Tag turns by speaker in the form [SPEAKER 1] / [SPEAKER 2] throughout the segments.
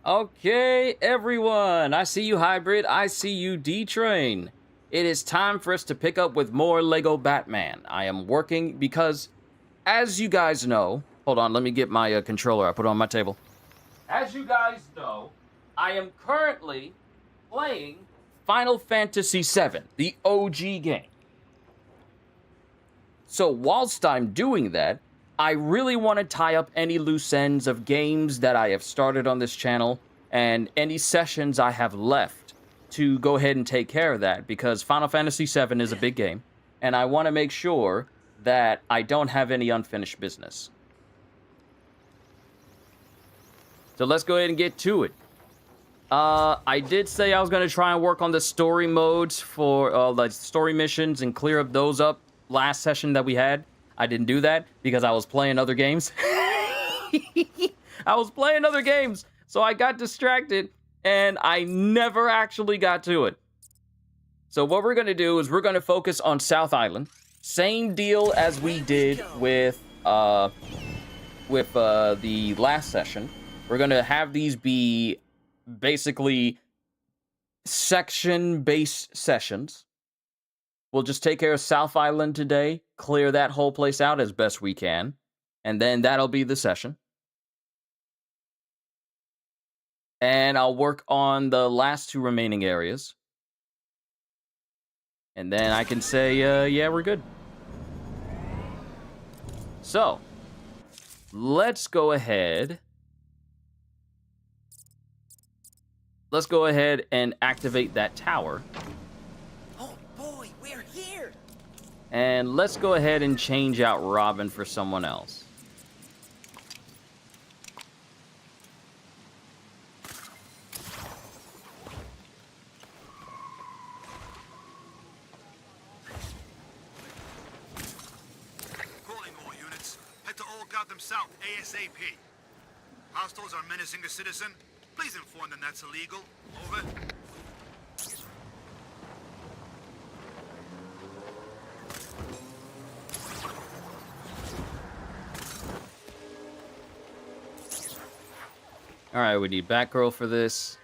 [SPEAKER 1] Okay, everyone. I see you, Hybrid. I see you, D-Train. It is time for us to pick up with more Lego Batman. I am working because, as you guys know... Hold on, let me get my controller. I put it on my table. As you guys know, I am currently playing Final Fantasy VII, the OG game. So whilst I'm doing that, I really want to tie up any loose ends of games that I have started on this channel and any sessions I have left to go ahead and take care of that, because Final Fantasy VII is a big game, and I want to make sure that I don't have any unfinished business. So let's go ahead and get to it. I did say I was going to try and work on the story modes for the story missions and clear up those up last session that we had. I didn't do that because I was playing other games. I was playing other games, so I got distracted, and I never actually got to it. So what we're going to do is we're going to focus on South Island. Same deal as we did with the last session. We're going to have these be basically section-based sessions. We'll just take care of South Island today, clear that whole place out as best we can, and then that'll be the session. And I'll work on the last two remaining areas. And then I can say, yeah, we're good. So, let's go ahead. Let's go ahead and activate that tower. And let's go ahead and change out Robin for someone else.
[SPEAKER 2] Calling all units. Head to all Gotham South ASAP. Hostiles are menacing a citizen. Please inform them that's illegal. Over.
[SPEAKER 1] Alright, we need Batgirl for this.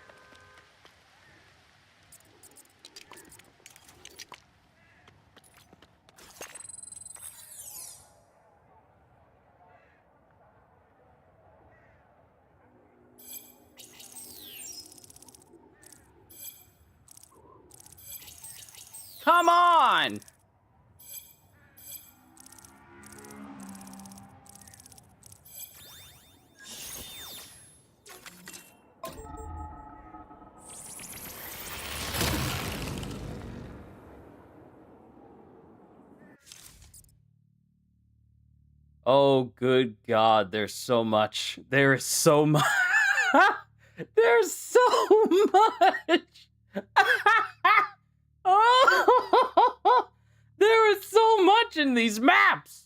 [SPEAKER 1] Come on! Oh, good God, there's so much. There is so much. There's so much. Oh, there is so much in these maps.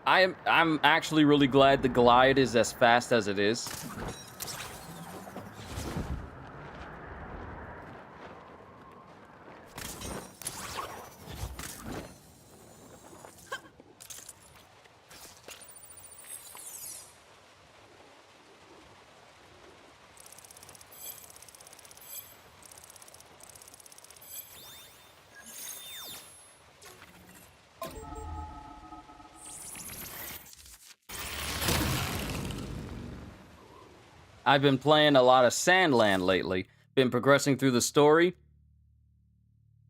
[SPEAKER 1] I'm actually really glad the glide is as fast as it is. I've been playing a lot of Sandland lately. Been progressing through the story.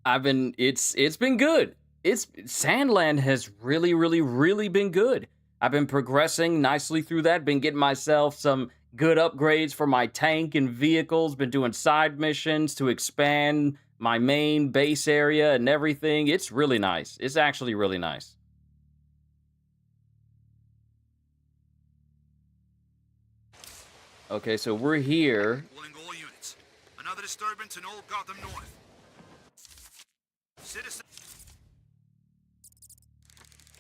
[SPEAKER 1] It's been good. It's Sandland has really been good. I've been progressing nicely through that, been getting myself some good upgrades for my tank and vehicles, been doing side missions to expand my main base area and everything. It's really nice. It's actually really nice. Okay, so we're here.
[SPEAKER 2] Calling all units. Another disturbance in Old Gotham North. Citizen.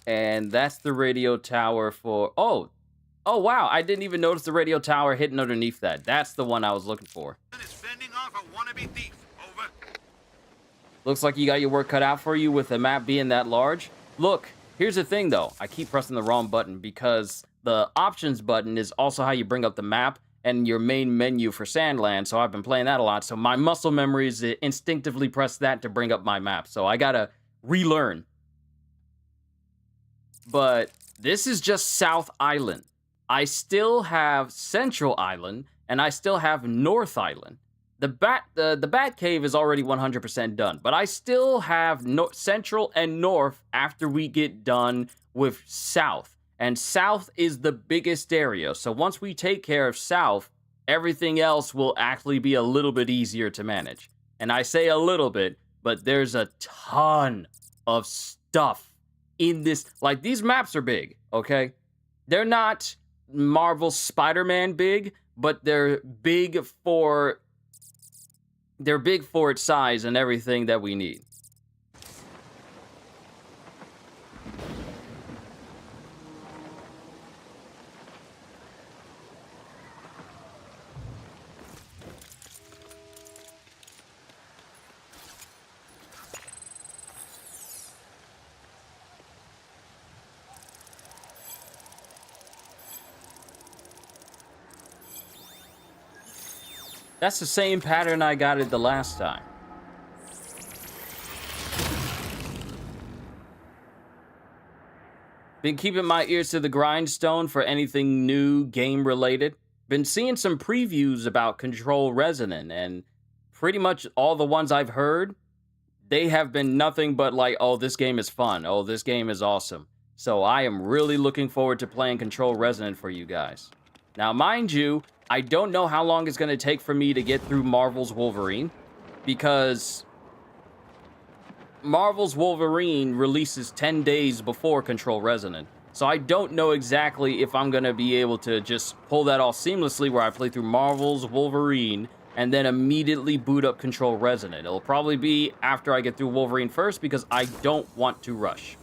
[SPEAKER 1] And that's the radio tower for... Oh, wow. I didn't even notice the radio tower hidden underneath that. That's the one I was looking for.
[SPEAKER 2] Is fending off a wannabe thief. Over.
[SPEAKER 1] Looks like you got your work cut out for you with the map being that large. Look, here's the thing, though. I keep pressing the wrong button because the options button is also how you bring up the map and your main menu for Sandland, so I've been playing that a lot. So my muscle memory is to instinctively press that to bring up my map. So I gotta relearn. But this is just South Island. I still have Central Island, and I still have North Island. The Bat Cave is already 100% done, but I still have Central and North after we get done with South. And South is the biggest area, so once we take care of South, everything else will actually be a little bit easier to manage. And I say a little bit, but there's a ton of stuff in this. Like, these maps are big, okay? They're not Marvel Spider-Man big, but they're big for its size and everything that we need. That's the same pattern I got it the last time. Been keeping my ears to the grindstone for anything new game related. Been seeing some previews about Control Resonant, and pretty much all the ones I've heard, they have been nothing but like, oh, this game is fun. Oh, this game is awesome. So I am really looking forward to playing Control Resonant for you guys. Now, mind you, I don't know how long it's going to take for me to get through Marvel's Wolverine, because Marvel's Wolverine releases 10 days before Control Resonant. So I don't know exactly if I'm going to be able to just pull that off seamlessly where I play through Marvel's Wolverine and then immediately boot up Control Resonant. It'll probably be after I get through Wolverine first, because I don't want to rush.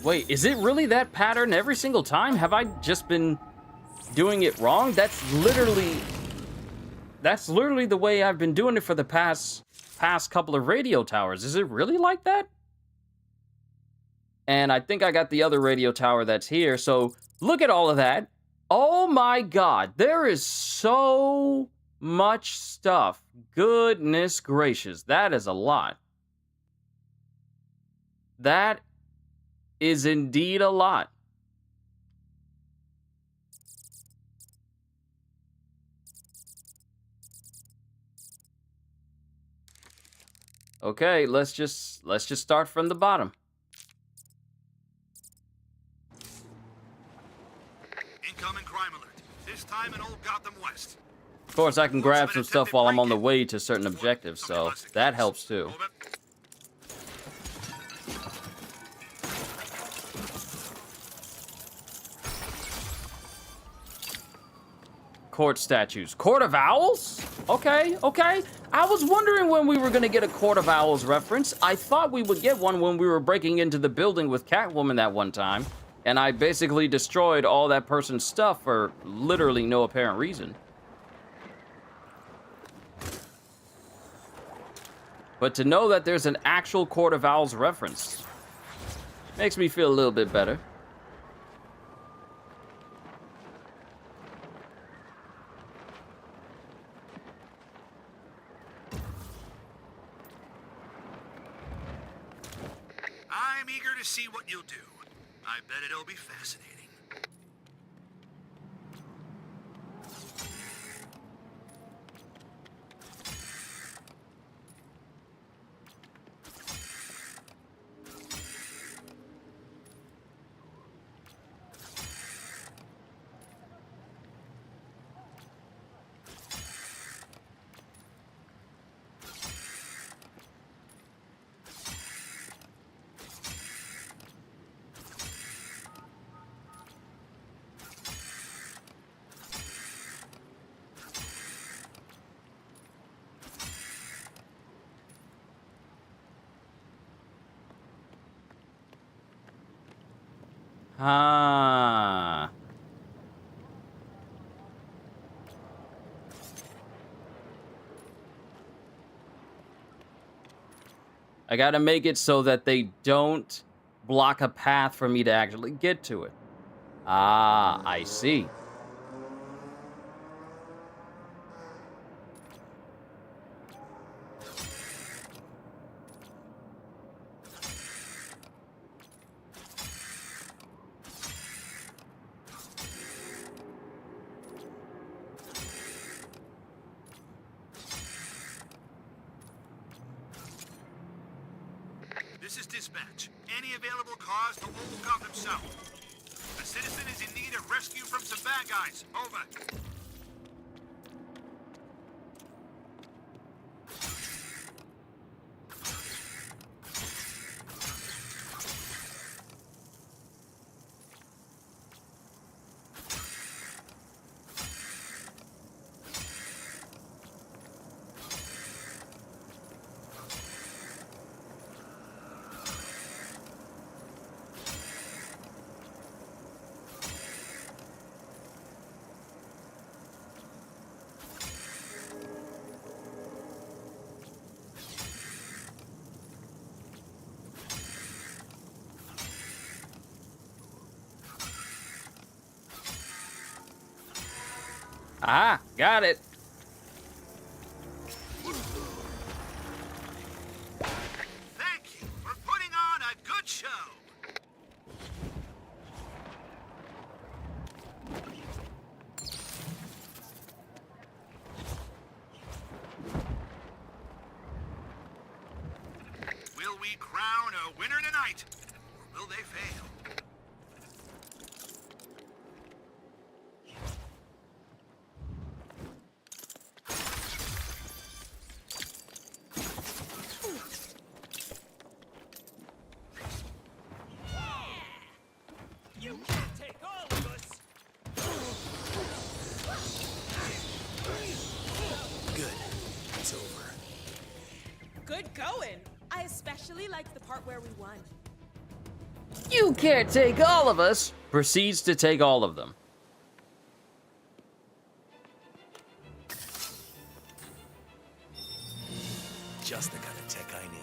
[SPEAKER 1] Wait, is it really that pattern every single time? Have I just been doing it wrong? That's literally the way I've been doing it for the past couple of radio towers. Is it really like that? And I think I got the other radio tower that's here. So look at all of that. Oh my God, there is so much stuff. Goodness gracious, that is a lot. That is indeed a lot. Okay, let's just start from the bottom.
[SPEAKER 2] Incoming crime alert. This time in Old Gotham West.
[SPEAKER 1] Of course, I can grab some stuff while I'm on the way to certain objectives, so that helps too.
[SPEAKER 2] Over.
[SPEAKER 1] Court statues. Court of Owls? Okay, okay. I was wondering when we were going to get a Court of Owls reference. I thought we would get one when we were breaking into the building with Catwoman that one time, and I basically destroyed all that person's stuff for literally no apparent reason. But to know that there's an actual Court of Owls reference makes me feel a little bit better.
[SPEAKER 2] I'm eager to see what you'll do. I bet it'll be fascinating.
[SPEAKER 1] Ah. I gotta make it so that they don't block a path for me to actually get to it. Ah, I see.
[SPEAKER 2] This is dispatch. Any available cars to Old Gotham South? A citizen is in need of rescue from some bad guys. Over.
[SPEAKER 1] Ah, got it.
[SPEAKER 2] Thank you for putting on a good show. Will we crown a winner tonight? Or will they fail?
[SPEAKER 3] You can't take all of us!
[SPEAKER 4] Good. It's over.
[SPEAKER 5] Good going. I especially liked the part where we won.
[SPEAKER 1] You can't take all of us. Proceeds to take all of them.
[SPEAKER 4] Just the kind of tech I need.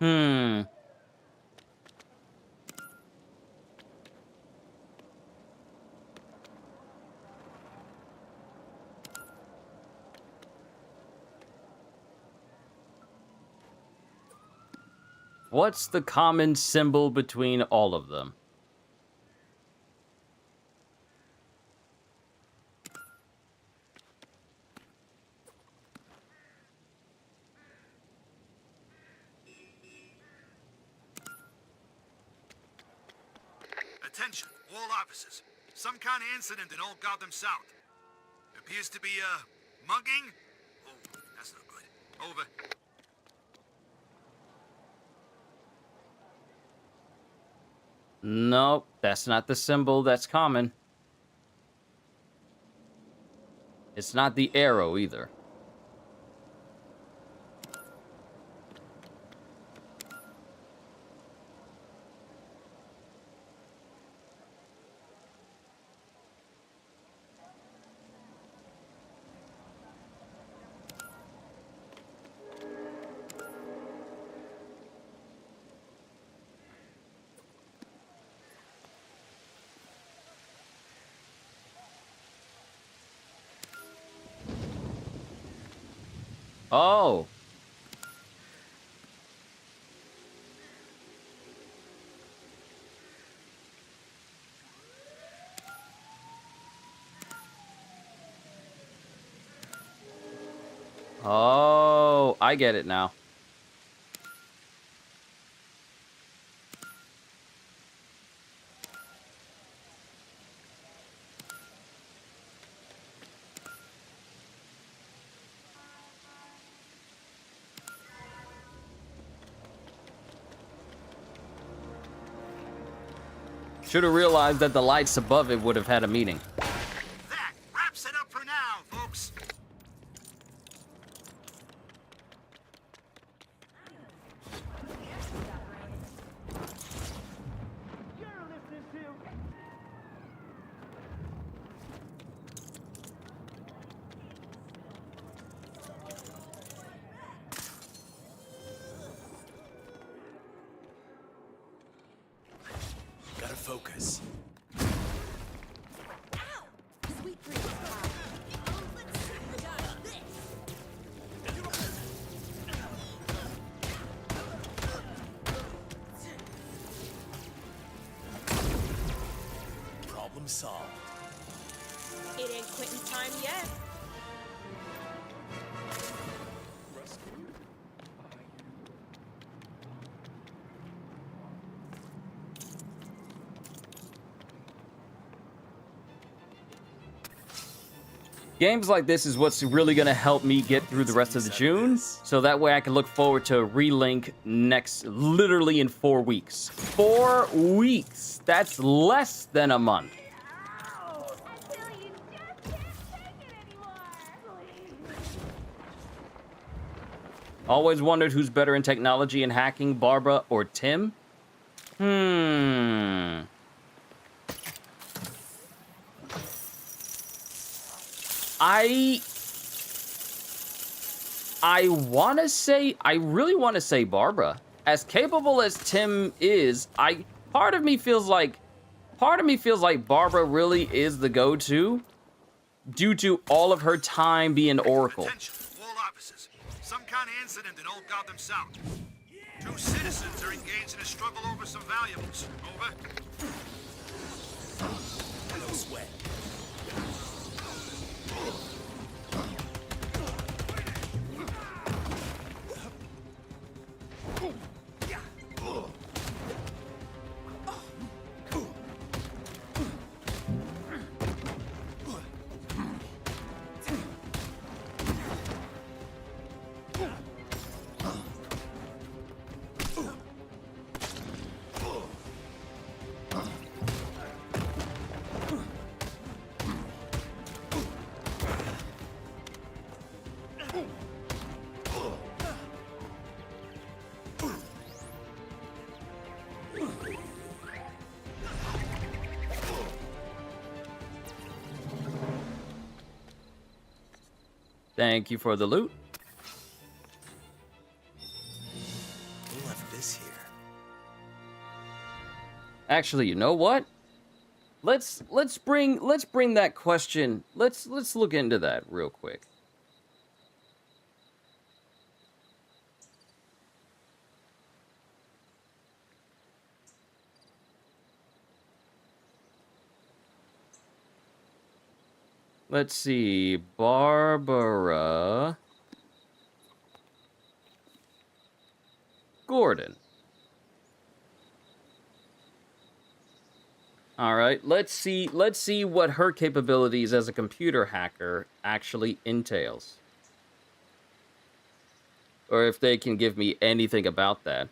[SPEAKER 1] Hmm. What's the common symbol between all of them?
[SPEAKER 2] Attention, all officers. Some kind of incident in Old Gotham South. Appears to be a mugging? Oh, that's not good. Over.
[SPEAKER 1] Nope, that's not the symbol that's common. It's not the arrow either. Oh. Oh, I get it now. Should have realized that the lights above it would have had a meaning.
[SPEAKER 2] That wraps it up for now, folks.
[SPEAKER 4] Gotta focus.
[SPEAKER 5] Sweet dreams, pal. Let's done this.
[SPEAKER 4] Problem solved.
[SPEAKER 5] It ain't quitting time yet.
[SPEAKER 1] Games like this is what's really going to help me get through the rest of the June, so that way I can look forward to Relink literally in 4 weeks. 4 weeks! That's less than a month.
[SPEAKER 6] Until you just can't take it anymore.
[SPEAKER 1] Always wondered who's better in technology and hacking, Barbara or Tim? I really want to say Barbara. As capable as Tim is, part of me feels like Barbara really is the go-to due to all of her time being Oracle.
[SPEAKER 2] Attention, all officers. Some kind of incident in Old Gotham South. 2 citizens are engaged in a struggle over some valuables. Over.
[SPEAKER 4] No sweat.
[SPEAKER 1] Thank you for the loot.
[SPEAKER 4] Who left this here?
[SPEAKER 1] Actually, you know what? Let's bring that question. Let's look into that real quick. Let's see, Barbara Gordon. All right, let's see what her capabilities as a computer hacker actually entails. Or if they can give me anything about that.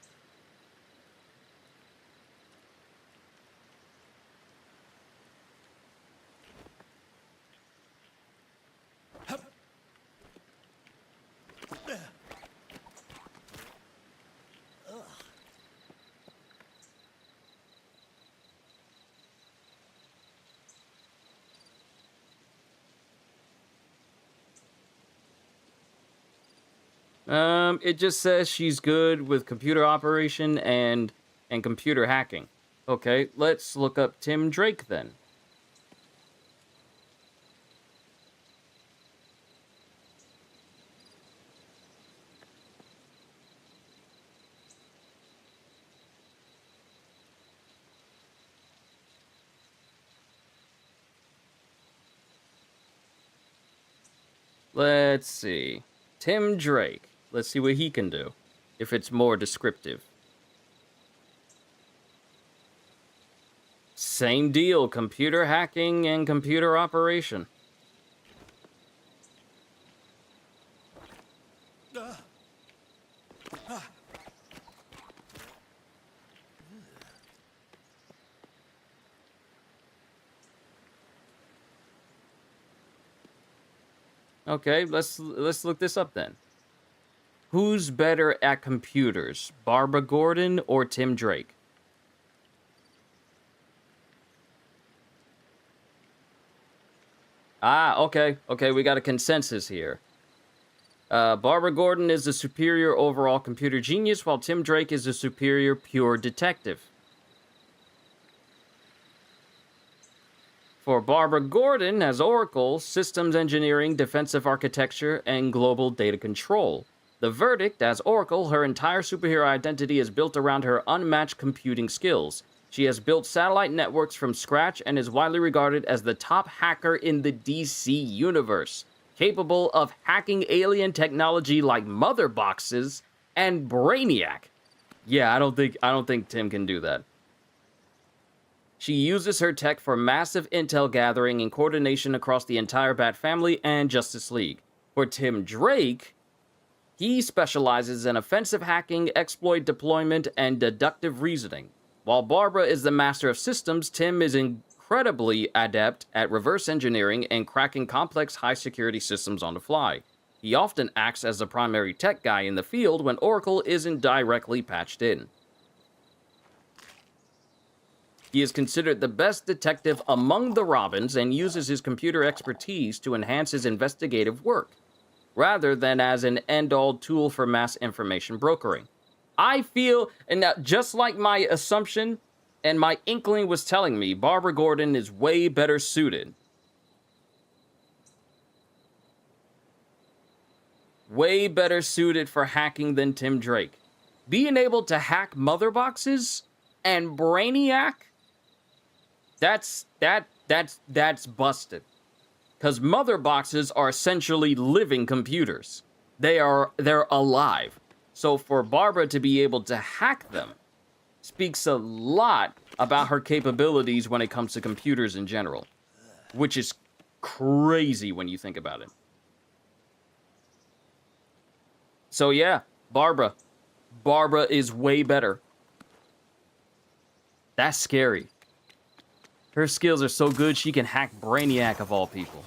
[SPEAKER 1] It just says she's good with computer operation and computer hacking. Okay, let's look up Tim Drake then. Let's see. Tim Drake. Let's see what he can do. If it's more descriptive. Same deal. Computer hacking and computer operation. Okay, let's look this up then. Who's better at computers, Barbara Gordon or Tim Drake? Ah, okay, we got a consensus here. Barbara Gordon is a superior overall computer genius, while Tim Drake is a superior pure detective. For Barbara Gordon as Oracle, systems engineering, defensive architecture, and global data control. The verdict, as Oracle, her entire superhero identity is built around her unmatched computing skills. She has built satellite networks from scratch and is widely regarded as the top hacker in the DC universe, capable of hacking alien technology like mother boxes and Brainiac. Yeah, I don't think Tim can do that. She uses her tech for massive intel gathering and coordination across the entire Bat family and Justice League. For Tim Drake, he specializes in offensive hacking, exploit deployment, and deductive reasoning. While Barbara is the master of systems, Tim is incredibly adept at reverse engineering and cracking complex high-security systems on the fly. He often acts as the primary tech guy in the field when Oracle isn't directly patched in. He is considered the best detective among the Robins and uses his computer expertise to enhance his investigative work, rather than as an end-all tool for mass information brokering. I feel, and now, just like my assumption and my inkling was telling me, Barbara Gordon is way better suited. Way better suited for hacking than Tim Drake. Being able to hack mother boxes and Brainiac, that's busted. Because mother boxes are essentially living computers. They're alive. So for Barbara to be able to hack them speaks a lot about her capabilities when it comes to computers in general, which is crazy when you think about it. So yeah, Barbara is way better. That's scary. Her skills are so good she can hack Brainiac of all people.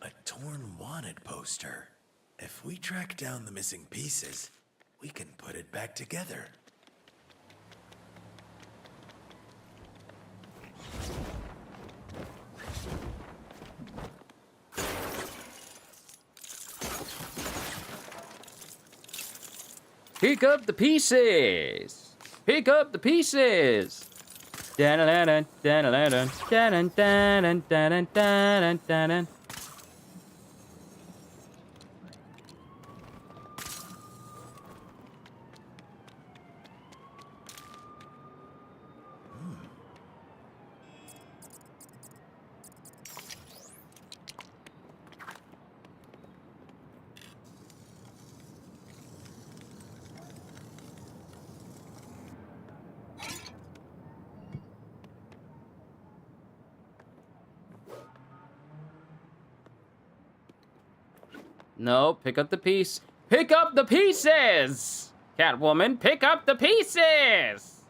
[SPEAKER 4] A torn wanted poster. If we track down the missing pieces, we can put it back together.
[SPEAKER 1] Pick up the pieces! Pick up the pieces! Da-da-da-dun, da-da-da-dun, da-dun, da-dun, da-dun, da-dun, da-dun. No, pick up the piece. Pick up the pieces! Catwoman, pick up the pieces!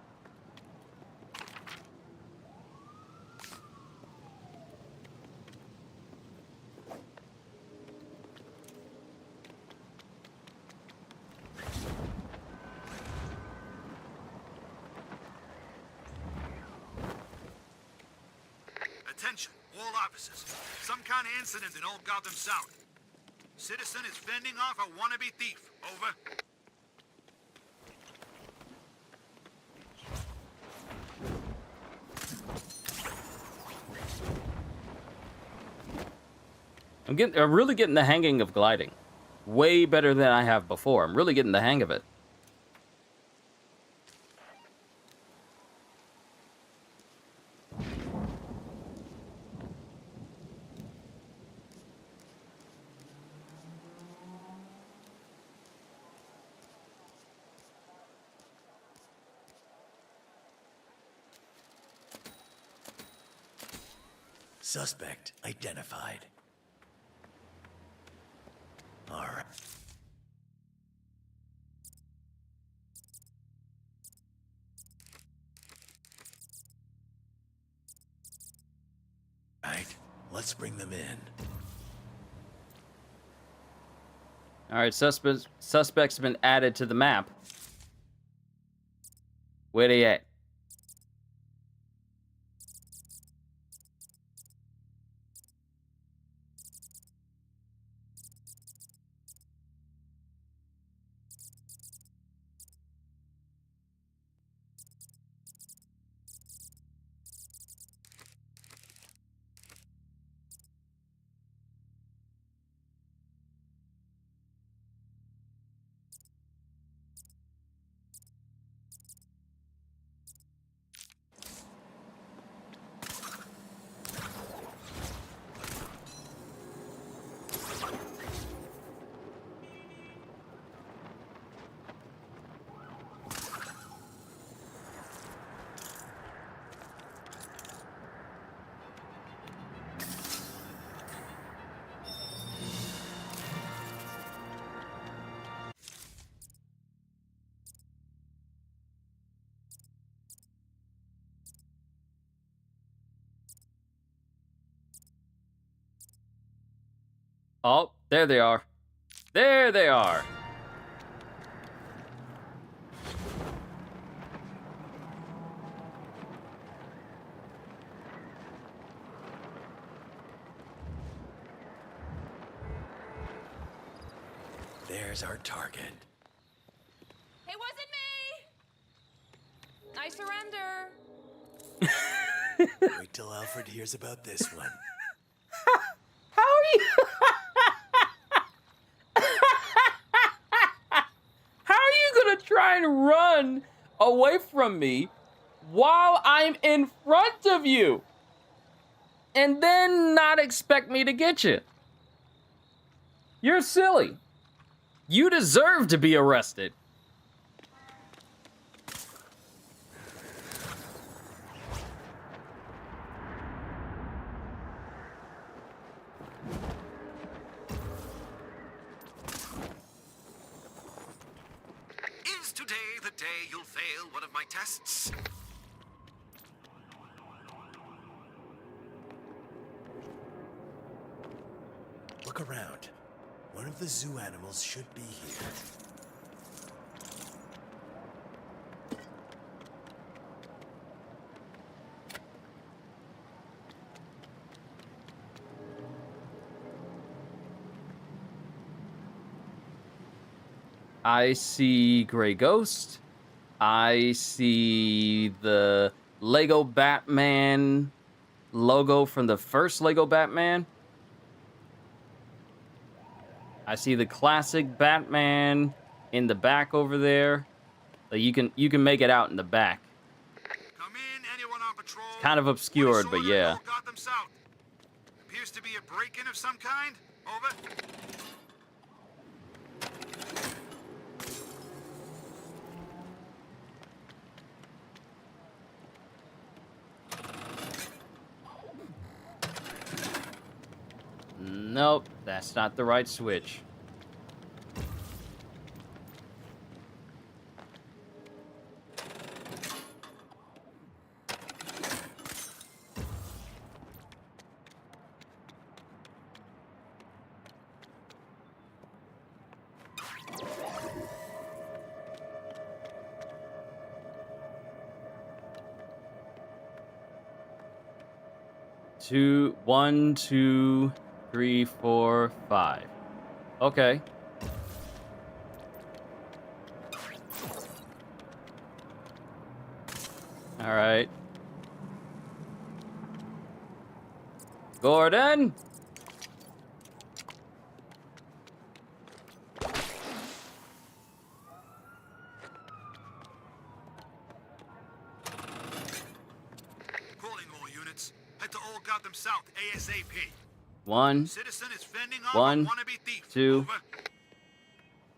[SPEAKER 2] Attention, all officers. Some kind of incident in Old Gotham South. Citizen is fending off a wannabe thief. Over.
[SPEAKER 1] I'm really getting the hanging of gliding. Way better than I have before. I'm really getting the hang of it.
[SPEAKER 4] Suspect identified. All right. Right, let's bring them in.
[SPEAKER 1] All right, suspects have been added to the map. Where they at? Oh, there they are. There they are.
[SPEAKER 4] There's our target.
[SPEAKER 5] It wasn't me! I surrender.
[SPEAKER 4] Wait till Alfred hears about this one.
[SPEAKER 1] How are you? How are you gonna try and run away from me while I'm in front of you? And then not expect me to get you? You're silly. You deserve to be arrested.
[SPEAKER 2] Is today the day you'll fail one of my tests?
[SPEAKER 4] Look around. One of the zoo animals should be here.
[SPEAKER 1] I see Gray Ghost. I see the Lego Batman logo from the first Lego Batman. I see the classic Batman in the back over there. Like you can make it out in the back.
[SPEAKER 2] Come in, anyone on patrol?
[SPEAKER 1] It's kind of obscured, but yeah.
[SPEAKER 2] Old Gotham South. Appears to be a break-in of some kind. Over.
[SPEAKER 1] Nope, that's not the right switch. One, two, 3, 4, 5. Okay. All right. Gordon?
[SPEAKER 2] Gotham South ASAP.
[SPEAKER 1] 1,
[SPEAKER 2] Citizen is fending off
[SPEAKER 1] 1,
[SPEAKER 2] a wannabe thief.
[SPEAKER 1] 2,
[SPEAKER 2] Over.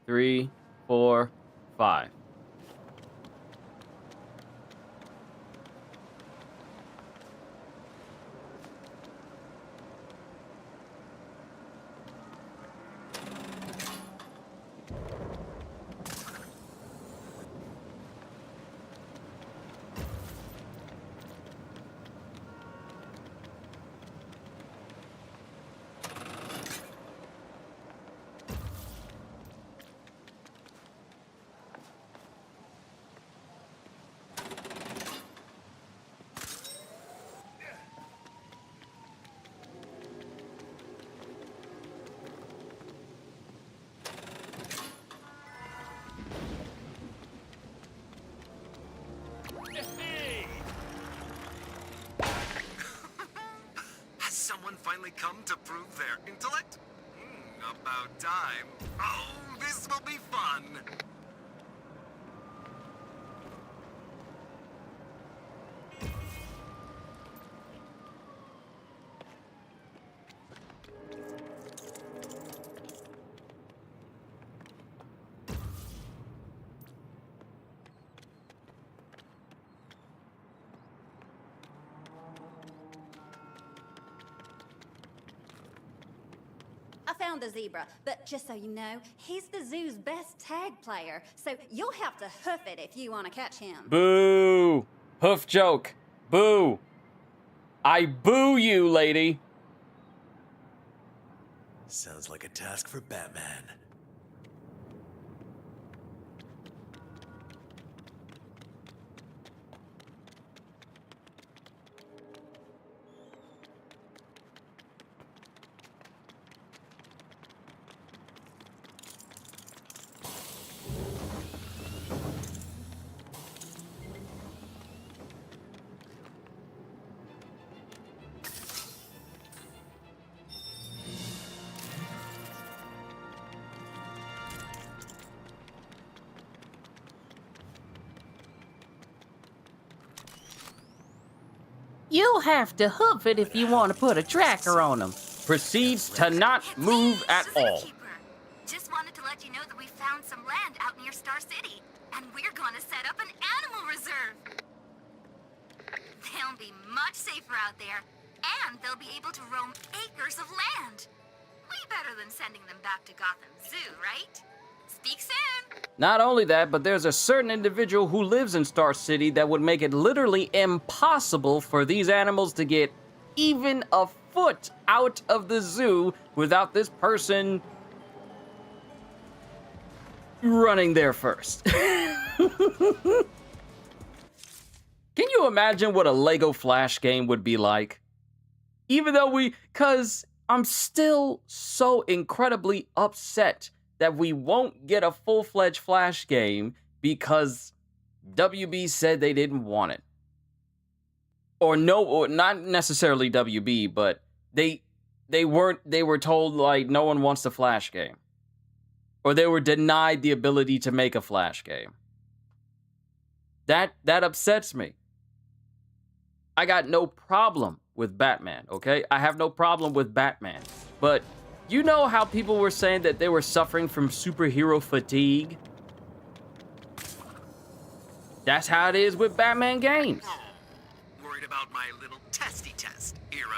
[SPEAKER 1] 3, 4, 5.
[SPEAKER 3] Hey!
[SPEAKER 4] Has someone finally come to prove their intellect? About time. Oh, this will be fun.
[SPEAKER 7] I found the zebra, but just so you know, he's the zoo's best tag player, so you'll have to hoof it if you want to catch him.
[SPEAKER 1] Boo! Hoof joke. Boo! I boo you, lady.
[SPEAKER 4] Sounds like a task for Batman.
[SPEAKER 8] You'll have to hoof it if you want to put a tracker on them.
[SPEAKER 1] Proceeds to not move at all.
[SPEAKER 6] Just wanted to let you know that we found some land out near Star City, and we're gonna set up an animal reserve. They'll be much safer out there, and they'll be able to roam acres of land. Way better than sending them back to Gotham Zoo, right? Speak soon!
[SPEAKER 1] Not only that, but there's a certain individual who lives in Star City that would make it literally impossible for these animals to get even a foot out of the zoo without this person running there first. Can you imagine what a Lego Flash game would be like? Even though cause I'm still so incredibly upset that we won't get a full-fledged Flash game because WB said they didn't want it. Or not necessarily WB, but they were told like no one wants a Flash game. Or they were denied the ability to make a Flash game. That upsets me. I got no problem with Batman, okay? I have no problem with Batman. But you know how people were saying that they were suffering from superhero fatigue? That's how it is with Batman games.
[SPEAKER 4] Oh, worried about my little testy test, hero.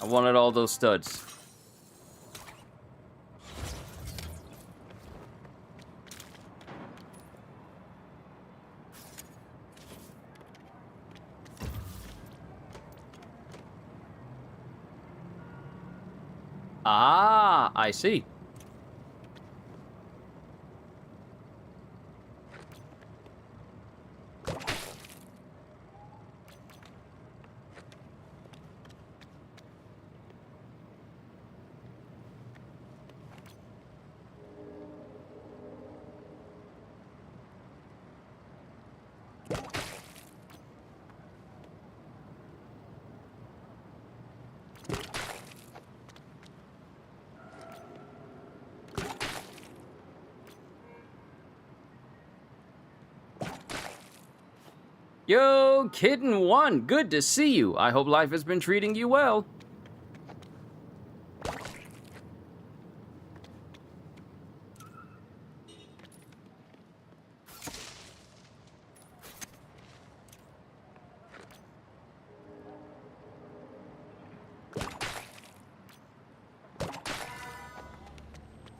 [SPEAKER 1] I wanted all those studs. Ah, I see. Yo, Kitten One, good to see you. I hope life has been treating you well.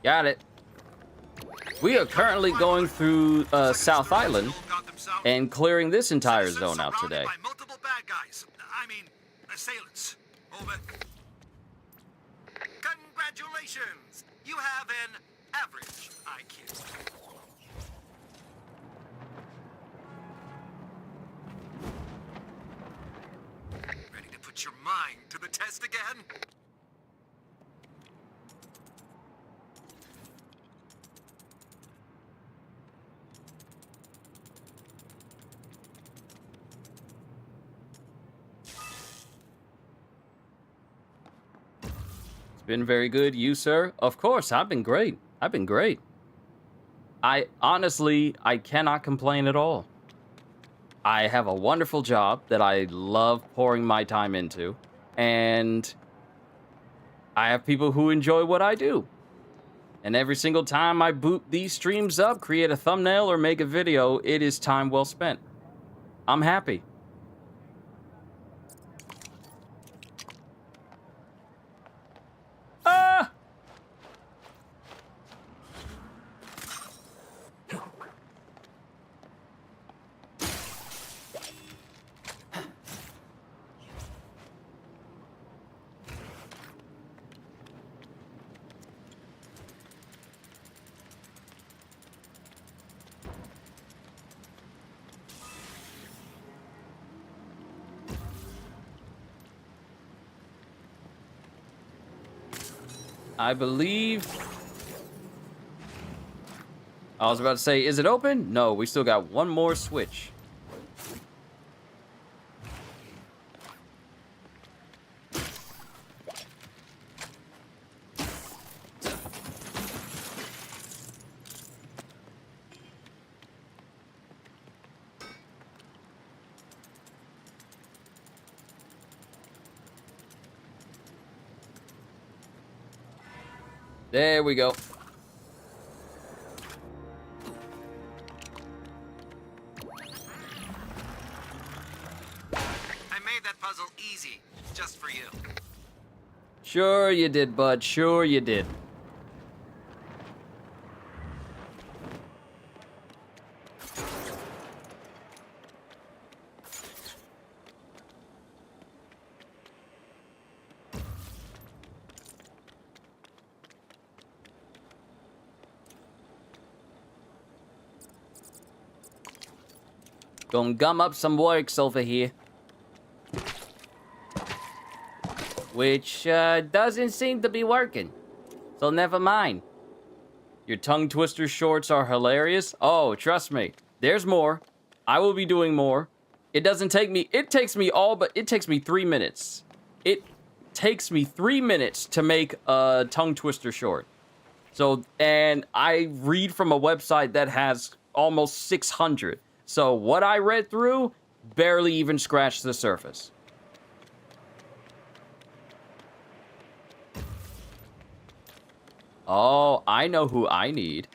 [SPEAKER 1] Got it. We are currently going through South Island and clearing this entire zone out today.
[SPEAKER 2] By multiple bad guys. I mean, assailants. Over.
[SPEAKER 4] Congratulations! You have an average IQ. Ready to put your mind to the test again?
[SPEAKER 1] It's been very good. You, sir? Of course, I've been great. I've been great. I cannot complain at all. I have a wonderful job that I love pouring my time into, and I have people who enjoy what I do. And every single time I boot these streams up, create a thumbnail, or make a video, it is time well spent. I'm happy. Ah! I believe... I was about to say, is it open? No, we still got one more switch. There we go.
[SPEAKER 4] I made that puzzle easy, just for you.
[SPEAKER 1] Sure you did, bud. Sure you did. Gonna gum up some works over here. Which, doesn't seem to be working. So never mind. Your tongue twister shorts are hilarious. Oh, trust me. There's more. I will be doing more. It doesn't take me... It takes me 3 minutes. It takes me 3 minutes to make a tongue twister short. So, and I read from a website that has almost 600. So what I read through barely even scratched the surface. Oh, I know who I need.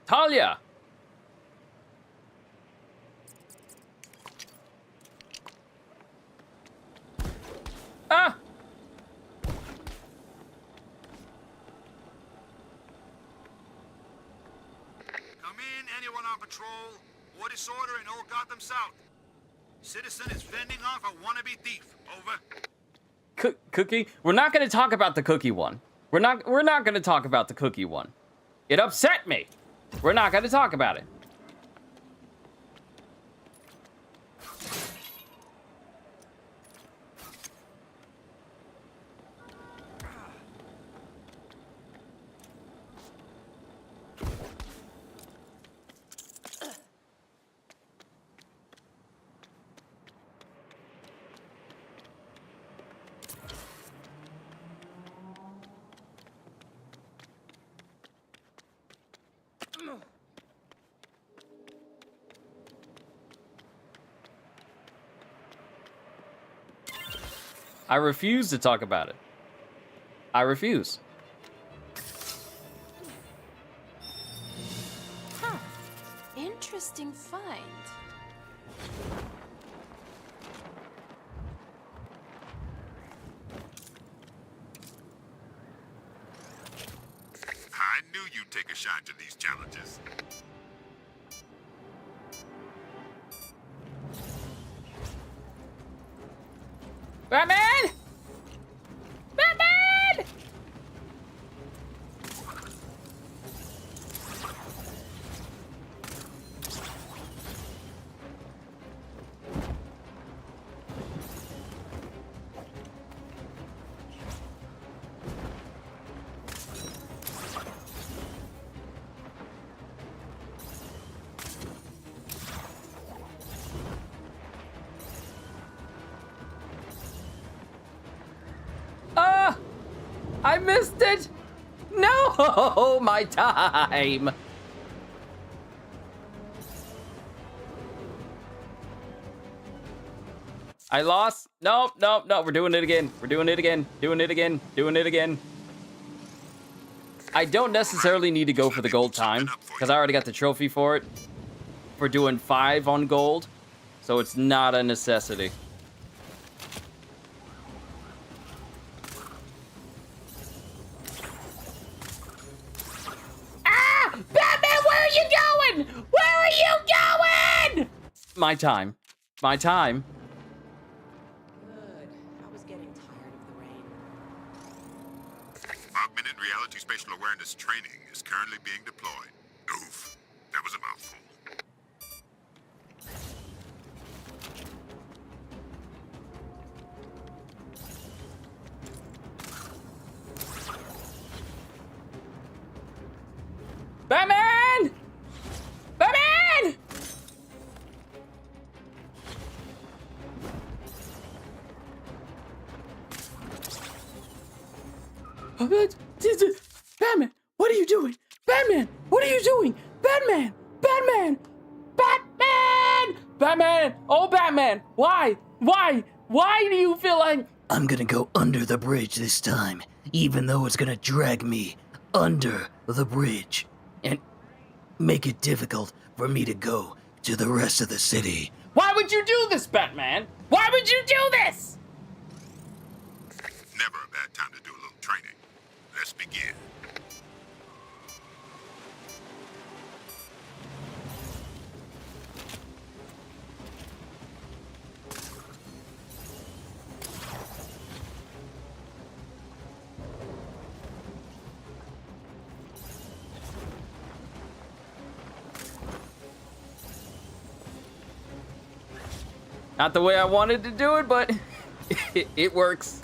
[SPEAKER 1] Talia! Ah!
[SPEAKER 2] Come in, anyone on patrol. What is order in Old Gotham South? Citizen is fending off a wannabe thief. Over.
[SPEAKER 1] Cookie? We're not going to talk about the cookie one. We're not going to talk about the cookie one. It upset me. We're not going to talk about it. I refuse to talk about it. I refuse.
[SPEAKER 9] Huh. Interesting find.
[SPEAKER 2] I knew you'd take a shot to these challenges.
[SPEAKER 8] Batman! Batman!
[SPEAKER 1] Ah! I missed it! No! My time! I lost. Nope, nope, no. We're doing it again. We're doing it again. Doing it again. Doing it again. I don't necessarily need to go for the gold time, because I already got the trophy for it. For doing 5 on gold. So it's not a necessity.
[SPEAKER 8] Ah! Batman, where are you going? Where are you going?
[SPEAKER 1] My time. My time.
[SPEAKER 5] Good. I was getting tired of the rain.
[SPEAKER 2] Augmented reality spatial awareness training is currently being deployed. Oof, that was a mouthful.
[SPEAKER 8] Batman! Batman! Batman, what are you doing? Batman, what are you doing? Batman! Batman! Batman! Batman! Oh, Batman! Why? Why? Why do you feel like...
[SPEAKER 10] I'm gonna go under the bridge this time, even though it's gonna drag me under the bridge and make it difficult for me to go to the rest of the city.
[SPEAKER 8] Why would you do this, Batman? Why would you do this?
[SPEAKER 2] Never a bad time to do a little training. Let's begin.
[SPEAKER 1] Not the way I wanted to do it, but it works.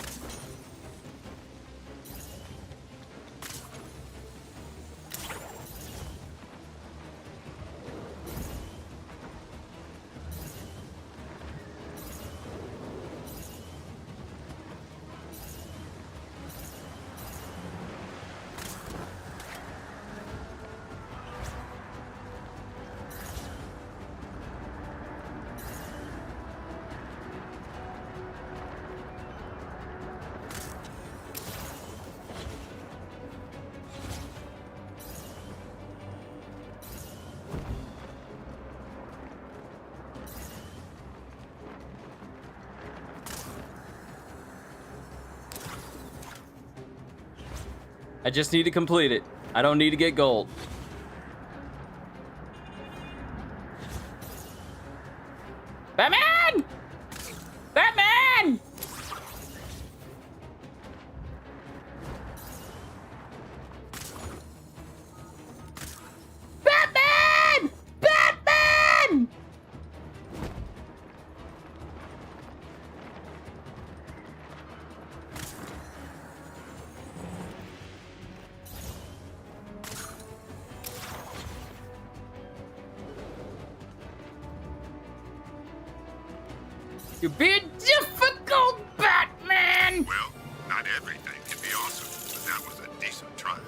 [SPEAKER 1] I just need to complete it. I don't need to get gold.
[SPEAKER 8] Batman! Batman! Batman! Batman! You're being difficult, Batman!
[SPEAKER 2] Well, not everything can be awesome, but that was a decent try.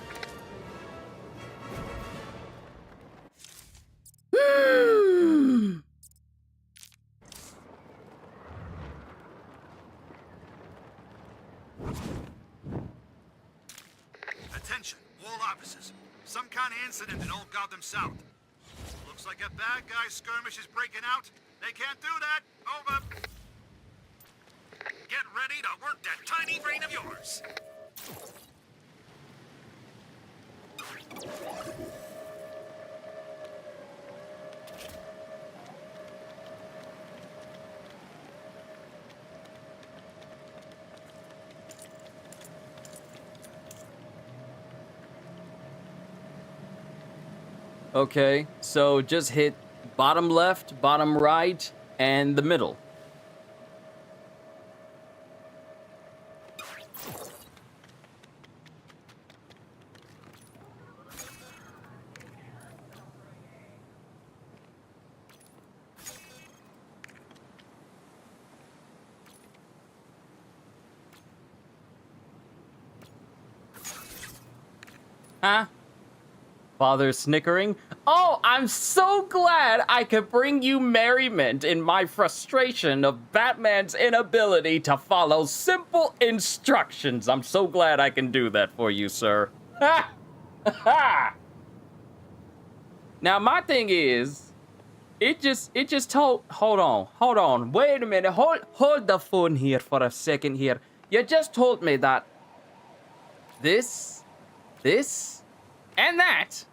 [SPEAKER 2] Attention, all officers. Some kind of incident in Old Gotham South. Looks like a bad guy skirmish is breaking out. They can't do that. Over.
[SPEAKER 4] Get ready to work that tiny brain of yours.
[SPEAKER 1] Okay, so just hit bottom left, bottom right, and the middle. Huh? Father snickering. Oh, I'm so glad I could bring you merriment in my frustration of Batman's inability to follow simple instructions. I'm so glad I can do that for you, sir. Ha! Ha! Now, my thing is, it just told, hold on, wait a minute, hold the phone here for a second here. You just told me that this, and that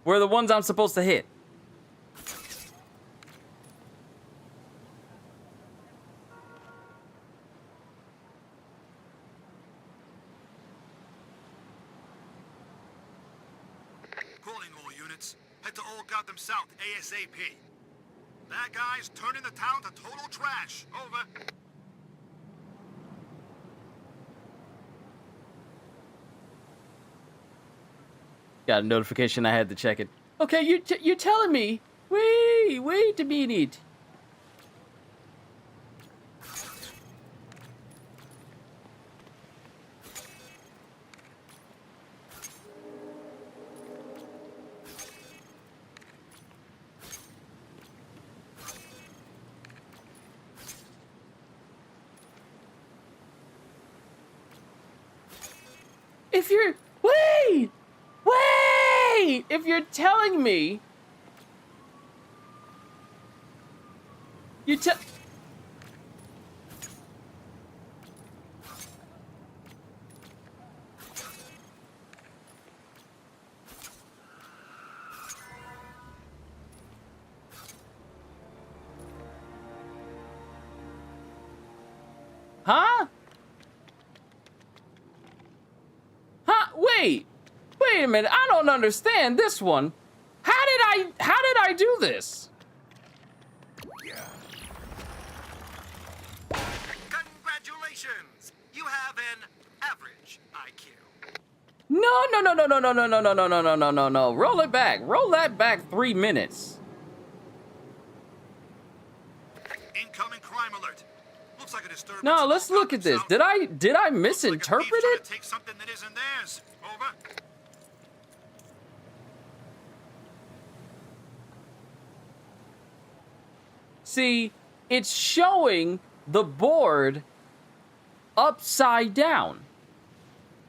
[SPEAKER 1] were the ones I'm supposed to hit.
[SPEAKER 2] Calling all units. Head to Old Gotham South ASAP. That guy's turning the town to total trash. Over.
[SPEAKER 1] Got a notification, I had to check it. Okay, you're telling me. Wait a minute. If you're, wait! If you're telling me, you tell, huh? Wait a minute, I don't understand this one. How did I do this?
[SPEAKER 4] Congratulations! You have an average IQ.
[SPEAKER 1] No. Roll it back. Roll that back 3 minutes.
[SPEAKER 2] Incoming crime alert. Looks like a disturbance.
[SPEAKER 1] No,
[SPEAKER 2] in
[SPEAKER 1] let's
[SPEAKER 2] Old
[SPEAKER 1] look at
[SPEAKER 2] Gotham
[SPEAKER 1] this.
[SPEAKER 2] South.
[SPEAKER 1] Did I
[SPEAKER 2] Looks like a
[SPEAKER 1] misinterpret
[SPEAKER 2] thief's trying
[SPEAKER 1] it?
[SPEAKER 2] to take something that isn't theirs. Over.
[SPEAKER 1] See, it's showing the board upside down.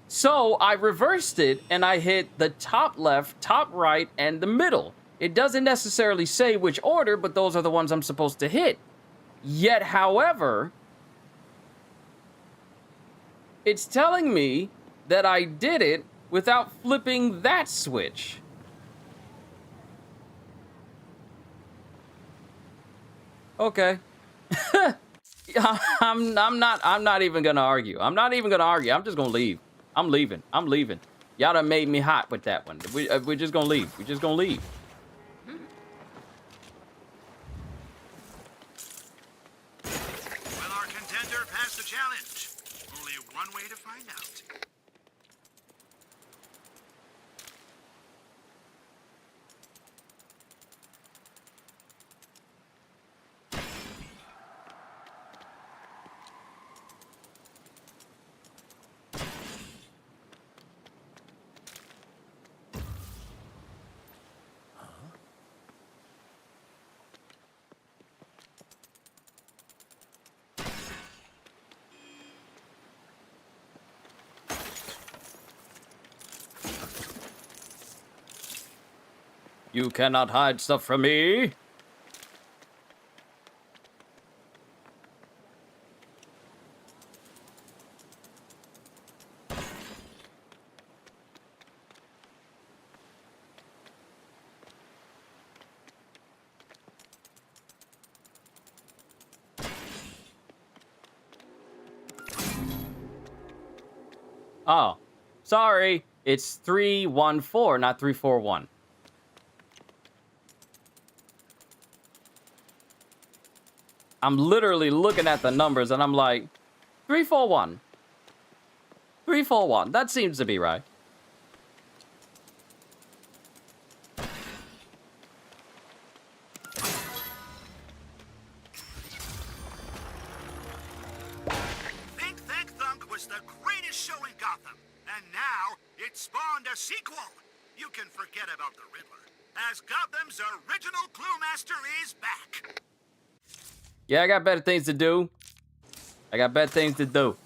[SPEAKER 1] So I reversed it and I hit the top left, top right, and the middle. It doesn't necessarily say which order, but those are the ones I'm supposed to hit. Yet, however, it's telling me that I did it without flipping that switch. Okay. I'm not even gonna argue. I'm just gonna leave. I'm leaving. Y'all done made me hot with that one. We're just gonna leave.
[SPEAKER 2] Will our contender pass the challenge? Only one way to find out.
[SPEAKER 1] You cannot hide stuff from me. Oh, sorry. It's 314, not 341. I'm literally looking at the numbers and I'm like, 341. 341. That seems to be right.
[SPEAKER 2] Think Thunk was the greatest show in Gotham, and now it spawned a sequel. You can forget about the Riddler, as Gotham's original Clue Master is back.
[SPEAKER 1] Yeah, I got better things to do. I got better things to do.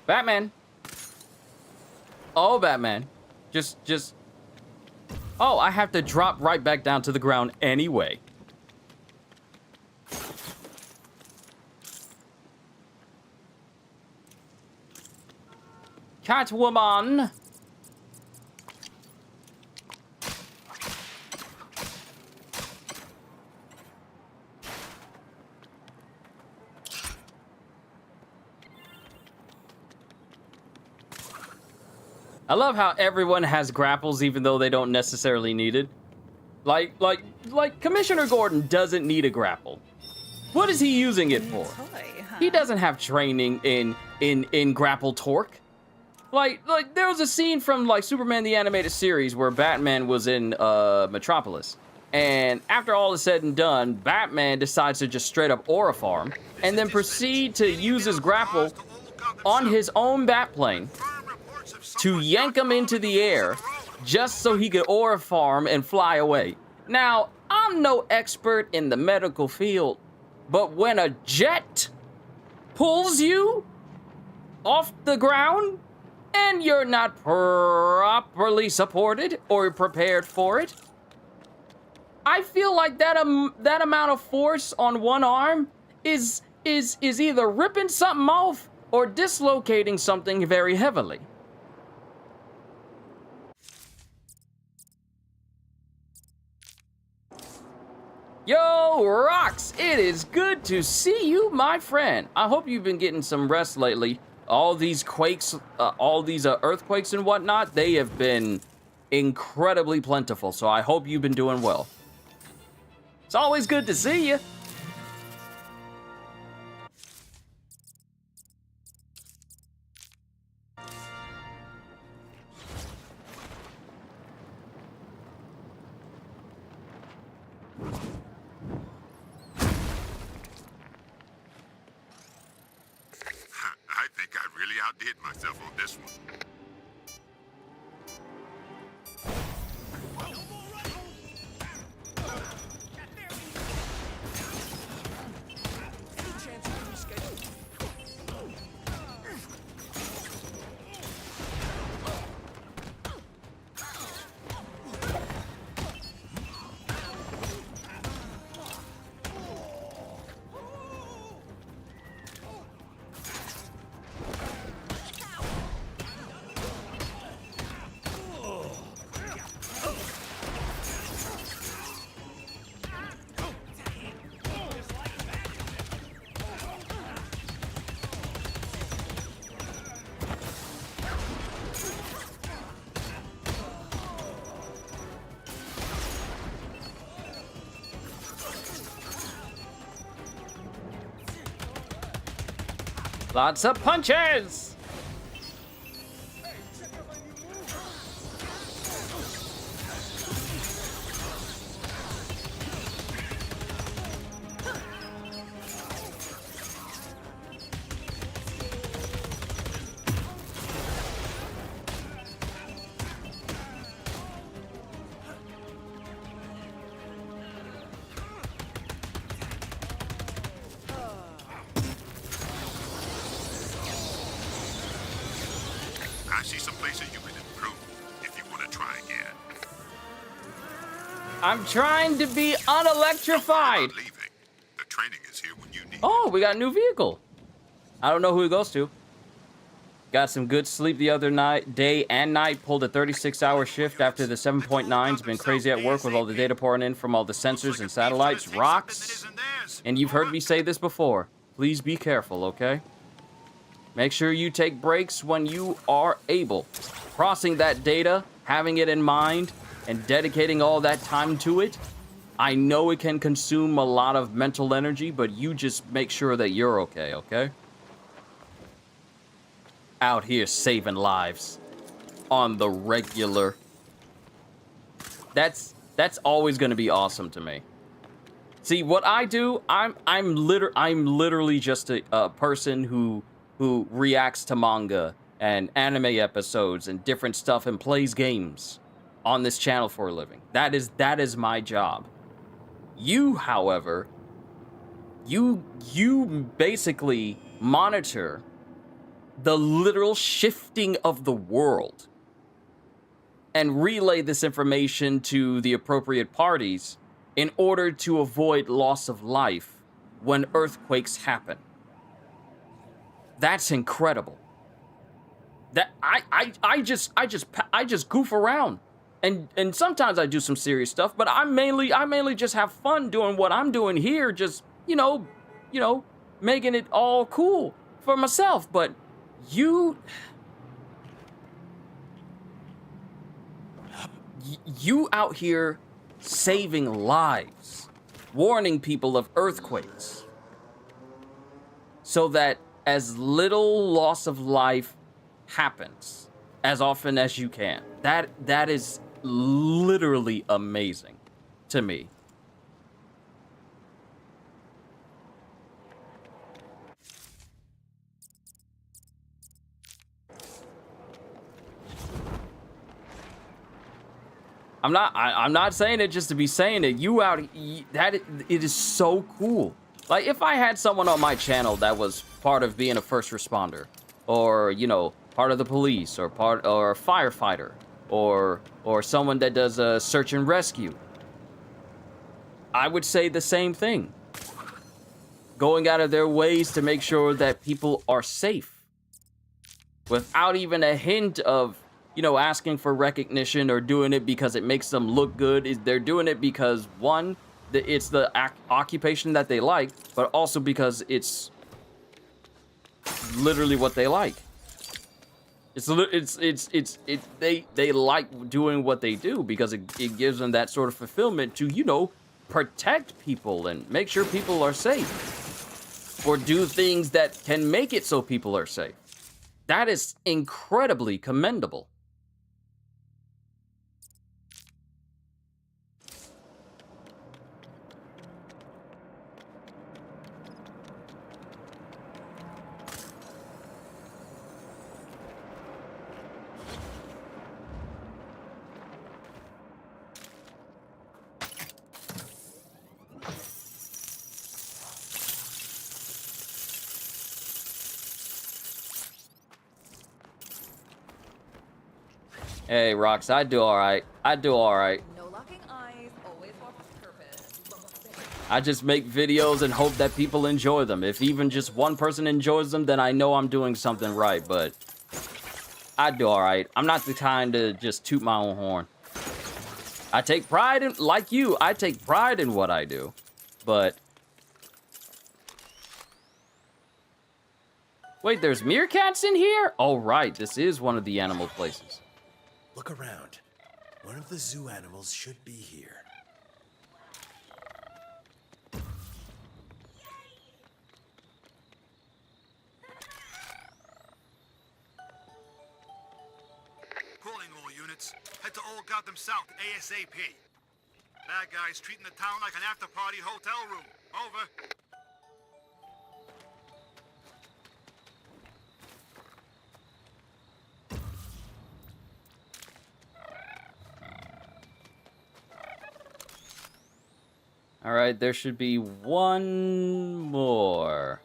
[SPEAKER 1] Batman. Oh, Batman. Just... Oh, I have to drop right back down to the ground anyway. Catwoman. I love how everyone has grapples even though they don't necessarily need it. Like Commissioner Gordon doesn't need a grapple. What is he using it for? He doesn't have training in grapple torque. Like there was a scene from like Superman the Animated Series where Batman was in Metropolis. And after all is said and done, Batman decides to just straight up aura farm and then proceed to use his grapple on his own Batplane to yank him into the air just so he could aura farm and fly away. Now, I'm no expert in the medical field, but when a jet pulls you off the ground and you're not properly supported or prepared for it, I feel like that amount of force on one arm is either ripping something off or dislocating something very heavily. Yo, Rocks, it is good to see you, my friend. I hope you've been getting some rest lately. All these quakes, all these earthquakes and whatnot, they have been incredibly plentiful, so I hope you've been doing well. It's always good to see you.
[SPEAKER 2] I think I really outdid myself on this one.
[SPEAKER 1] Lots of punches!
[SPEAKER 2] see some places you can improve if you want to try again.
[SPEAKER 1] I'm trying to be
[SPEAKER 2] Don't worry
[SPEAKER 1] unelectrified.
[SPEAKER 2] about leaving. The training is here when you need it.
[SPEAKER 1] Oh, we got a new vehicle. I don't know who it goes to. Got some good sleep the other night, day and night. Pulled a 36-hour shift after the 7.9's. Been crazy at work with all the data pouring in from all the sensors and satellites. Rocks. And you've heard me say this before. Please be careful, okay? Make sure you take breaks when you are able. Processing that data, having it in mind, and dedicating all that time to it, I know it can consume a lot of mental energy, but you just make sure that you're okay, okay? Out here saving lives on the regular. That's always going to be awesome to me. See, what I do, I'm literally just a person who reacts to manga and anime episodes and different stuff and plays games on this channel for a living. That is my job. You, however, you basically monitor the literal shifting of the world and relay this information to the appropriate parties in order to avoid loss of life when earthquakes happen. That's incredible. That I just goof around. And sometimes I do some serious stuff, but I mainly just have fun doing what I'm doing here, just, you know, making it all cool for myself. But you out here saving lives, warning people of earthquakes, so that as little loss of life happens as often as you can. That is literally amazing to me. I'm not saying it just to be saying it. It is so cool. Like, if I had someone on my channel that was part of being a first responder, or, you know, part of the police, or a firefighter, or someone that does a search and rescue, I would say the same thing. Going out of their ways to make sure that people are safe, without even a hint of, you know, asking for recognition or doing it because it makes them look good. They're doing it because, one, it's the occupation that they like, but also because it's literally what they like. They like doing what they do because it gives them that sort of fulfillment to, you know, protect people and make sure people are safe, or do things that can make it so people are safe. That is incredibly commendable. Hey, Rox, I do all right.
[SPEAKER 5] No locking eyes, always walk with purpose.
[SPEAKER 1] I just make videos and hope that people enjoy them. If even just one person enjoys them, then I know I'm doing something right, but I do all right. I'm not the kind to just toot my own horn. I take pride in, like you, I take pride in what I do, but... Wait, there's meerkats in here? Oh, right, this is one of the animal places.
[SPEAKER 11] Look around. One of the zoo animals should be here.
[SPEAKER 2] Calling all units. Head to Old Gotham South ASAP. Bad guys treating the town like an after-party hotel room. Over.
[SPEAKER 1] All right, there should be one more.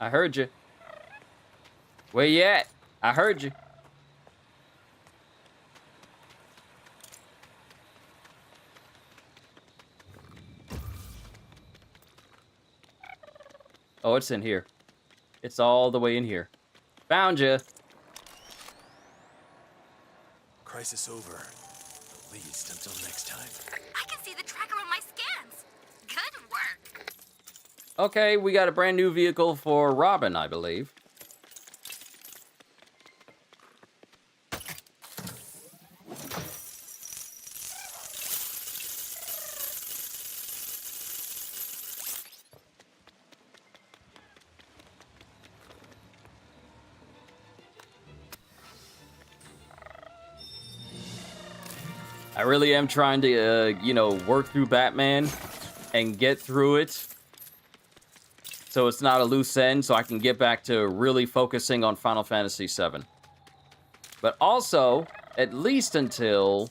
[SPEAKER 1] I heard you. Where you at? I heard you. Oh, it's in here. It's all the way in here. Found you.
[SPEAKER 11] Crisis over. At least until next time.
[SPEAKER 6] I can see the tracker on my scans. Good work.
[SPEAKER 1] Okay, we got a brand new vehicle for Robin, I believe. I really am trying to, you know, work through Batman and get through it so it's not a loose end, so I can get back to really focusing on Final Fantasy VII. But also, at least until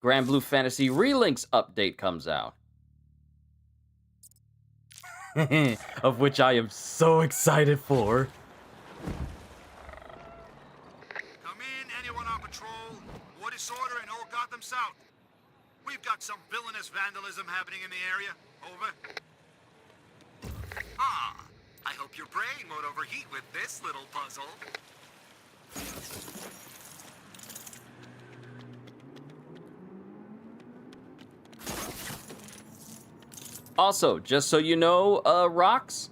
[SPEAKER 1] Grand Blue Fantasy Relinks update comes out. Of which I am so excited for.
[SPEAKER 2] Come in, anyone on patrol. What is order in Old Gotham South? We've got some villainous vandalism happening in the area. Over.
[SPEAKER 4] Ah, I hope your brain won't overheat with this little puzzle.
[SPEAKER 1] Also, just so you know, Rox,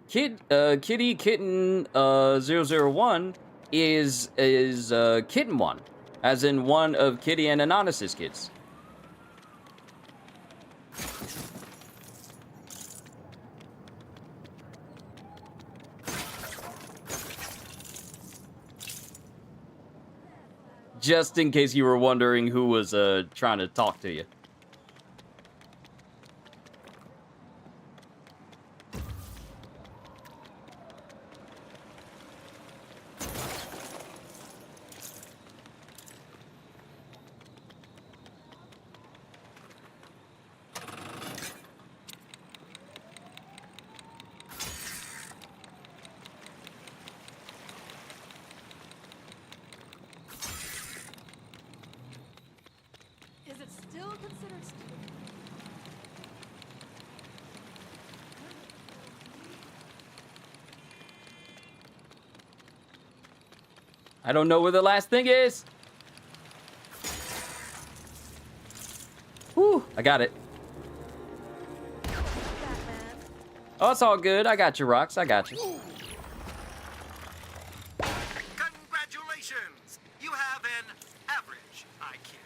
[SPEAKER 1] Kitty Kitten 001 is Kitten 1, as in one of Kitty and Anonymous' kids. Just in case you were wondering who was trying to talk to you.
[SPEAKER 9] Is it still considered stupid?
[SPEAKER 1] I don't know where the last thing is. Whew, I got it. Oh, it's all good. I got you, Rox. I got you.
[SPEAKER 4] Congratulations! You have an average IQ.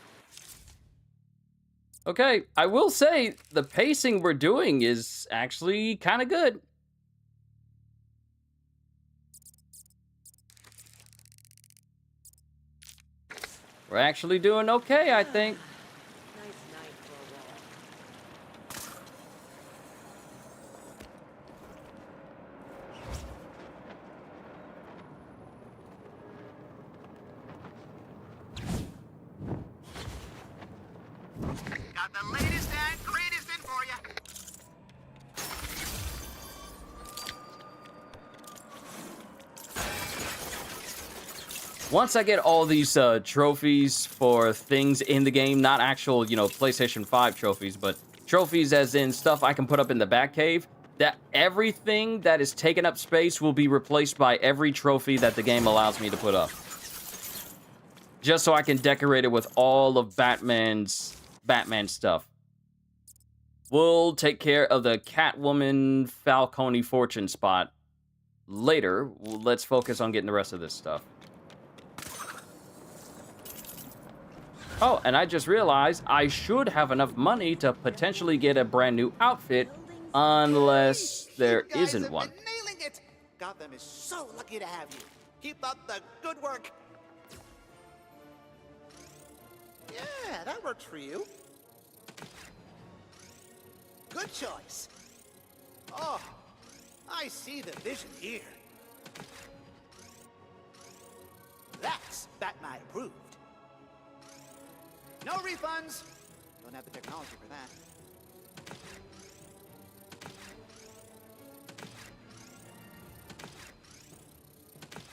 [SPEAKER 1] Okay, I will say the pacing we're doing is actually kind of good. We're actually doing okay, I think.
[SPEAKER 2] Got the latest and greatest in for you.
[SPEAKER 1] Once I get all these trophies for things in the game, not actual, you know, PlayStation 5 trophies, but trophies as in stuff I can put up in the Batcave, that everything that is taking up space will be replaced by every trophy that the game allows me to put up. Just so I can decorate it with all of Batman stuff. We'll take care of the Catwoman Falcone fortune spot later. Let's focus on getting the rest of this stuff. Oh, and I just realized I should have enough money to potentially get a brand new outfit, unless there
[SPEAKER 2] You guys
[SPEAKER 1] isn't
[SPEAKER 2] have
[SPEAKER 1] one.
[SPEAKER 2] been nailing it. Gotham is so lucky to have you. Keep up the good work. Yeah, that works for you. Good choice. Oh, I see the vision here. That's Batman approved. No refunds. Don't have the technology for that.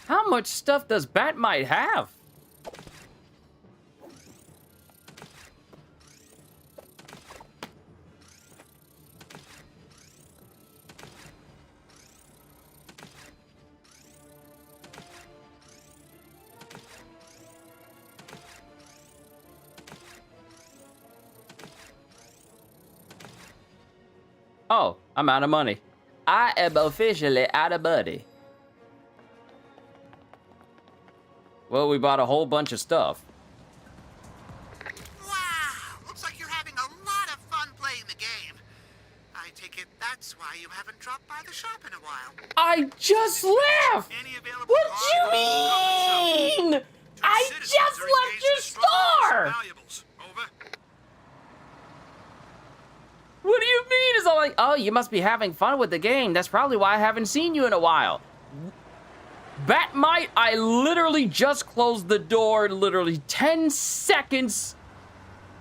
[SPEAKER 1] How much stuff does Batmite have? Oh, I'm out of money. I am officially out of money. Well, we bought a whole bunch of stuff.
[SPEAKER 2] Wow! Looks like you're having a lot of fun playing the game. I take it that's why you haven't dropped by the shop in a while.
[SPEAKER 8] I just left!
[SPEAKER 2] Any available
[SPEAKER 8] What
[SPEAKER 2] cards
[SPEAKER 8] do
[SPEAKER 2] or comments?
[SPEAKER 8] you mean? I
[SPEAKER 2] Citizens
[SPEAKER 8] just
[SPEAKER 2] are
[SPEAKER 8] left
[SPEAKER 2] engaged
[SPEAKER 8] your
[SPEAKER 2] in struggle for some
[SPEAKER 8] store!
[SPEAKER 2] valuables. Over.
[SPEAKER 1] What do you mean? Is all like, oh, you must be having fun with the game. That's probably why I haven't seen you in a while. Batmite, I literally just closed the door literally 10 seconds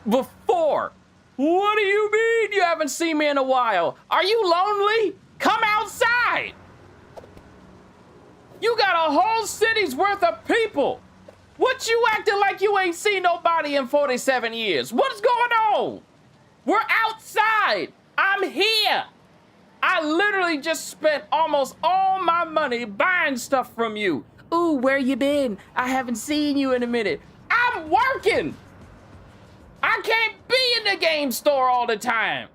[SPEAKER 1] before. What do you mean you haven't seen me in a while? Are you lonely? Come outside. You got a whole city's worth of people. What you acting like you ain't seen nobody in 47 years? What's going on? We're outside. I'm here. I literally just spent almost all my money buying stuff from you. Ooh, where you been? I haven't seen you in a minute. I'm working. I can't be in the game store all the time.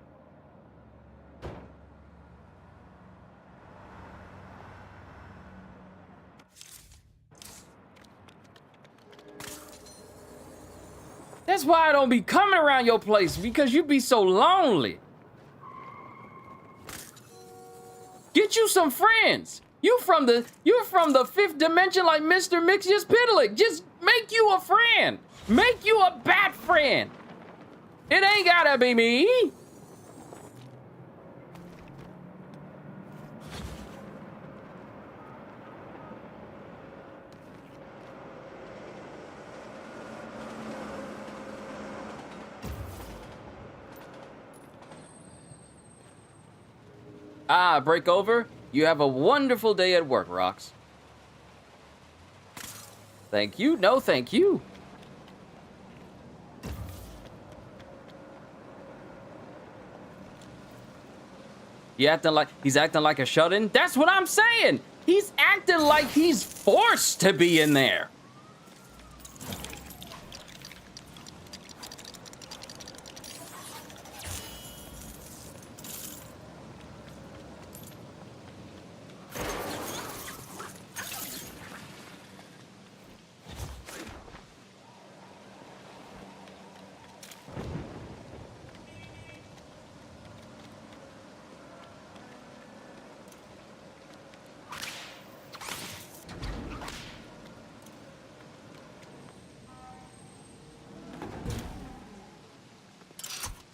[SPEAKER 1] That's why I don't be coming around your place, because you be so lonely. Get you some friends. You're from the fifth dimension like Mr. Mixius Pitalik. Just make you a friend. Make you a bat friend. It ain't gotta be me. Ah, break over? You have a wonderful day at work, Rox. Thank you. No, thank you. He's acting like a shut-in? That's what I'm saying! He's acting like he's forced to be in there.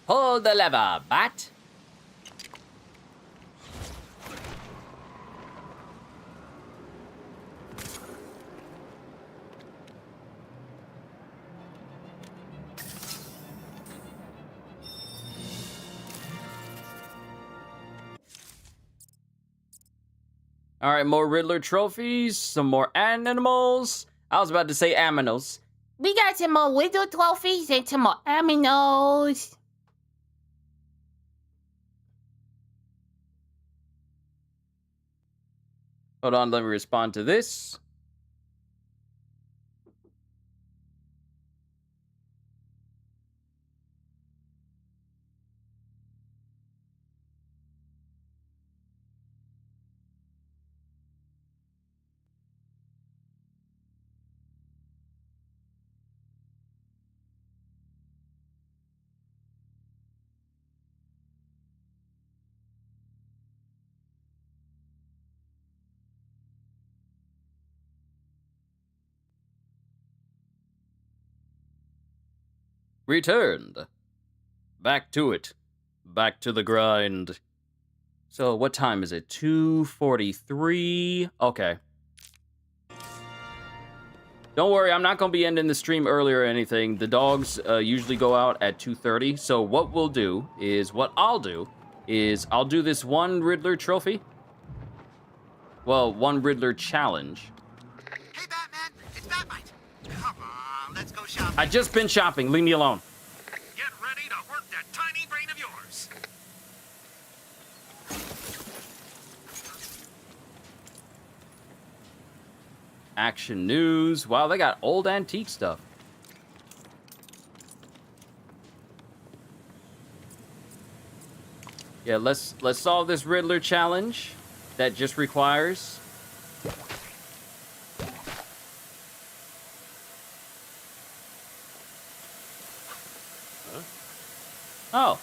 [SPEAKER 1] Pull the lever, bat. All right, more Riddler trophies, some more animals. I was about to say aminos.
[SPEAKER 12] We got some more Riddler trophies and some more aminos.
[SPEAKER 1] Hold on, let me respond to this. Returned. Back to it. Back to the grind. So what time is it? 2:43. Okay. Don't worry, I'm not going to be ending the stream earlier or anything. The dogs usually go out at 2:30. So what I'll do is I'll do this one Riddler trophy. Well, one Riddler challenge.
[SPEAKER 2] let's go shopping.
[SPEAKER 1] I just been shopping. Leave me alone.
[SPEAKER 2] Get ready to work that tiny brain of yours.
[SPEAKER 1] Action news. Wow, they got old antique stuff. Yeah, let's solve this Riddler challenge that just requires Oh.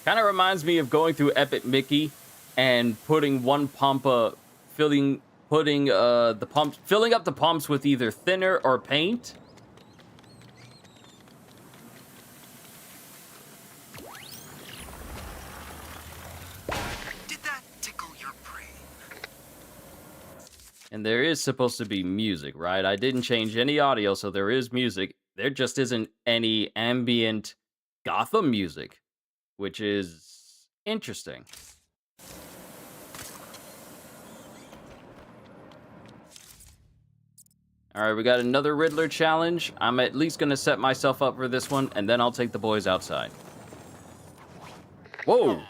[SPEAKER 1] Kind of reminds me of going through Epic Mickey and putting one pump, filling up the pumps with either thinner or paint.
[SPEAKER 4] Did that tickle your brain?
[SPEAKER 1] And there is supposed to be music, right? I didn't change any audio, so there is music. There just isn't any ambient Gotham music, which is interesting. All right, we got another Riddler challenge. I'm at least going to set myself up for this one, and then I'll take the boys outside. Whoa!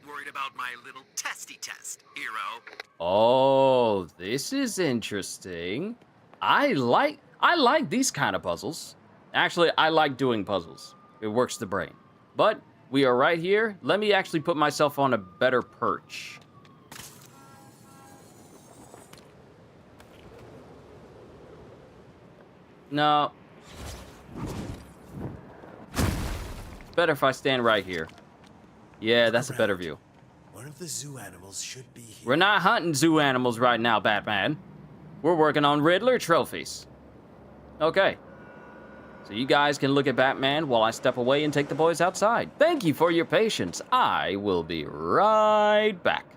[SPEAKER 4] Worried about my little testy test, hero.
[SPEAKER 1] Oh, this is interesting. I like these kind of puzzles. Actually, I like doing puzzles. It works the brain. But we are right here. Let me actually put myself on a better perch. No. It's better if I stand right here. Yeah, that's a better view.
[SPEAKER 11] One of the zoo animals should be here.
[SPEAKER 1] We're not hunting zoo animals right now, Batman. We're working on Riddler trophies. Okay. So you guys can look at Batman while I step away and take the boys outside. Thank you for your patience. I will be right back.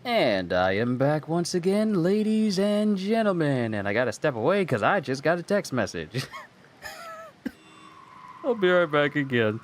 [SPEAKER 1] And I am back once again, ladies and gentlemen. And I gotta step away because I just got a text message. I'll be right back again.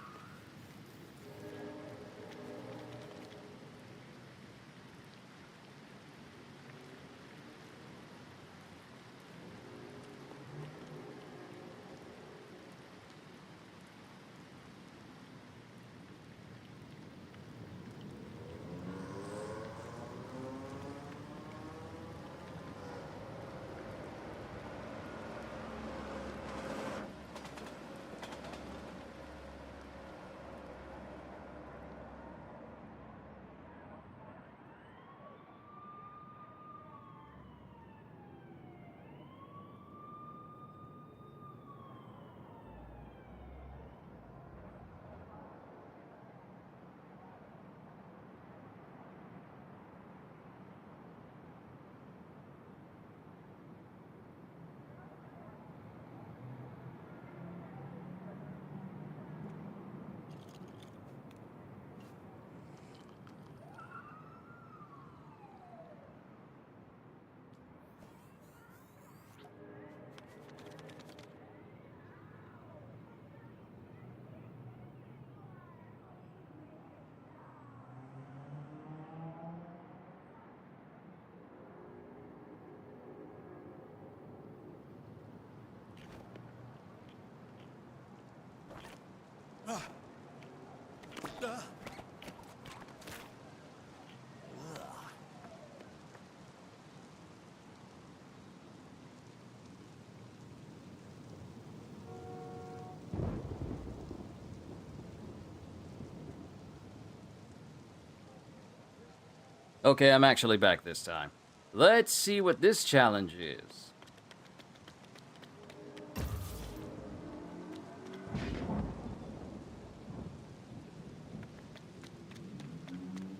[SPEAKER 1] Okay, I'm actually back this time. Let's see what this challenge is.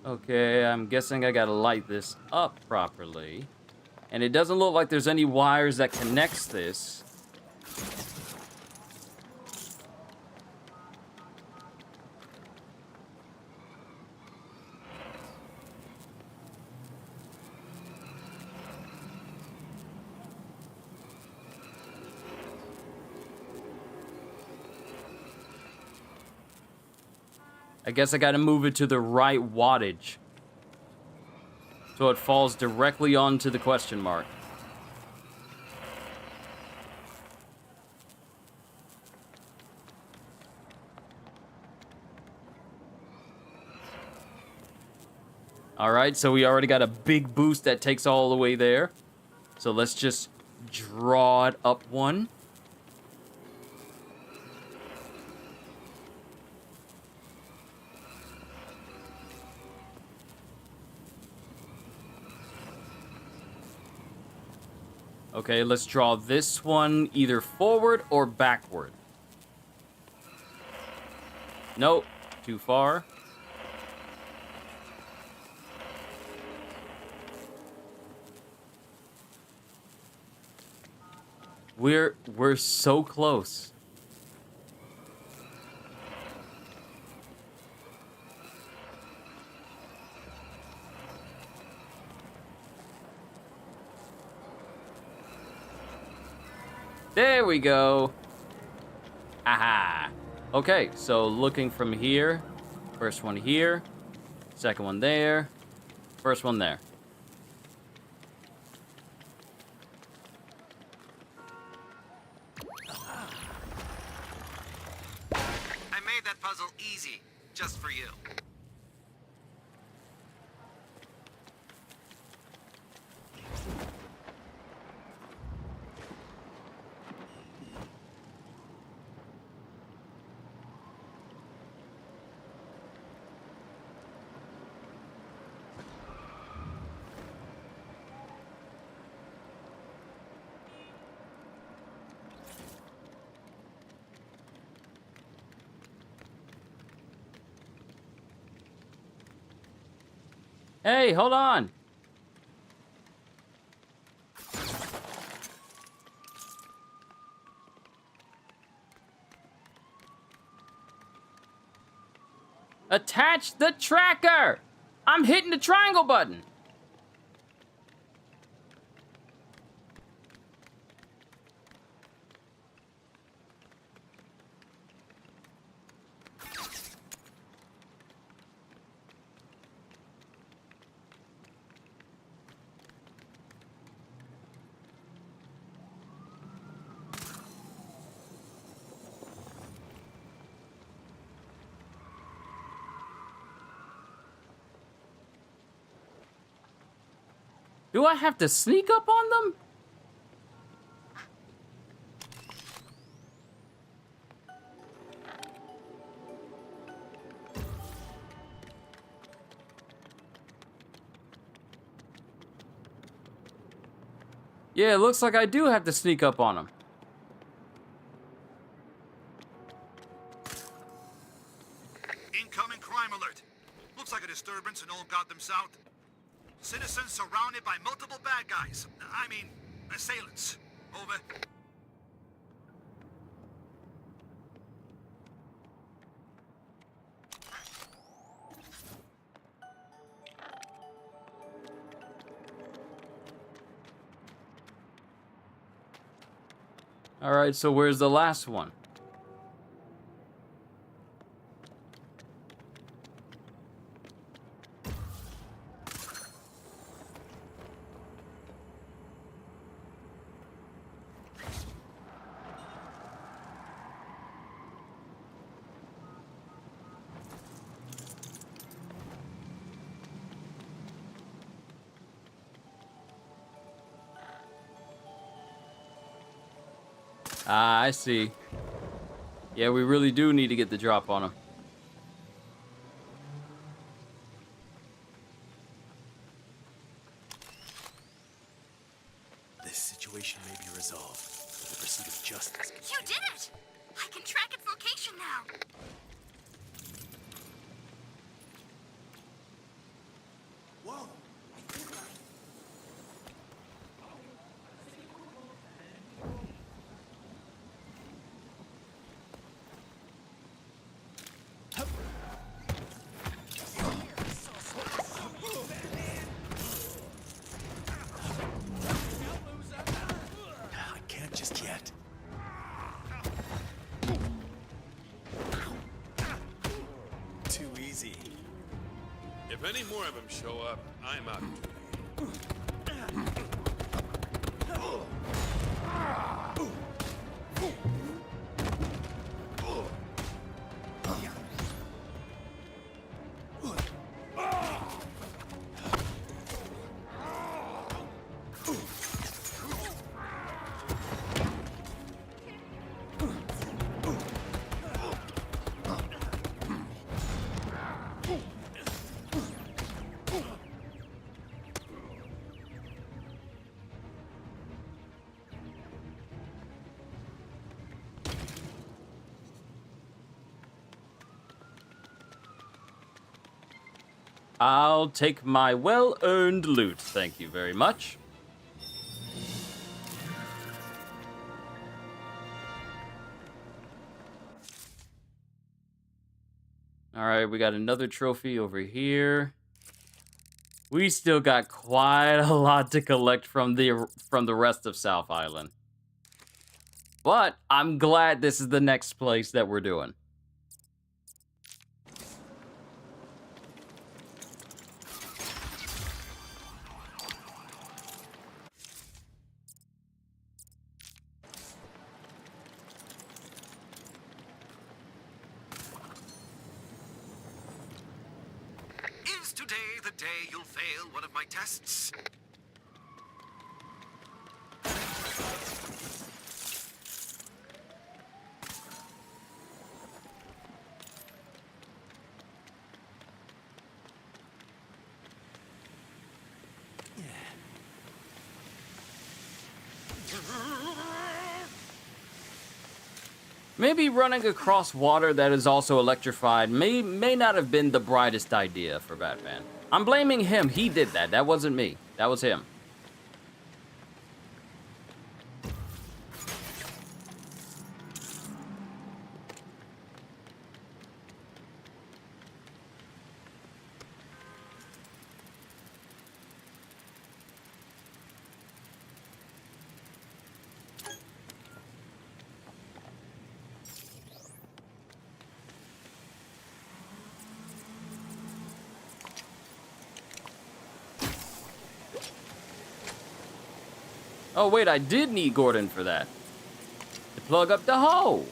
[SPEAKER 1] Okay, I'm guessing I gotta light this up properly. And it doesn't look like there's any wires that connects this. I guess I gotta move it to the right wattage, so it falls directly onto the question mark. Alright, so we already got a big boost that takes all the way there. So let's just draw it up one. Okay, let's draw this one either forward or backward. Nope, too far. We're so close. There we go. Aha. Okay, so looking from here. First one here. Second one there. First one there.
[SPEAKER 4] I made that puzzle easy, just for you.
[SPEAKER 1] Hey, hold on. Attach the tracker. I'm hitting the triangle button. Do I have to sneak up on them? Yeah, it looks like I do have to sneak up on them.
[SPEAKER 2] Incoming crime alert. Looks like a disturbance in Old Gotham South. Citizens surrounded by multiple bad guys. I mean, assailants. Over.
[SPEAKER 1] All right, so where's the last one? Ah, I see. Yeah, we really do need to get the drop on him.
[SPEAKER 11] This situation may be resolved with the pursuit of justice.
[SPEAKER 6] You did it! I can track its location now.
[SPEAKER 11] Whoa! I can't just yet. Too easy.
[SPEAKER 13] If any more of them show up, I'm out.
[SPEAKER 1] I'll take my well-earned loot. Thank you very much. All right, we got another trophy over here. We still got quite a lot to collect from the rest of South Island. But I'm glad this is the next place that we're doing.
[SPEAKER 4] Is today the day you'll fail one of my tests?
[SPEAKER 1] Maybe running across water that is also electrified may not have been the brightest idea for Batman. I'm blaming him. He did that. That wasn't me. That was him. Oh, wait, I did need Gordon for that. To plug up the hole.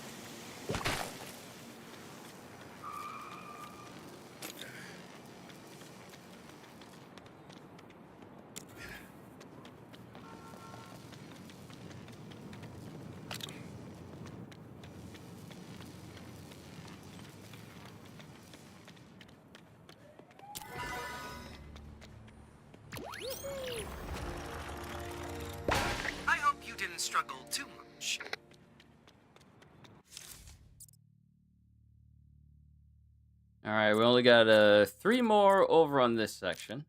[SPEAKER 4] struggle too much.
[SPEAKER 1] All right, we only got 3 more over on this section.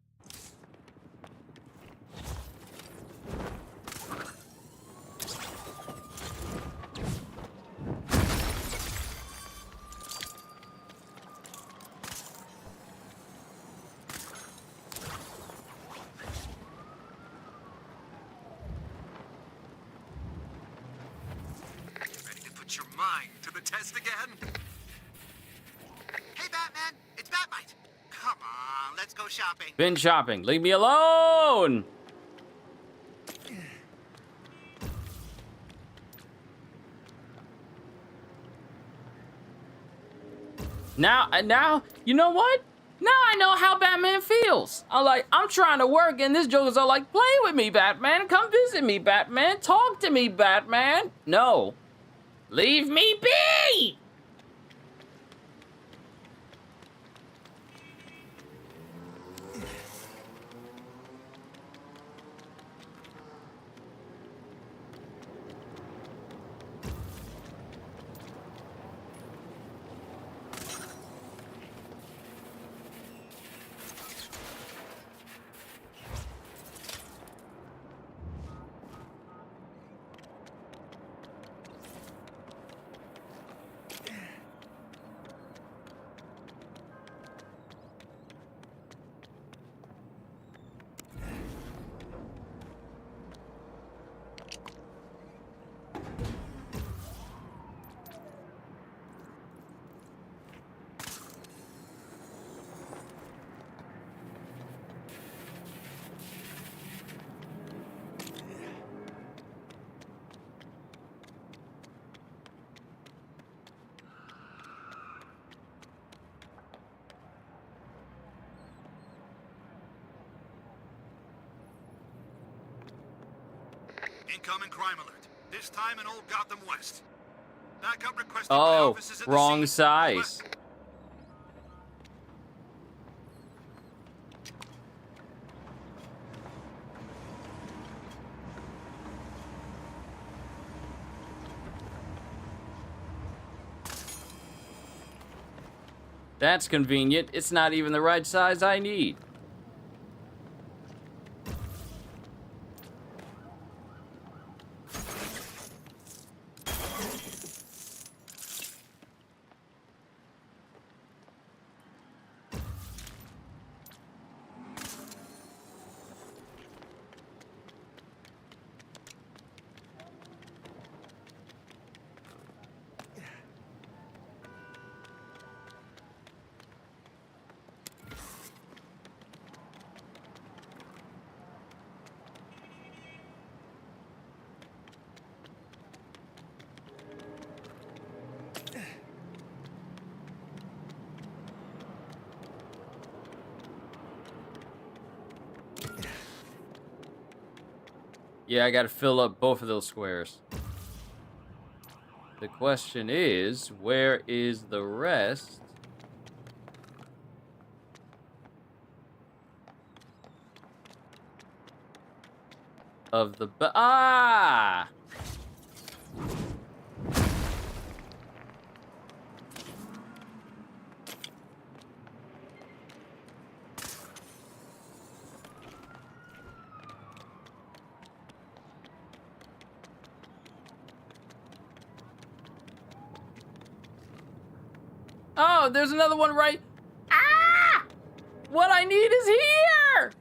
[SPEAKER 4] Ready to put your mind to the test again?
[SPEAKER 2] Hey, Batman, it's Batmite. Come on, let's go shopping.
[SPEAKER 1] Been shopping. Leave me alone. Now, you know what? Now I know how Batman feels. I'm trying to work, and this Joker's all like, play with me, Batman. Come visit me, Batman. Talk to me, Batman. No. Leave me be!
[SPEAKER 2] Incoming crime alert. This time in Old Gotham West. Backup requested by
[SPEAKER 1] Oh,
[SPEAKER 2] officers at the
[SPEAKER 1] wrong
[SPEAKER 2] scene.
[SPEAKER 1] size. That's convenient. It's not even the right size I need. Yeah, I gotta fill up both of those squares. The question is, where is the rest? Of the ah! Oh, there's another one right. Ah! What I need is here!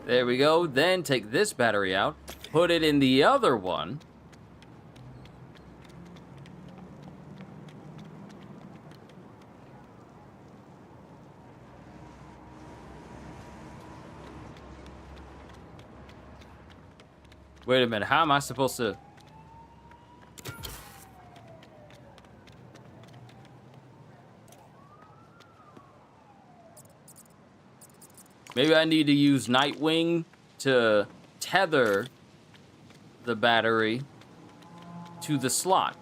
[SPEAKER 1] There we go. Then take this battery out, put it in the other one. Wait a minute, how am I supposed to... Maybe I need to use Nightwing to tether the battery to the slot.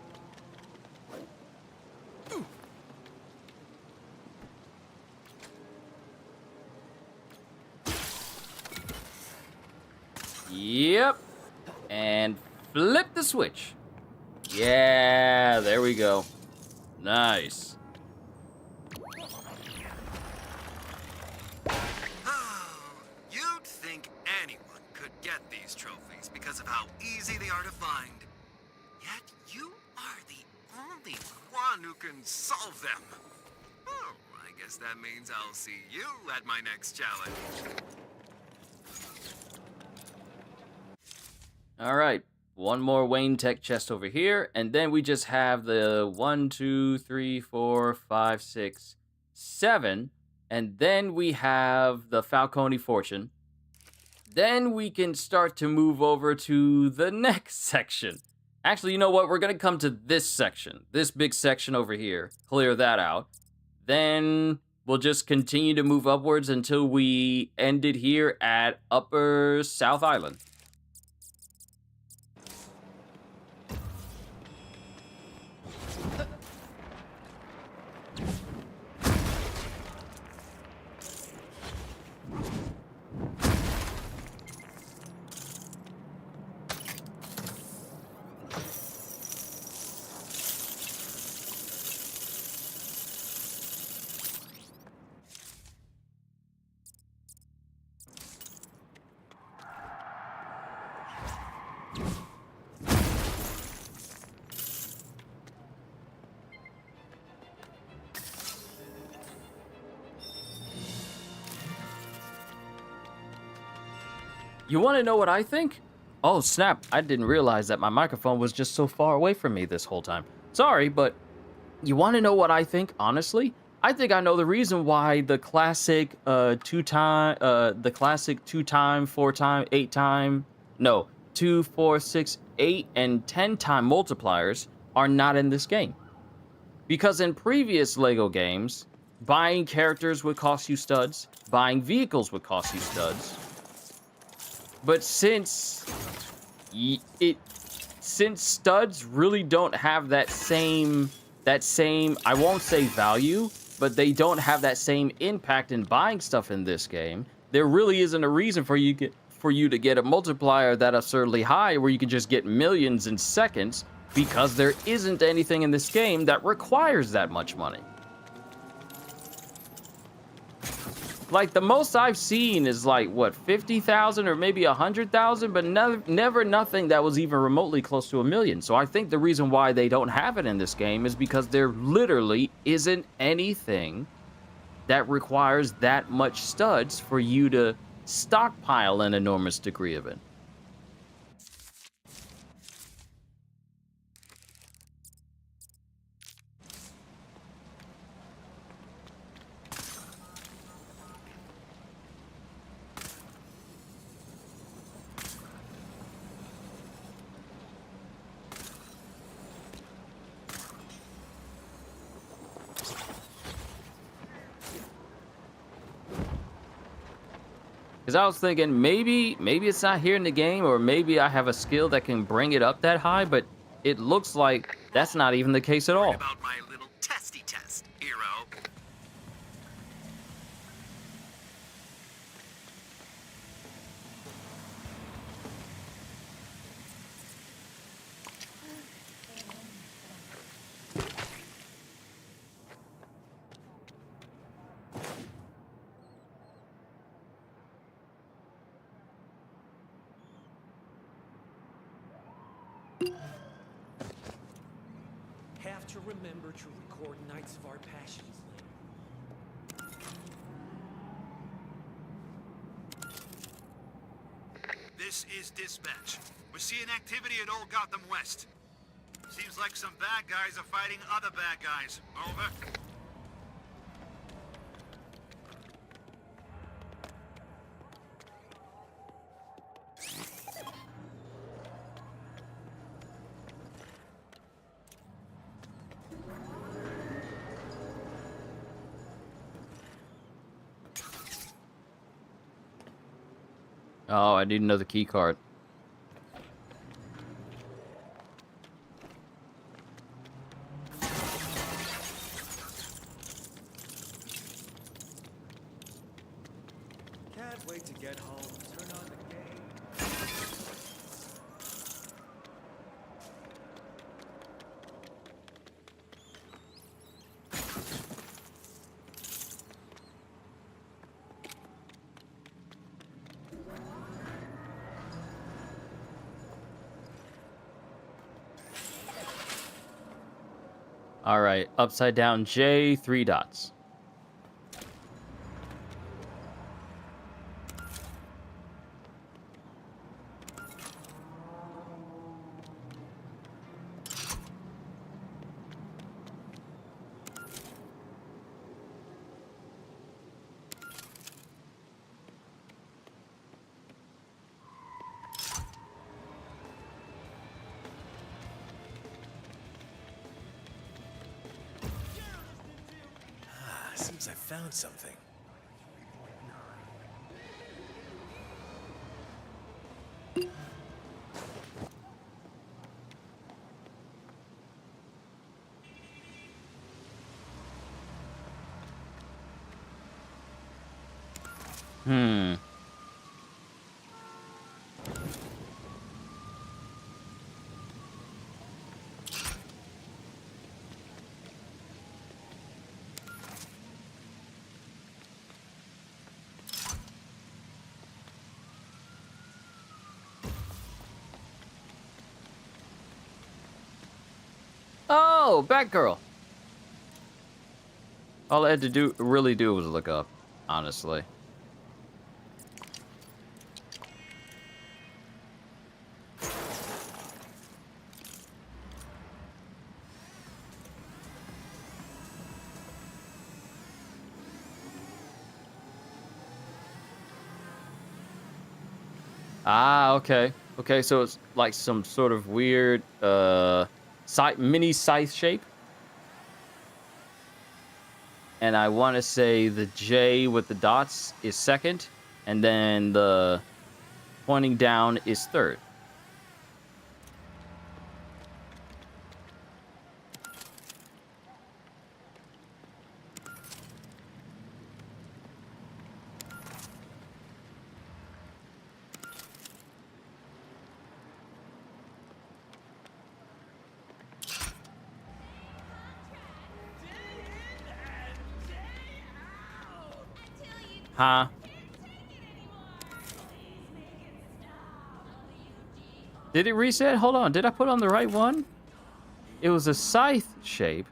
[SPEAKER 1] Yep. And flip the switch. Yeah, there we go. Nice.
[SPEAKER 4] You'd think anyone could get these trophies because of how easy they are to find. Yet you are the only one who can solve them. Oh, I guess that means I'll see you at my next challenge.
[SPEAKER 1] All right. One more Wayne Tech chest over here, and then we just have the 1, 2, 3, 4, 5, 6, 7, and then we have the Falcone Fortune. Then we can start to move over to the next section. Actually, you know what? We're gonna come to this section, this big section over here. Clear that out. Then we'll just continue to move upwards until we end it here at Upper South Island. You want to know what I think? Oh, snap. I didn't realize that my microphone was just so far away from me this whole time. Sorry, but you want to know what I think, honestly? I think I know the reason why the classic 2-time, 4-time, 8-time, no, 2, 4, 6, 8, and 10-time multipliers are not in this game. Because in previous LEGO games, buying characters would cost you studs, buying vehicles would cost you studs. But since studs really don't have that same I won't say value, but they don't have that same impact in buying stuff in this game, there really isn't a reason for you to get a multiplier that absurdly high where you can just get millions in seconds, because there isn't anything in this game that requires that much money. Like, the most I've seen is like, what, 50,000 or maybe 100,000, but never nothing that was even remotely close to 1 million. So I think the reason why they don't have it in this game is because there literally isn't anything that requires that much studs for you to stockpile an enormous degree of it. Because I was thinking, maybe it's not here in the game, or maybe I have a skill that can bring it up that high, but it looks like that's not even the case at all.
[SPEAKER 4] About my little testy test, hero.
[SPEAKER 3] Have to remember to record Knights of Our Passions later.
[SPEAKER 2] This is dispatch. We're seeing activity at Old Gotham West. Seems like some bad guys are fighting other bad guys. Over.
[SPEAKER 1] Oh, I need another key card.
[SPEAKER 3] Can't wait to get home. Turn on the game.
[SPEAKER 1] All right, upside down J, 3 dots.
[SPEAKER 11] Seems I found something.
[SPEAKER 1] Hmm. Oh, Batgirl. All I had to really do was look up, honestly. Ah, okay. Okay, so it's like some sort of weird mini scythe shape. And I want to say the J with the dots is second, and then the pointing down is third. Huh? Did it reset? Hold on. Did I put on the right one? It was a scythe shape.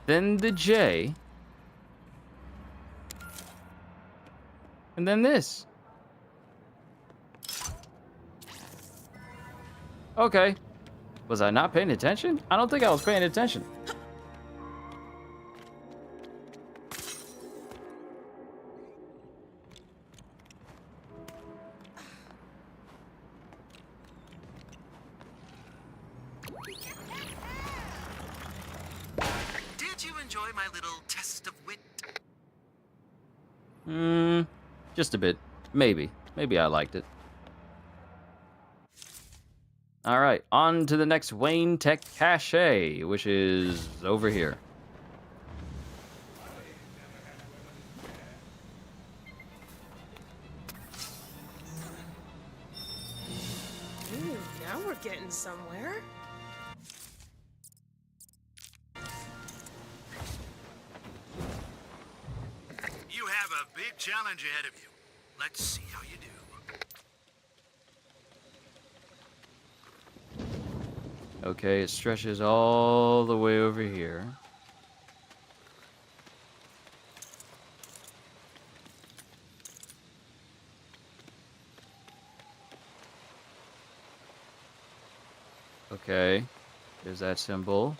[SPEAKER 1] Then the J. And then this. Okay. Was I not paying attention? I don't think I was paying attention.
[SPEAKER 4] Did you enjoy my little test of wit?
[SPEAKER 1] Just a bit. Maybe. Maybe I liked it. All right, on to the next Wayne Tech Cache, which is over here.
[SPEAKER 5] Ooh, now we're getting somewhere.
[SPEAKER 2] You have a big challenge ahead of you. Let's see how you do.
[SPEAKER 1] Okay, it stretches all the way over here. Okay, there's that symbol.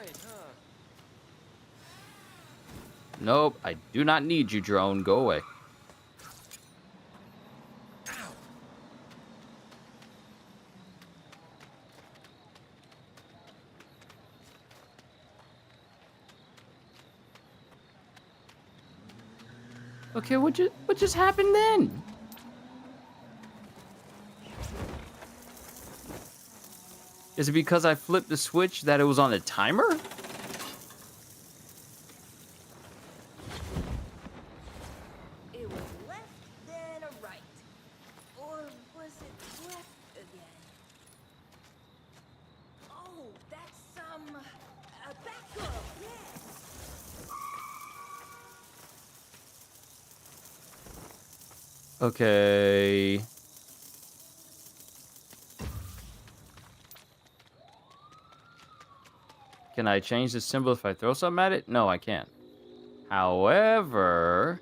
[SPEAKER 3] right, huh?
[SPEAKER 1] Nope, I do not need you, drone. Go away. Okay, what just happened then? Is it because I flipped the switch that it was on a timer?
[SPEAKER 5] It was left, then a right. Or was it left again? Oh, that's, a Batgirl, yeah.
[SPEAKER 1] Okay. Can I change the symbol if I throw something at it? No, I can't. However...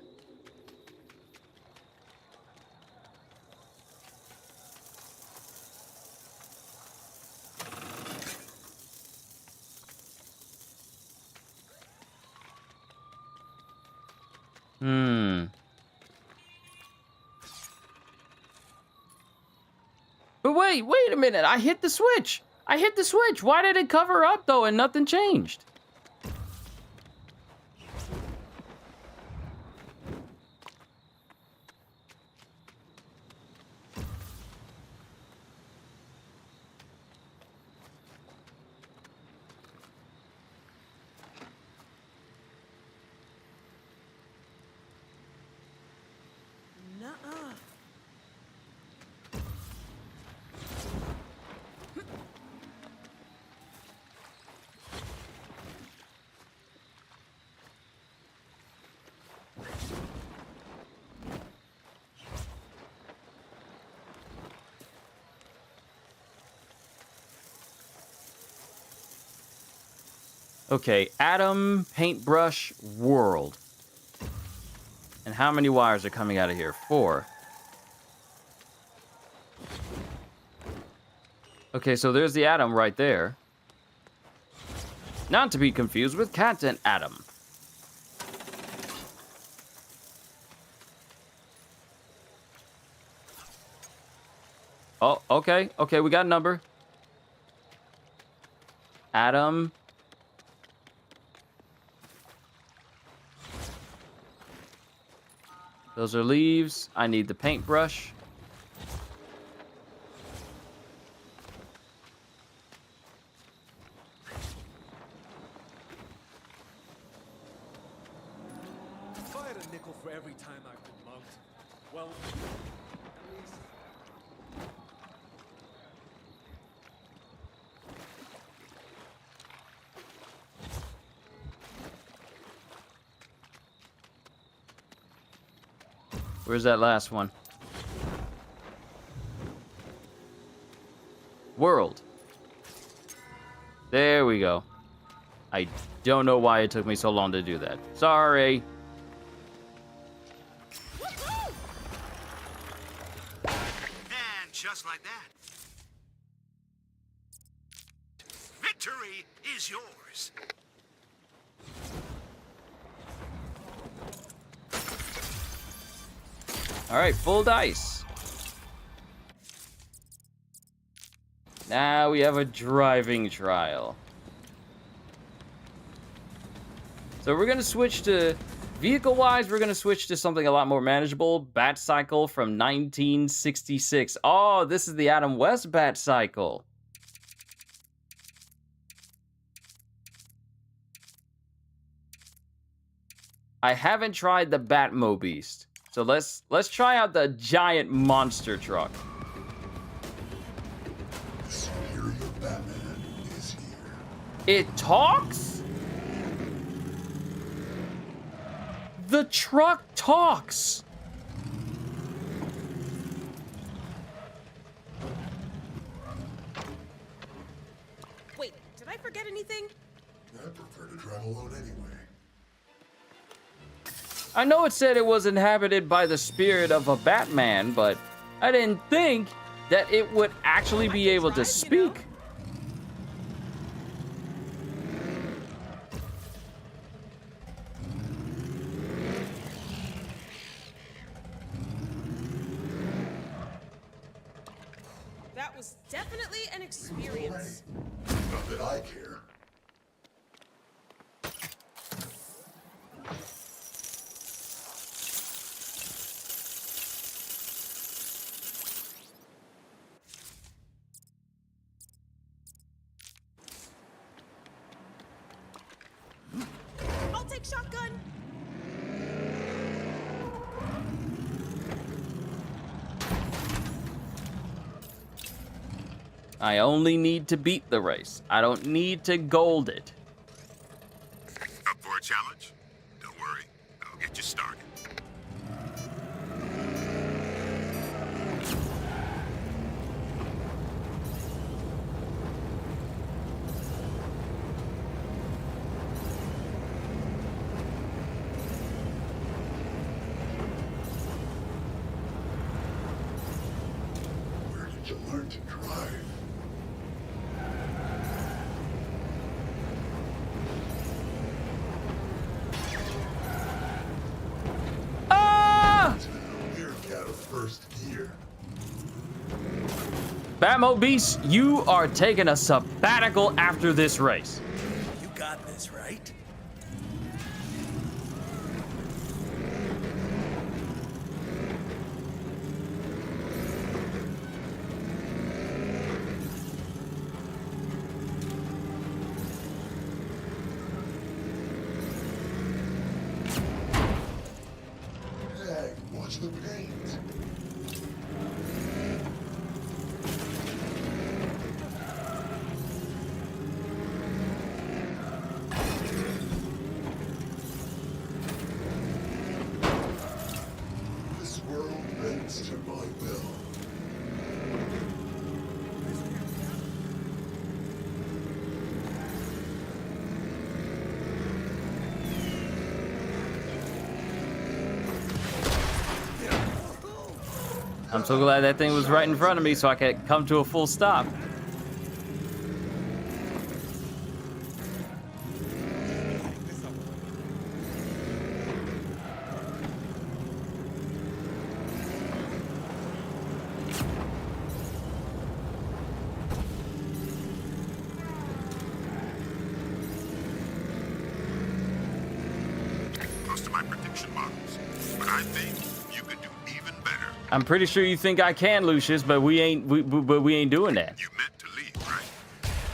[SPEAKER 1] But wait a minute. I hit the switch. I hit the switch. Why did it cover up, though, and nothing changed?
[SPEAKER 5] Nuh-uh.
[SPEAKER 1] Okay, Atom, paintbrush, world. And how many wires are coming out of here? 4. Okay, so there's the Atom right there. Not to be confused with Cat and Atom. Oh, okay. Okay, we got a number. Atom. Those are leaves. I need the paintbrush.
[SPEAKER 3] If I had a nickel for every time I've been mugged, well, at least...
[SPEAKER 1] Where's that last one? World. There we go. I don't know why it took me so long to do that. Sorry.
[SPEAKER 2] And just like that, victory is yours.
[SPEAKER 1] All right, full dice. Now we have a driving trial. So we're gonna switch to, vehicle-wise, we're gonna switch to something a lot more manageable. Bat Cycle from 1966. Oh, this is the Adam West Bat Cycle. I haven't tried the Batmobeast. So let's try out the giant monster truck.
[SPEAKER 11] The superior Batman is here.
[SPEAKER 1] It talks? The truck talks.
[SPEAKER 5] Wait, did I forget anything?
[SPEAKER 11] I prefer to drive alone anyway.
[SPEAKER 1] I know it said it was inhabited by the spirit of a Batman, but I didn't think that it would actually be able to speak.
[SPEAKER 9] was definitely an experience.
[SPEAKER 11] Not that I care.
[SPEAKER 9] I'll take shotgun.
[SPEAKER 1] I only need to beat the race. I don't need to gold it.
[SPEAKER 2] Up for a challenge? Don't worry, I'll get you started.
[SPEAKER 11] Where did you learn to drive?
[SPEAKER 1] Ah!
[SPEAKER 11] We're out of first gear.
[SPEAKER 1] Batmo Beast, you are taking a sabbatical after this race.
[SPEAKER 11] You got this, right? Hey, watch the paint. This world bends to my will.
[SPEAKER 1] I'm so glad that thing was right in front of me so I could come to a full stop.
[SPEAKER 2] Close to my prediction models, but I think you could do even better.
[SPEAKER 1] I'm pretty sure you think I can, Lucius, but we ain't doing that.
[SPEAKER 2] You meant to leave, right?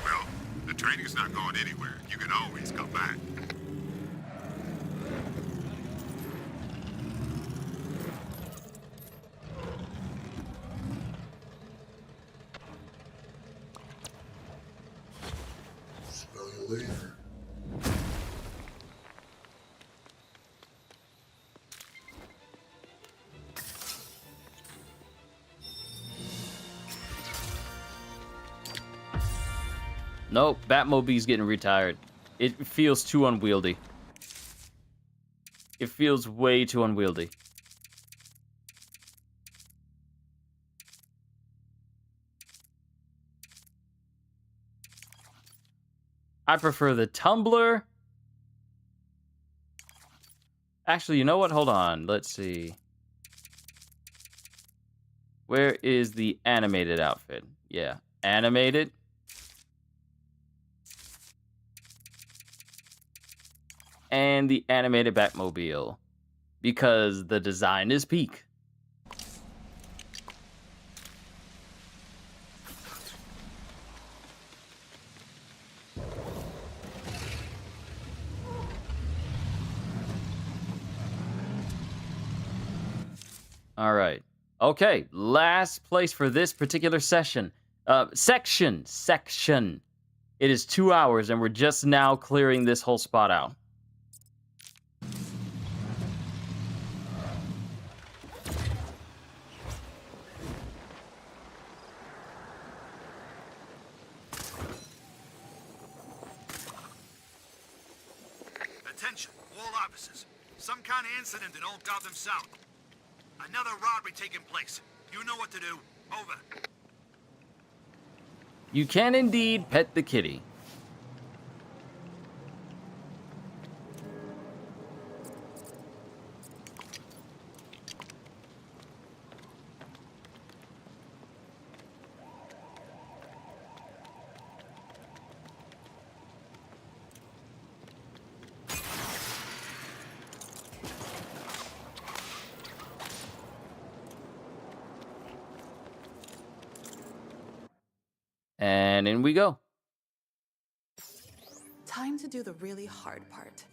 [SPEAKER 2] Well, the training's not going anywhere. You can always come back.
[SPEAKER 11] Smell you later.
[SPEAKER 1] Nope, Batmobile's getting retired. It feels too unwieldy. It feels way too unwieldy. I prefer the tumbler. Actually, you know what? Hold on. Let's see. Where is the animated outfit? Yeah, animated. And the animated Batmobile. Because the design is peak. All right. Okay, last place for this particular session. Section. It is 2 hours, and we're just now clearing this whole spot out.
[SPEAKER 2] Attention, all officers. Some kind of incident in Old Gotham South. Another robbery taking place. You know what to do. Over.
[SPEAKER 1] You can indeed pet the kitty. And in we go.
[SPEAKER 9] Time to do the really hard part.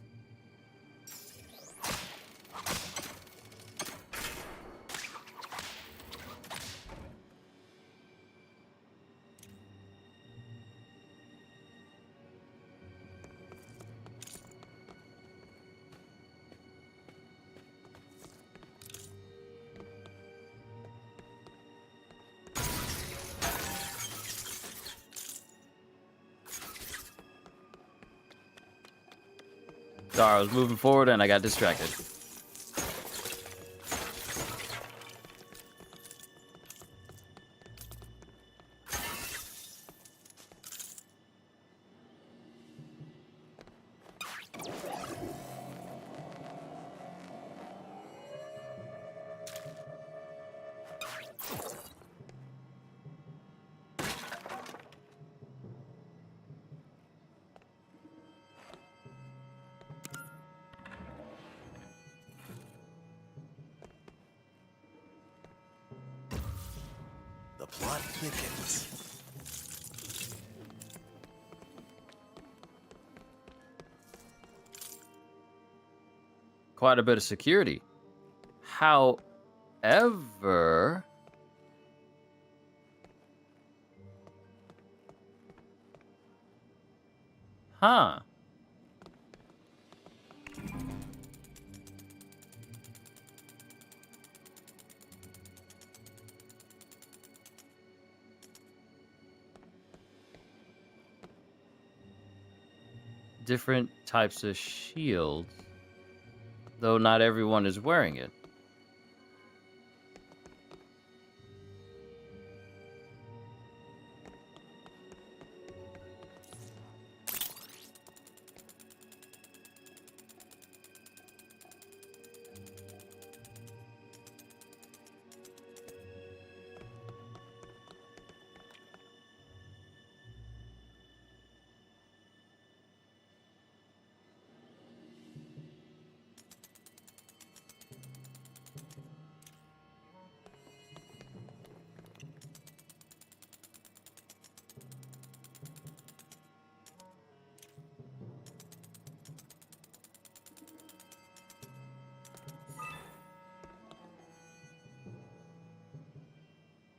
[SPEAKER 1] Sorry, I was moving forward and I got distracted.
[SPEAKER 11] The plot thickens.
[SPEAKER 1] Quite a bit of security. However... Huh. Different types of shields, though not everyone is wearing it.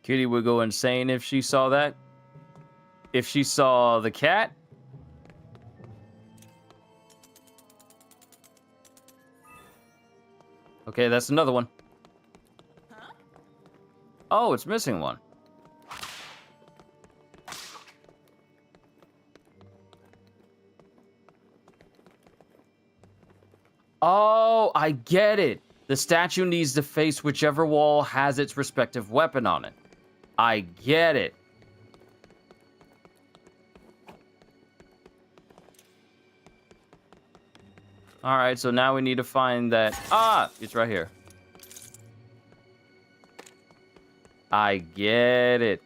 [SPEAKER 1] Kitty would go insane if she saw that. If she saw the cat. Okay, that's another one. Oh, it's missing one. Oh, I get it. The statue needs to face whichever wall has its respective weapon on it. I get it. All right, so now we need to find that. Ah, it's right here. I get it.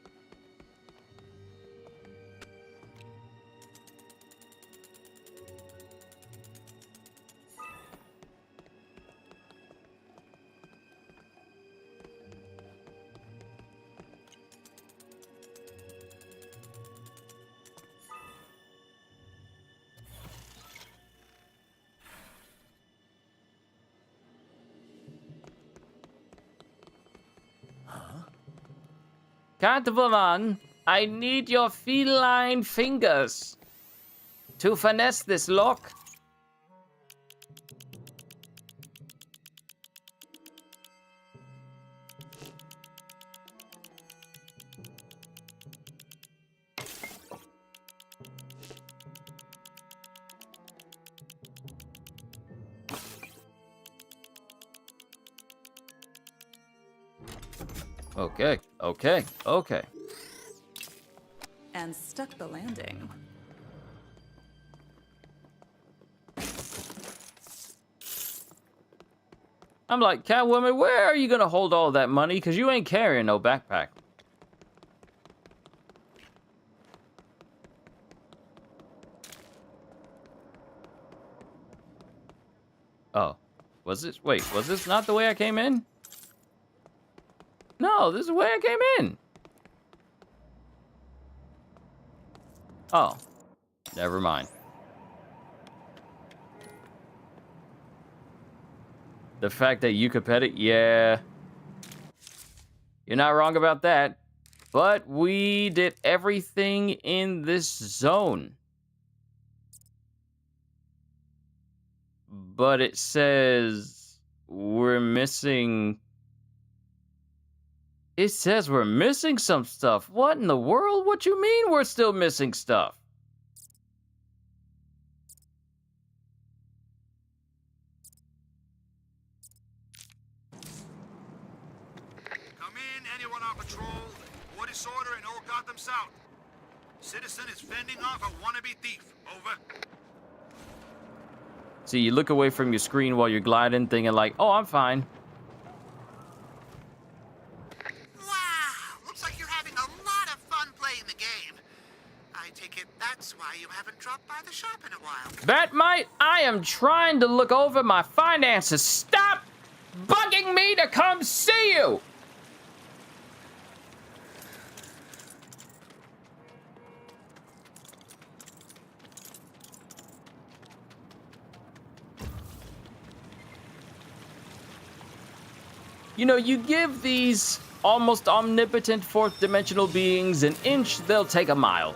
[SPEAKER 1] Catwoman, I need your feline fingers to finesse this lock. Okay, okay, okay.
[SPEAKER 9] And stuck the landing.
[SPEAKER 1] I'm like, Catwoman, where are you gonna hold all that money? Because you ain't carrying no backpack. Oh, was this? Wait, was this not the way I came in? No, this is the way I came in. Oh, never mind. The fact that you could pet it, yeah. You're not wrong about that. But we did everything in this zone. But it says we're missing... It says we're missing some stuff. What in the world? What you mean we're still missing stuff?
[SPEAKER 2] Come in, anyone on patrol. What is order in Old Gotham South? Citizen is fending off a wannabe thief. Over.
[SPEAKER 1] See, you look away from your screen while you're gliding, thinking like, oh, I'm fine.
[SPEAKER 4] Wow, looks like you're having a lot of fun playing the game. I take it that's why you haven't dropped by the shop in a while.
[SPEAKER 1] Batmite, I am trying to look over my finances. Stop bugging me to come see you! You know, you give these almost omnipotent fourth dimensional beings an inch, they'll take a mile.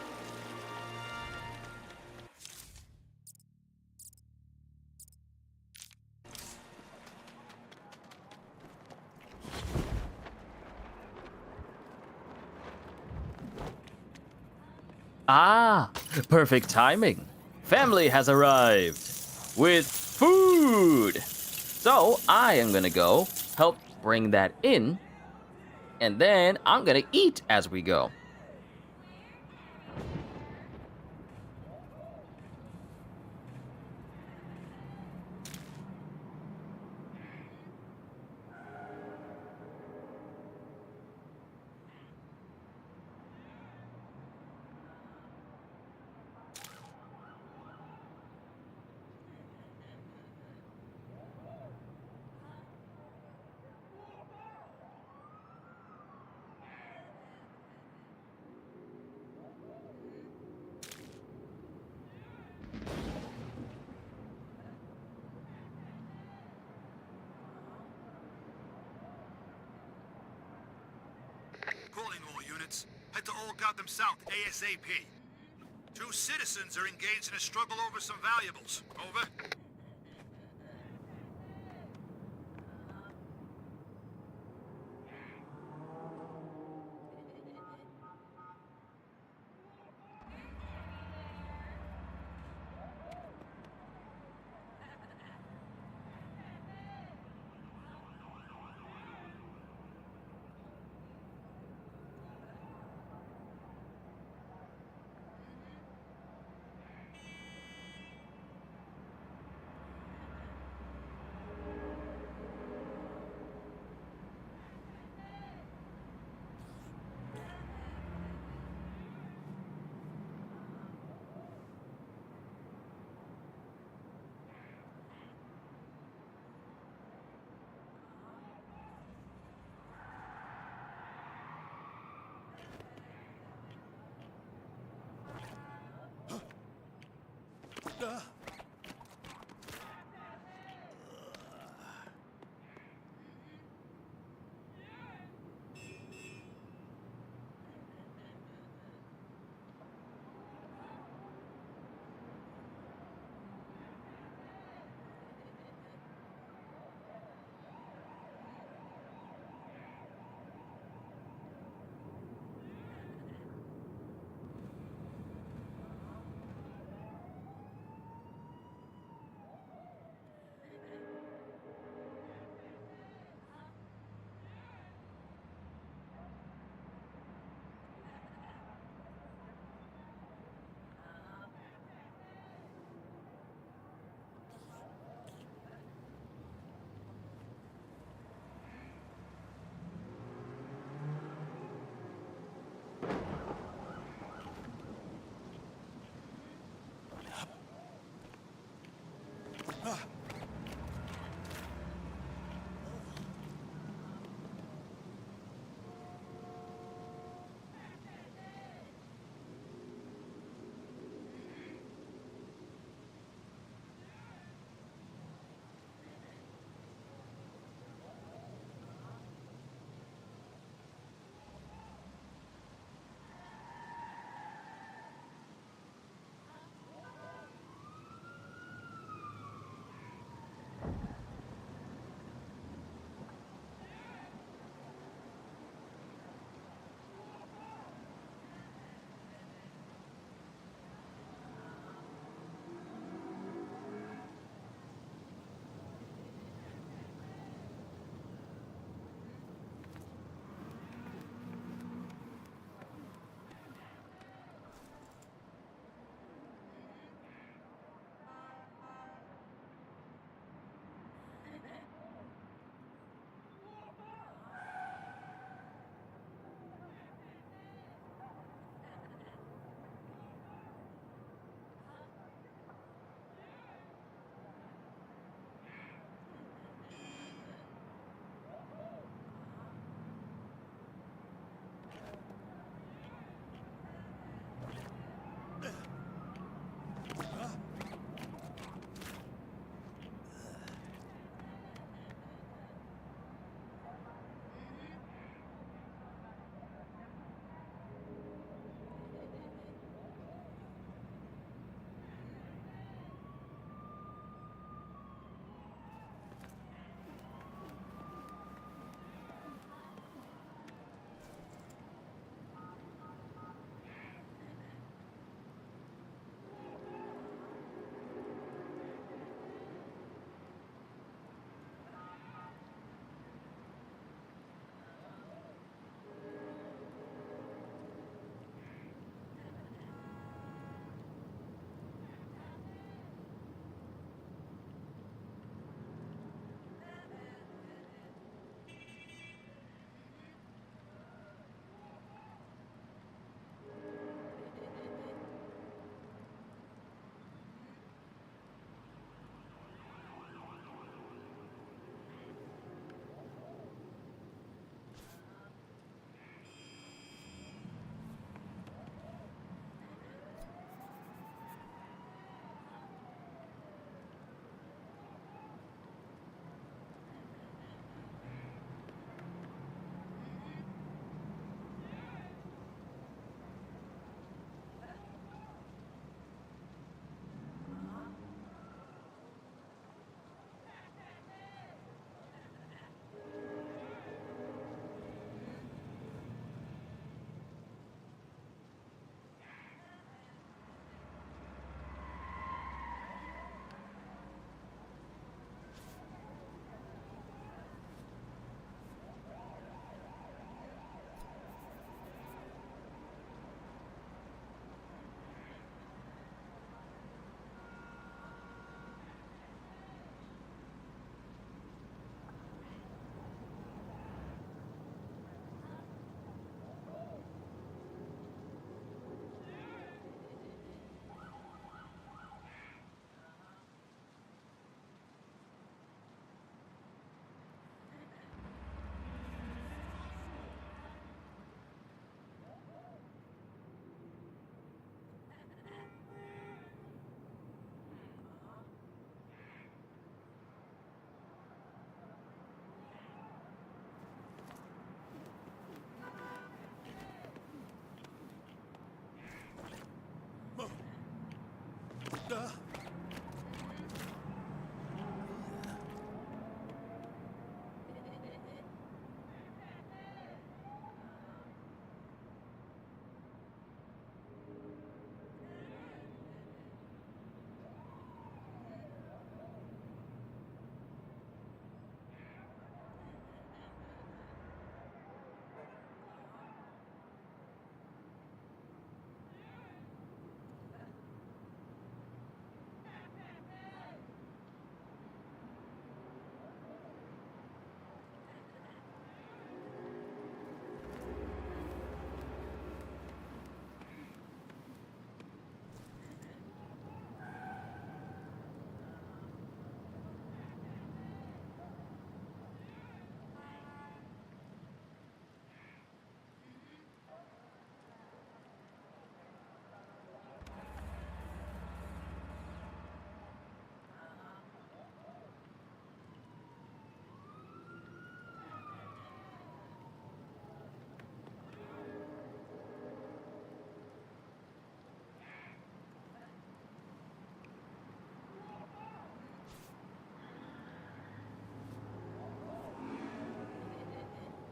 [SPEAKER 1] Ah, perfect timing. Family has arrived with food. So I am gonna go help bring that in, and then I'm gonna eat as we go.
[SPEAKER 2] Calling all units. Head to Old Gotham South ASAP. 2 citizens are engaged in a struggle over some valuables. Over.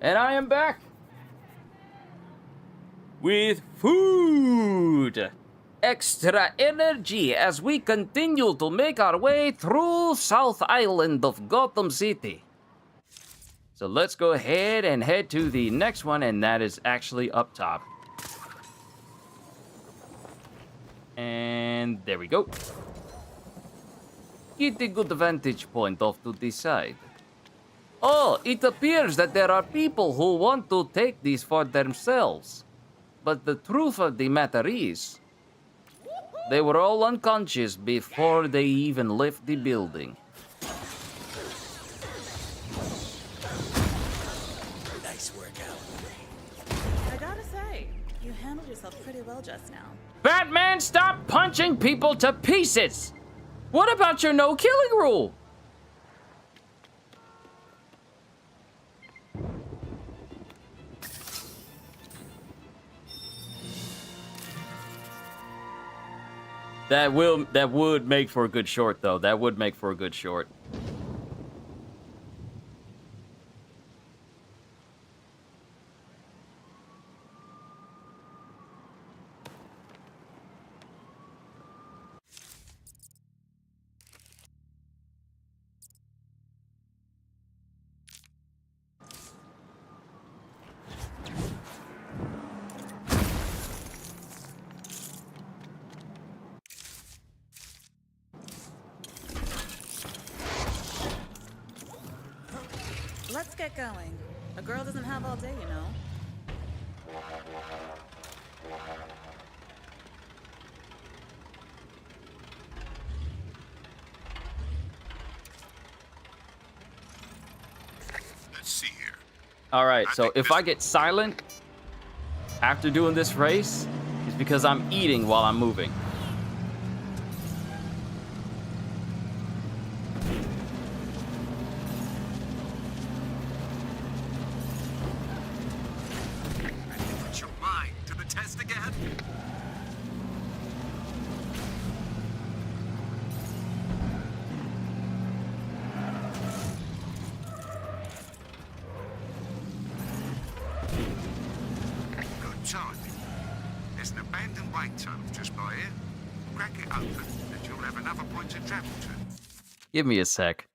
[SPEAKER 1] And I am back with food. Extra energy as we continue to make our way through South Island of Gotham City. So let's go ahead and head to the next one, and that is actually up top. And there we go. Get a good vantage point off to the side. Oh, it appears that there are people who want to take these for themselves. But the truth of the matter is, they were all unconscious before they even left the building.
[SPEAKER 11] Nice workout.
[SPEAKER 9] I gotta say, you handled yourself pretty well just now.
[SPEAKER 1] Batman, stop punching people to pieces! What about your no-killing rule? That would make for a good short, though. That would make for a good short.
[SPEAKER 9] Let's get going. A girl doesn't have all day, you know.
[SPEAKER 2] Let's see here.
[SPEAKER 1] All right, so if I get silent after doing this race, it's because I'm eating while I'm moving.
[SPEAKER 4] Put your mind to the test again.
[SPEAKER 2] Good timing. There's an abandoned white tunnel just by here. Crack it open, and you'll have another point to travel to.
[SPEAKER 1] Give me a sec.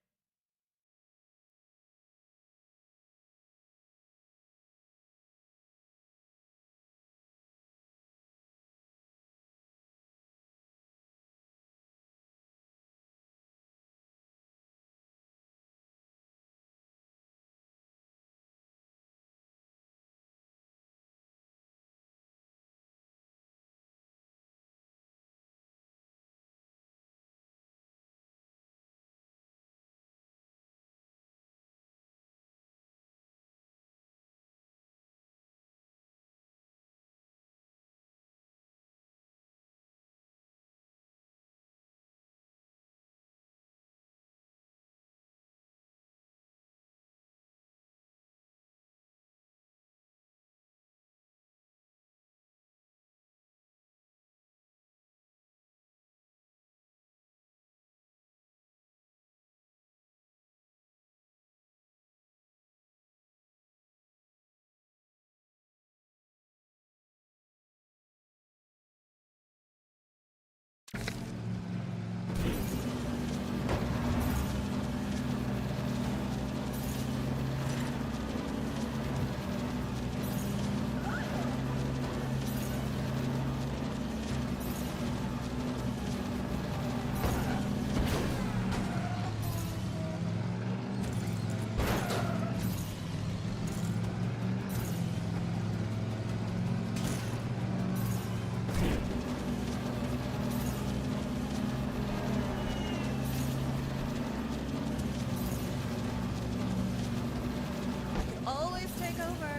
[SPEAKER 9] Always take over.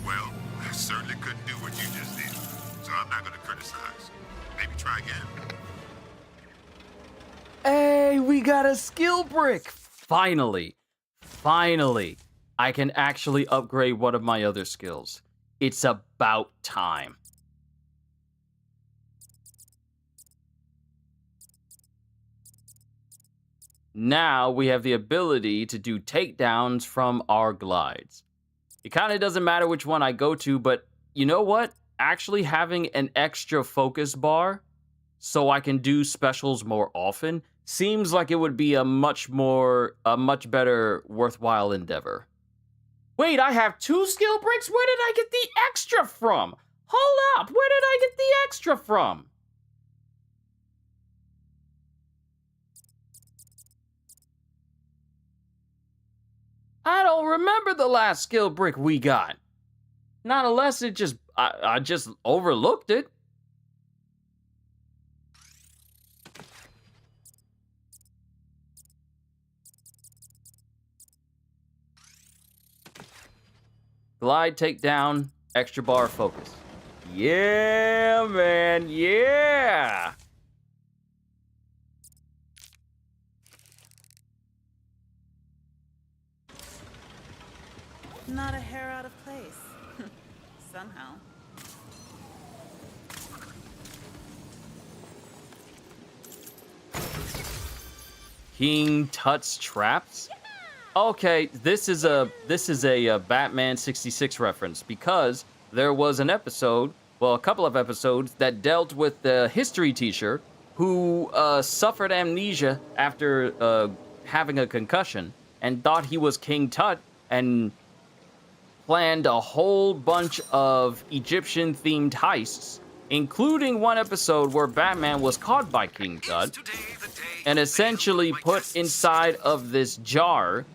[SPEAKER 2] Well, I certainly couldn't do what you just did, so I'm not going to criticize. Maybe try again.
[SPEAKER 1] Hey, we got a skill brick! Finally, I can actually upgrade one of my other skills. It's about time. now we have the ability to do takedowns from our glides. It kind of doesn't matter which one I go to, but you know what? Actually having an extra focus bar so I can do specials more often seems like it would be a much better worthwhile endeavor. Wait, I have 2 skill bricks? Where did I get the extra from? Hold up, where did I get the extra from? I don't remember the last skill brick we got. Not unless it just, I just overlooked it. Glide, takedown, extra bar, focus. Yeah, man, yeah!
[SPEAKER 9] Not a hair out of place. Somehow.
[SPEAKER 1] King Tut's traps? Okay, this is a Batman 66 reference because there was an episode, well, a couple of episodes that dealt with the history teacher who suffered amnesia after having a concussion and thought he was King Tut and planned a whole bunch of Egyptian-themed heists, including one episode where Batman was caught by King Tut and essentially put inside of this jar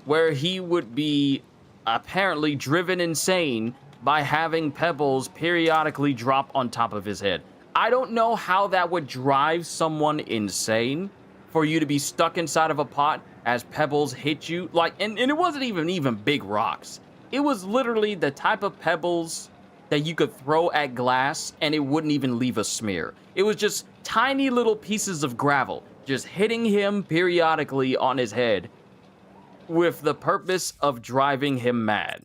[SPEAKER 1] where he would be apparently driven insane by having pebbles periodically drop on top of his head. I don't know how that would drive someone insane for you to be stuck inside of a pot as pebbles hit you. Like, and it wasn't even big rocks. It was literally the type of pebbles that you could throw at glass and it wouldn't even leave a smear. It was just tiny little pieces of gravel just hitting him periodically on his head with the purpose of driving him mad.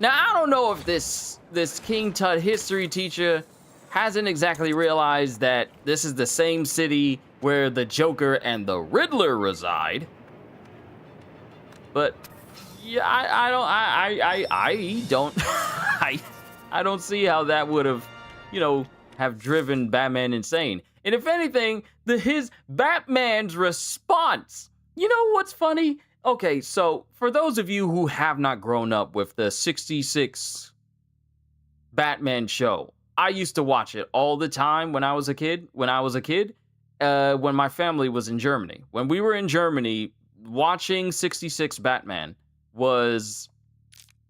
[SPEAKER 1] Now, I don't know if this King Tut history teacher hasn't exactly realized that this is the same city where the Joker and the Riddler reside. But yeah, I don't see how that would have, have driven Batman insane. And if anything, his Batman's response. You know what's funny? Okay, so for those of you who have not grown up with the 66 Batman show, I used to watch it all the time when I was a kid. When my family was in Germany. When we were in Germany, watching 66 Batman was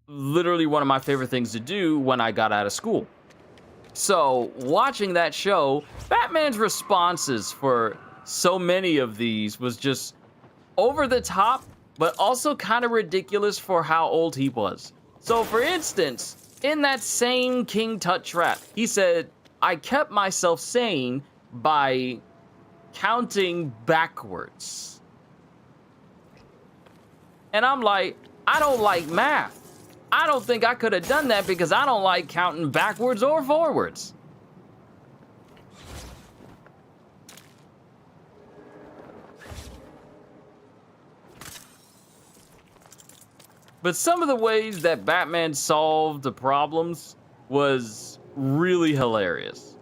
[SPEAKER 1] literally one of my favorite things to do when I got out of school. So, watching that show, Batman's responses for so many of these was just over the top, but also kind of ridiculous for how old he was. So, for instance, in that same King Tut trap, he said, I kept myself sane by counting backwards. And I'm like, I don't like math. I don't think I could have done that because I don't like counting backwards or forwards. But some of the ways that Batman solved the problems was really hilarious.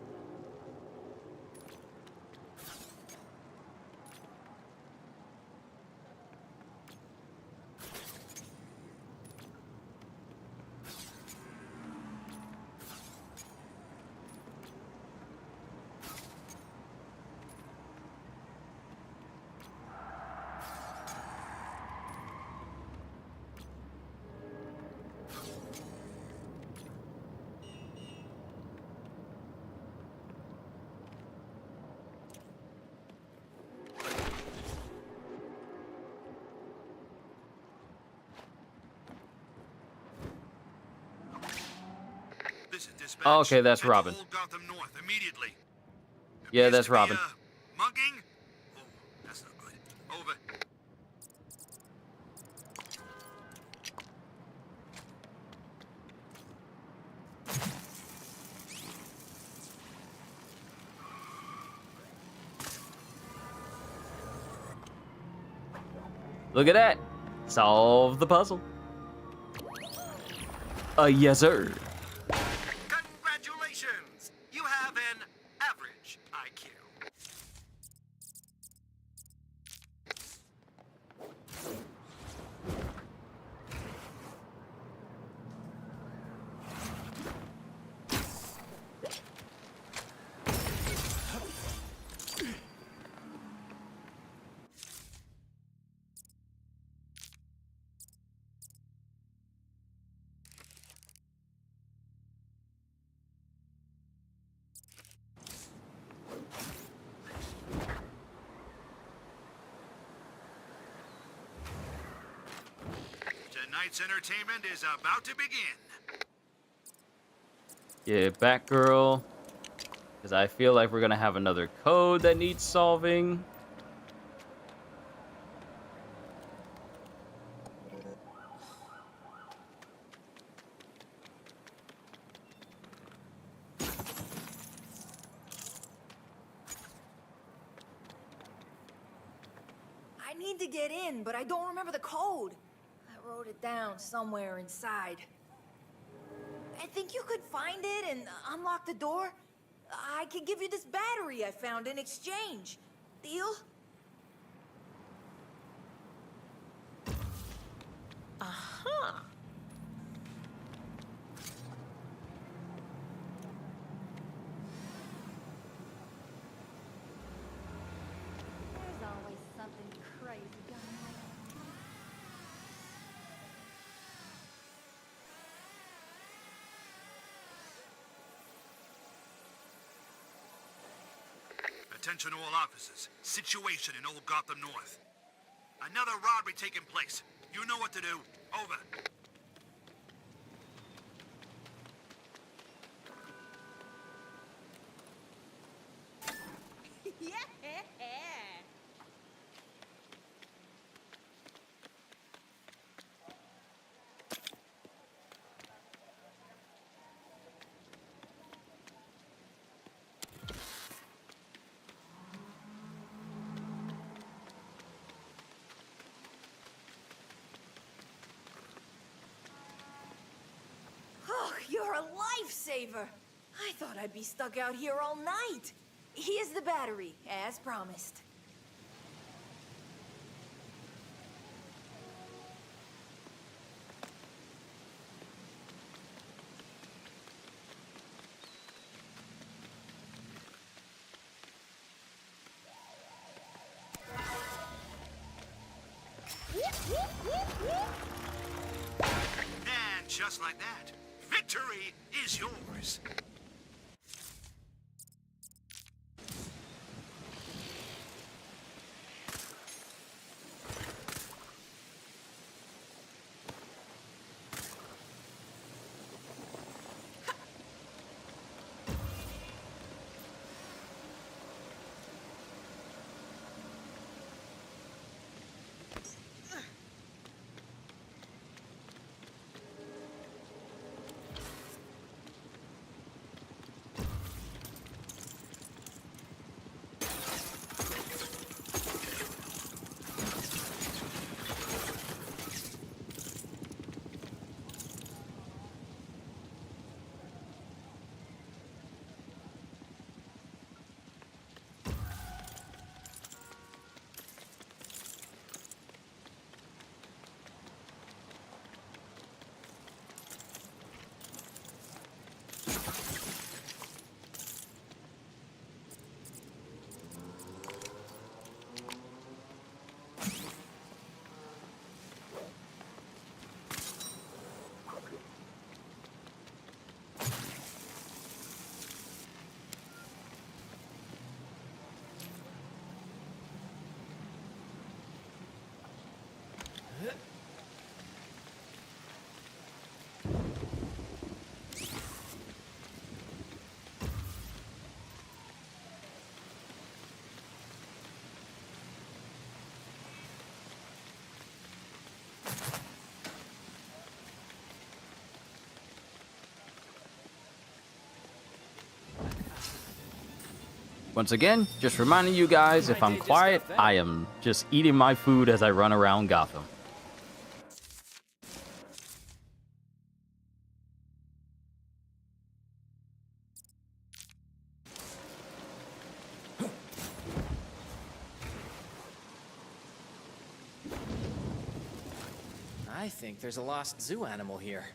[SPEAKER 2] This is dispatch.
[SPEAKER 1] Okay, that's
[SPEAKER 2] Head to
[SPEAKER 1] Robin.
[SPEAKER 2] Old Gotham North immediately.
[SPEAKER 1] Yeah,
[SPEAKER 2] Appears
[SPEAKER 1] that's
[SPEAKER 2] to be
[SPEAKER 1] Robin.
[SPEAKER 2] a mugging? Oh, that's not good. Over.
[SPEAKER 1] Look at that. Solve the puzzle. Yes, sir.
[SPEAKER 4] Congratulations! You have an average IQ.
[SPEAKER 2] Tonight's entertainment is about to begin.
[SPEAKER 1] Yeah, Batgirl. Because I feel like we're going to have another code that needs solving.
[SPEAKER 5] I need to get in, but I don't remember the code. I wrote it down somewhere inside. I think you could find it and unlock the door. I could give you this battery I found in exchange. Deal?
[SPEAKER 9] Huh.
[SPEAKER 7] There's always something crazy going on.
[SPEAKER 2] Attention all officers. Situation in Old Gotham North. Another robbery taking place. You know what to do. Over.
[SPEAKER 9] Yeah.
[SPEAKER 5] Oh, you're a lifesaver. I thought I'd be stuck out here all night. Here's the battery, as promised.
[SPEAKER 2] And just like that, victory is yours.
[SPEAKER 1] Once again, just reminding you guys, if I'm quiet, I am just eating my food as I run around Gotham.
[SPEAKER 14] I think there's a lost zoo animal here.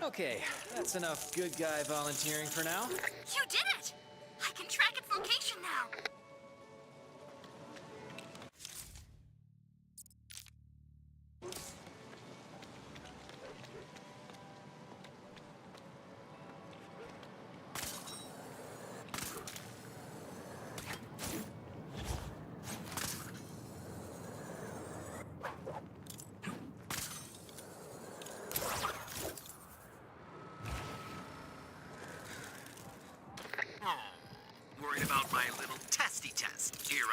[SPEAKER 14] Okay, that's enough good guy volunteering for now.
[SPEAKER 6] You did it! I can track its location now.
[SPEAKER 4] Worried about my little testy test, hero.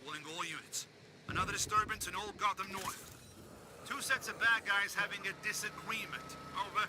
[SPEAKER 2] Pulling all units. Another disturbance in Old Gotham North. Two sets of bad guys having a disagreement. Over.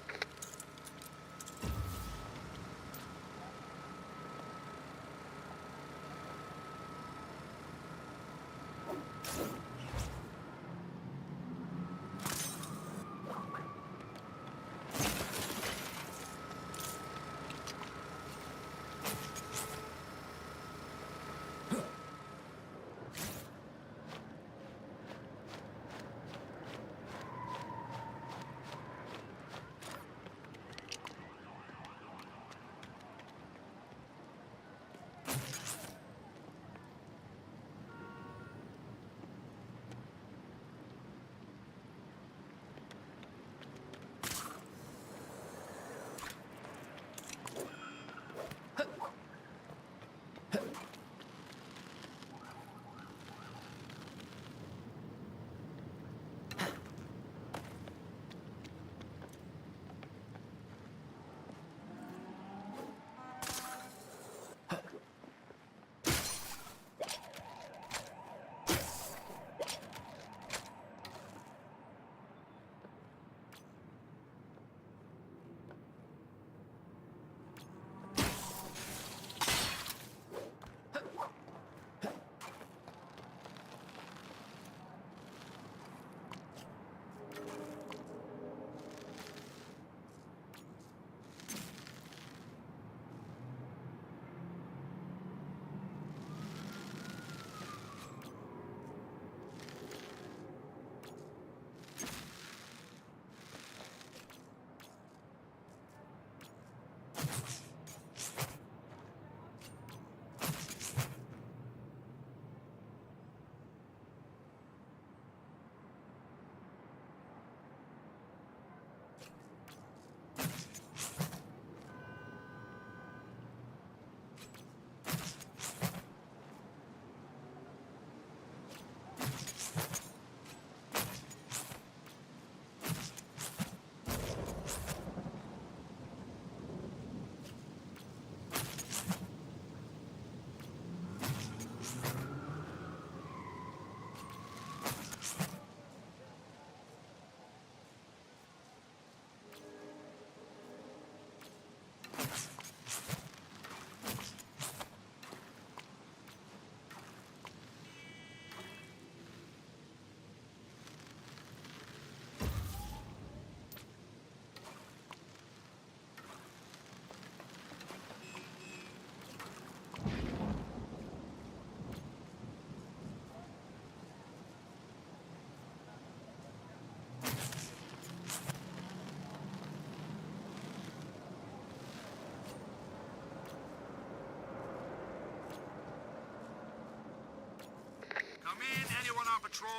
[SPEAKER 2] Come in, anyone on patrol.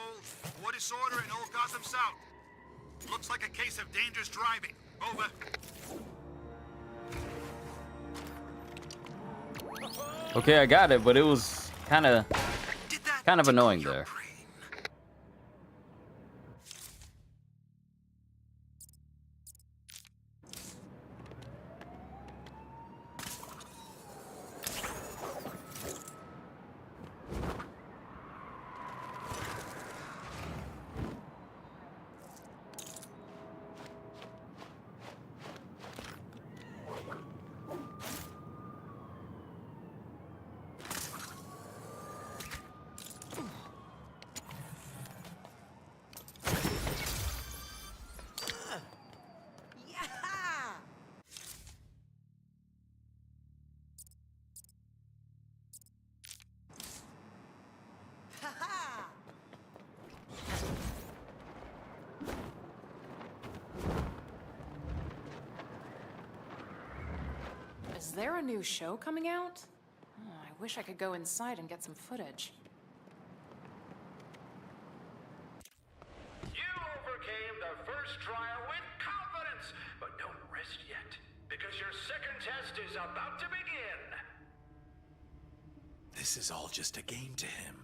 [SPEAKER 2] What disorder in Old Gotham South? Looks like a case of dangerous driving. Over.
[SPEAKER 1] Okay, I got it, but it was kind of annoying there.
[SPEAKER 15] Is there a new show coming out? Oh, I wish I could go inside and get some footage.
[SPEAKER 2] You overcame the first trial with confidence, but don't rest yet, because your second test is about to begin.
[SPEAKER 11] This is all just a game to him.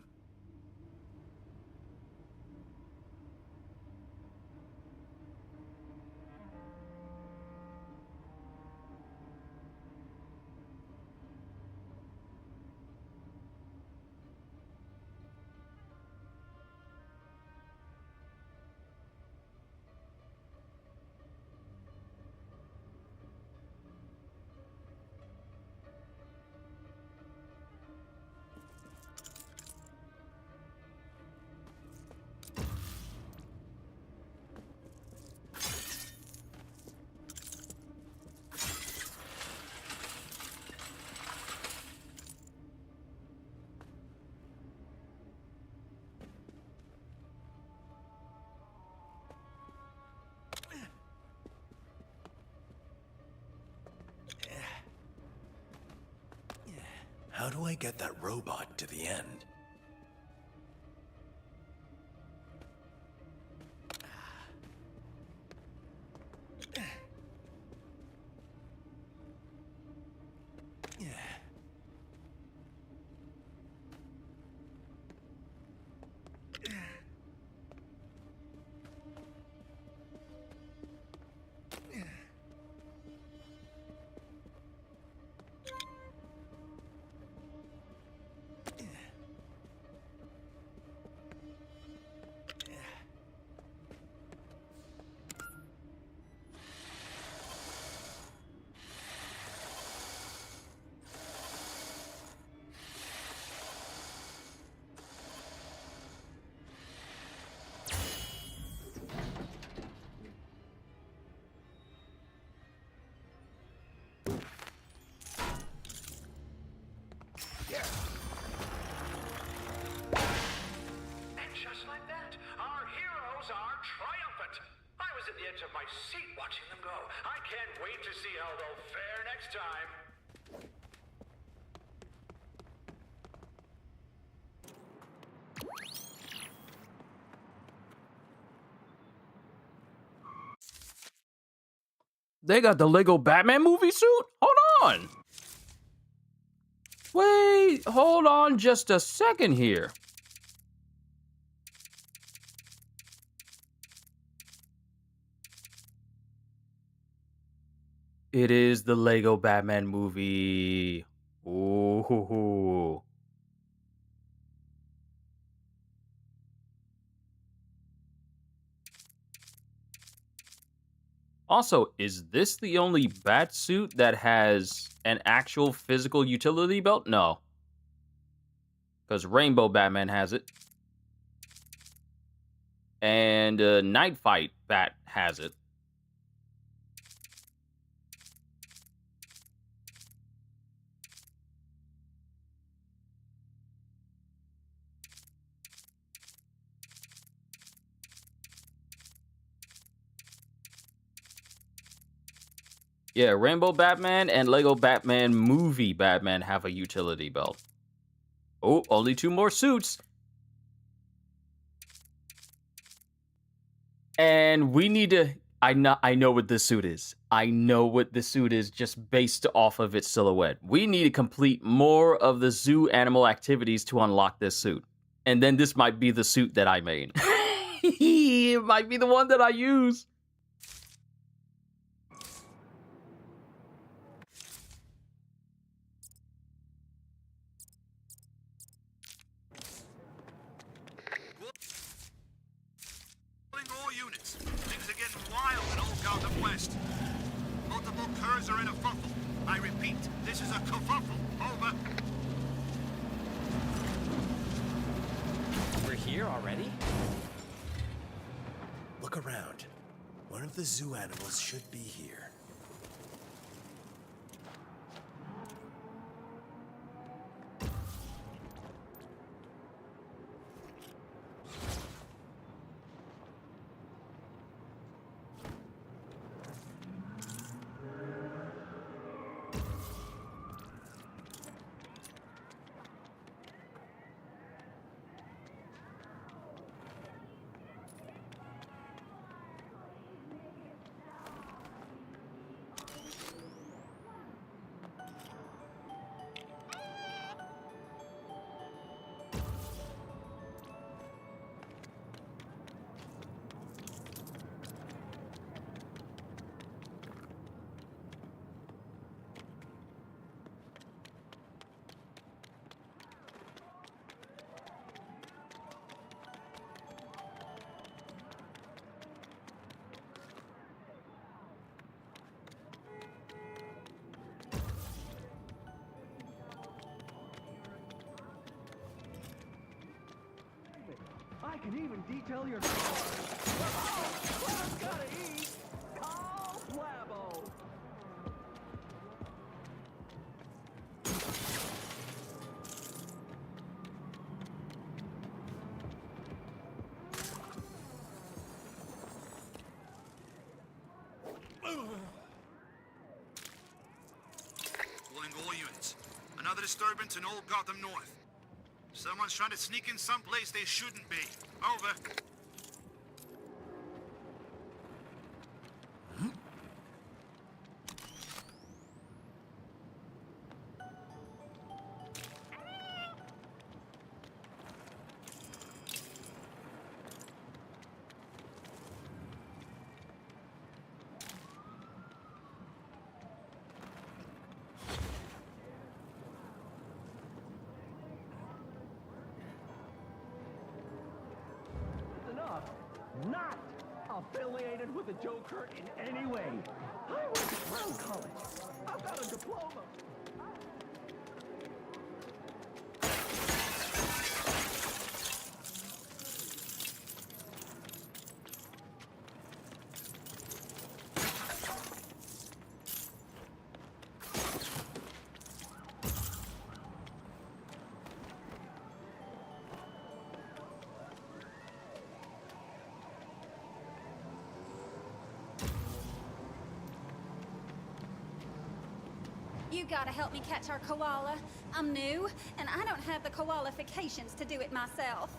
[SPEAKER 11] How do I get that robot to the end?
[SPEAKER 2] And just like that, our heroes are triumphant. I was nervous at the edge of my seat watching them go. I can't wait to see how they'll fare next time.
[SPEAKER 1] They got the Lego Batman movie suit? Hold on. Wait, hold on just a second here. It is the Lego Batman movie. Ooh. Also, is this the only bat suit that has an actual physical utility belt? No. Because Rainbow Batman has it. And Night Fight Bat has it. Yeah, Rainbow Batman and Lego Batman Movie Batman have a utility belt. Oh, only 2 more suits. And we need to... I know what this suit is. I know what this suit is just based off of its silhouette. We need to complete more of the zoo animal activities to unlock this suit. And then this might be the suit that I made. It might be the one that I use.
[SPEAKER 2] All units. Things are getting wild in old Gotham West. Multiple curs are in a fuffle. I repeat, this is a kerfuffle. Over.
[SPEAKER 14] We're here already?
[SPEAKER 11] Look around. One of the zoo animals should be here.
[SPEAKER 3] I can even detail your car. Oh, I've gotta eat. Call Flabbo.
[SPEAKER 2] Pulling all units. Another disturbance in old Gotham North. Someone's trying to sneak in someplace they shouldn't be. Over.
[SPEAKER 3] Not affiliated with the Joker in any way. I went to Brown College. I've got a diploma.
[SPEAKER 7] You gotta help me catch our koala. I'm new, and I don't have the qualifications to do it myself.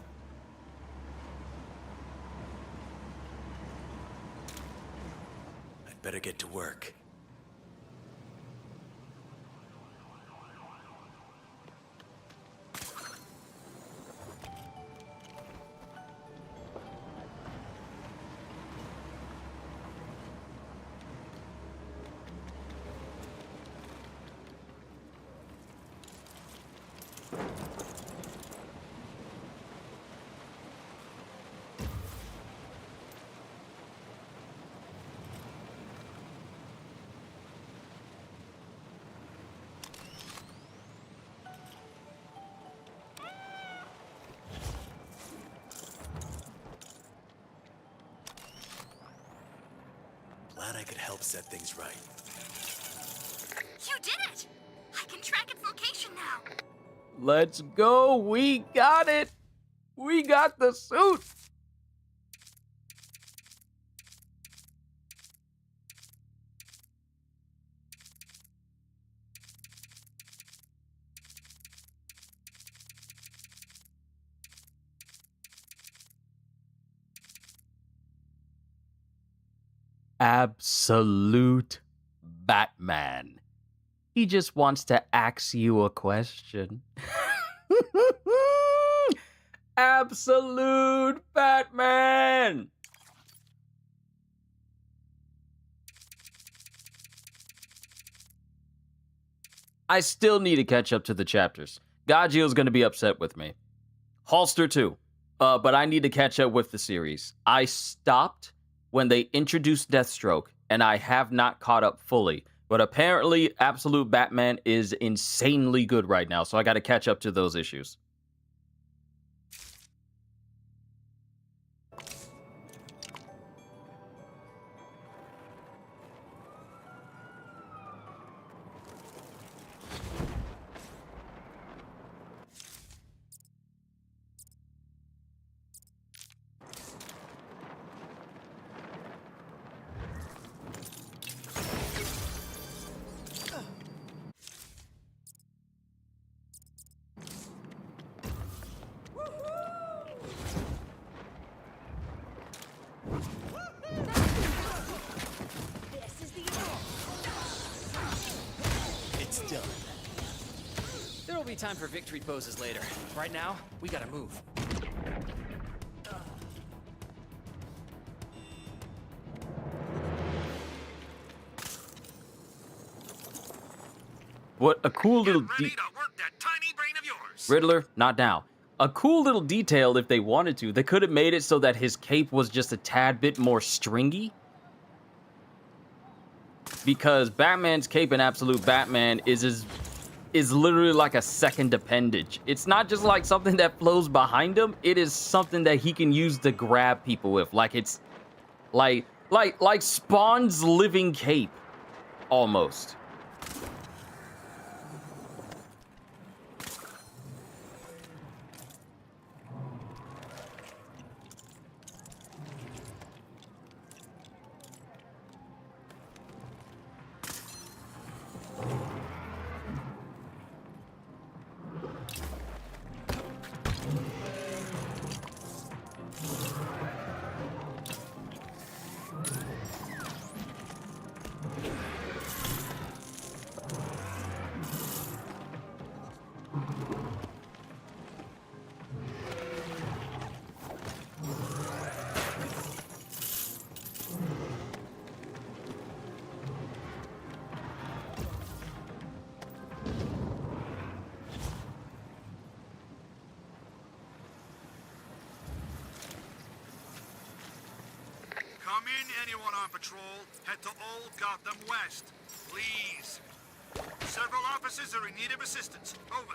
[SPEAKER 11] I'd better get to work. Glad I could help set things right.
[SPEAKER 6] You did it! I can track its location now.
[SPEAKER 1] Let's go. We got it. We got the suit. Absolute Batman. He just wants to ask you a question. Absolute Batman. I still need to catch up to the chapters. Gagio's going to be upset with me. Halster too. But I need to catch up with the series. I stopped when they introduced Deathstroke, and I have not caught up fully. But apparently, Absolute Batman is insanely good right now, so I got to catch up to those issues.
[SPEAKER 14] It's done. There will be time for victory poses later. Right now, we gotta move.
[SPEAKER 1] What a cool little Riddler, not now. A cool little detail if they wanted to. They could have made it so that his cape was just a tad bit more stringy. Because Batman's cape in Absolute Batman is literally like a second appendage. It's not just like something that flows behind him. It is something that he can use to grab people with. Like it's like Spawn's living cape almost.
[SPEAKER 2] Come in, anyone on patrol. Head to Old Gotham West, please. Several officers are in need of assistance. Over.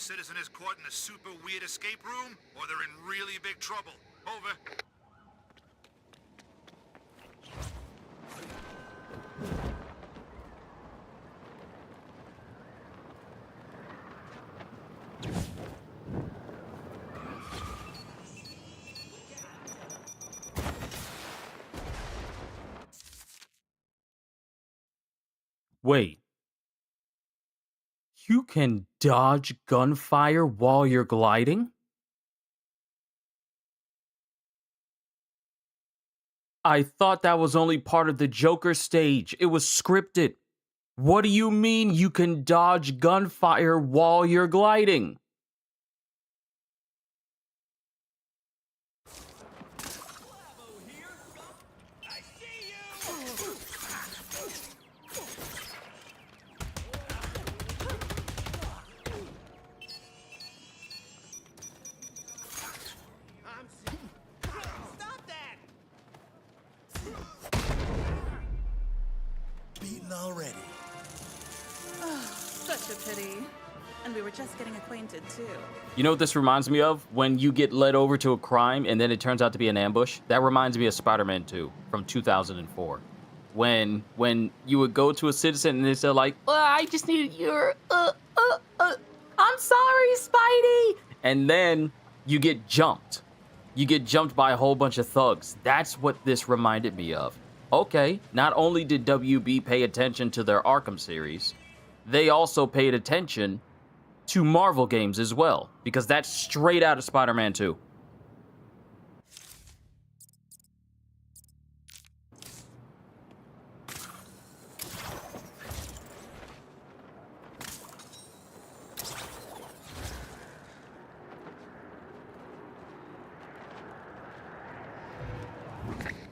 [SPEAKER 2] citizen is caught in a super weird escape room, or they're in really big trouble. Over.
[SPEAKER 1] Wait. You can dodge gunfire while you're gliding? I thought that was only part of the Joker stage. It was scripted. What do you mean you can dodge gunfire while you're gliding?
[SPEAKER 11] Stop that! Beaten already.
[SPEAKER 9] Such a pity. And we were just getting acquainted, too.
[SPEAKER 1] You know what this reminds me of? When you get led over to a crime and then it turns out to be an ambush. That reminds me of Spider-Man 2 from 2004. When you would go to a citizen and they said like, I just needed your, I'm sorry, Spidey. And then you get jumped. You get jumped by a whole bunch of thugs. That's what this reminded me of. Okay, not only did WB pay attention to their Arkham series, they also paid attention to Marvel games as well, because that's straight out of Spider-Man 2.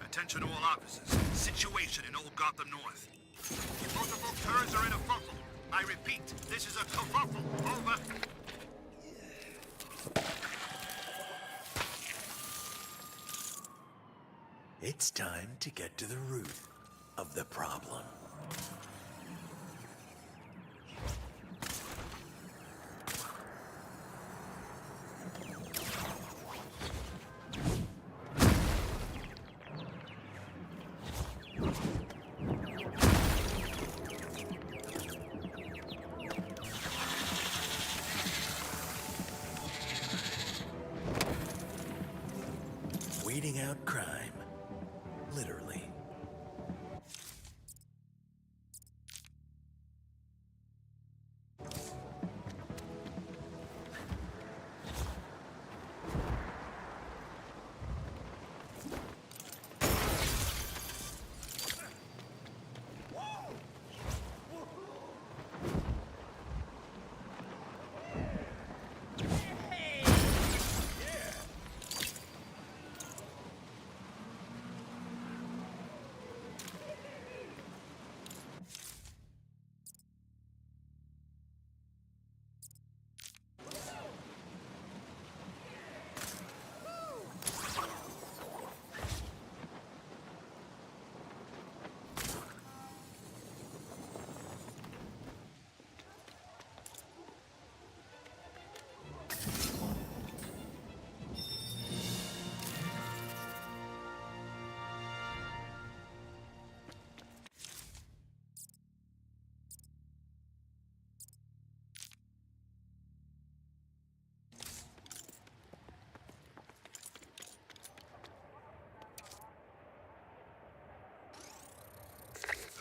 [SPEAKER 2] Attention all officers. Situation in Old Gotham North. Multiple turns are in a fuffle. I repeat, this is a kerfuffle. Over.
[SPEAKER 11] It's time to get to the root of the problem. Weeding out crime, literally.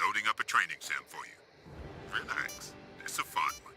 [SPEAKER 2] Loading up a training sim for you. Relax. It's a fun one.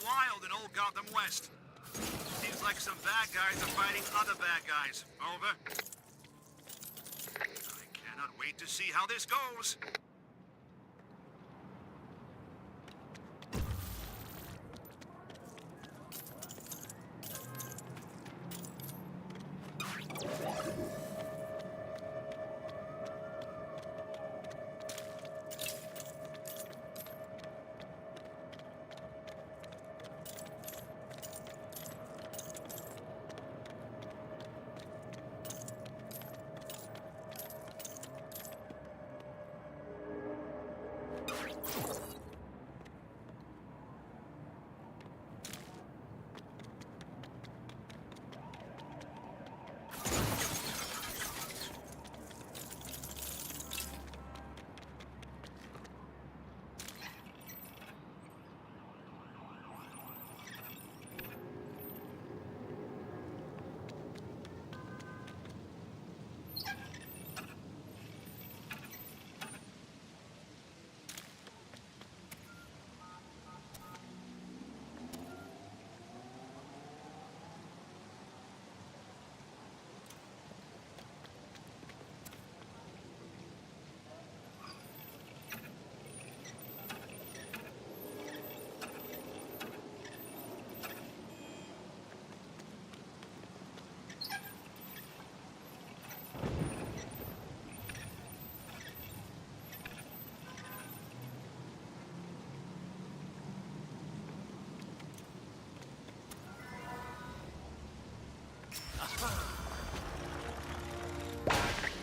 [SPEAKER 2] wild in old Gotham West. Seems like some bad guys are fighting other bad guys. Over. I cannot wait to see how this goes.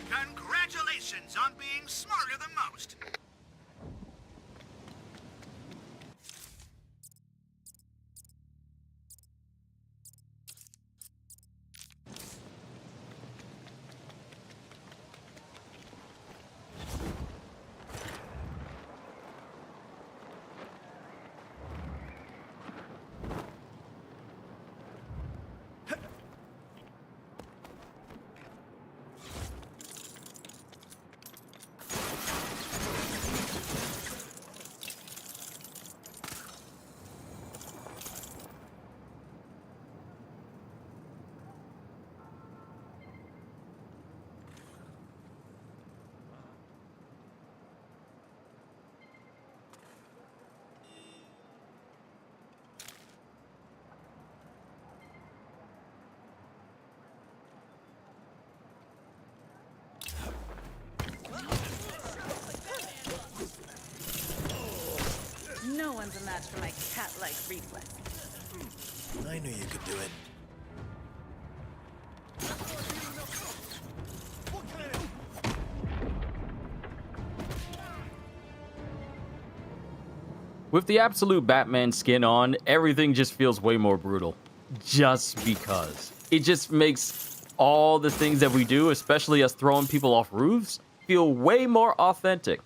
[SPEAKER 2] Congratulations on being smarter than most.
[SPEAKER 9] No one's a match for my cat-like reflexes.
[SPEAKER 11] I knew you could do it.
[SPEAKER 1] With the absolute Batman skin on, everything just feels way more brutal. Just because. It just makes all the things that we do, especially us throwing people off roofs, feel way more authentic.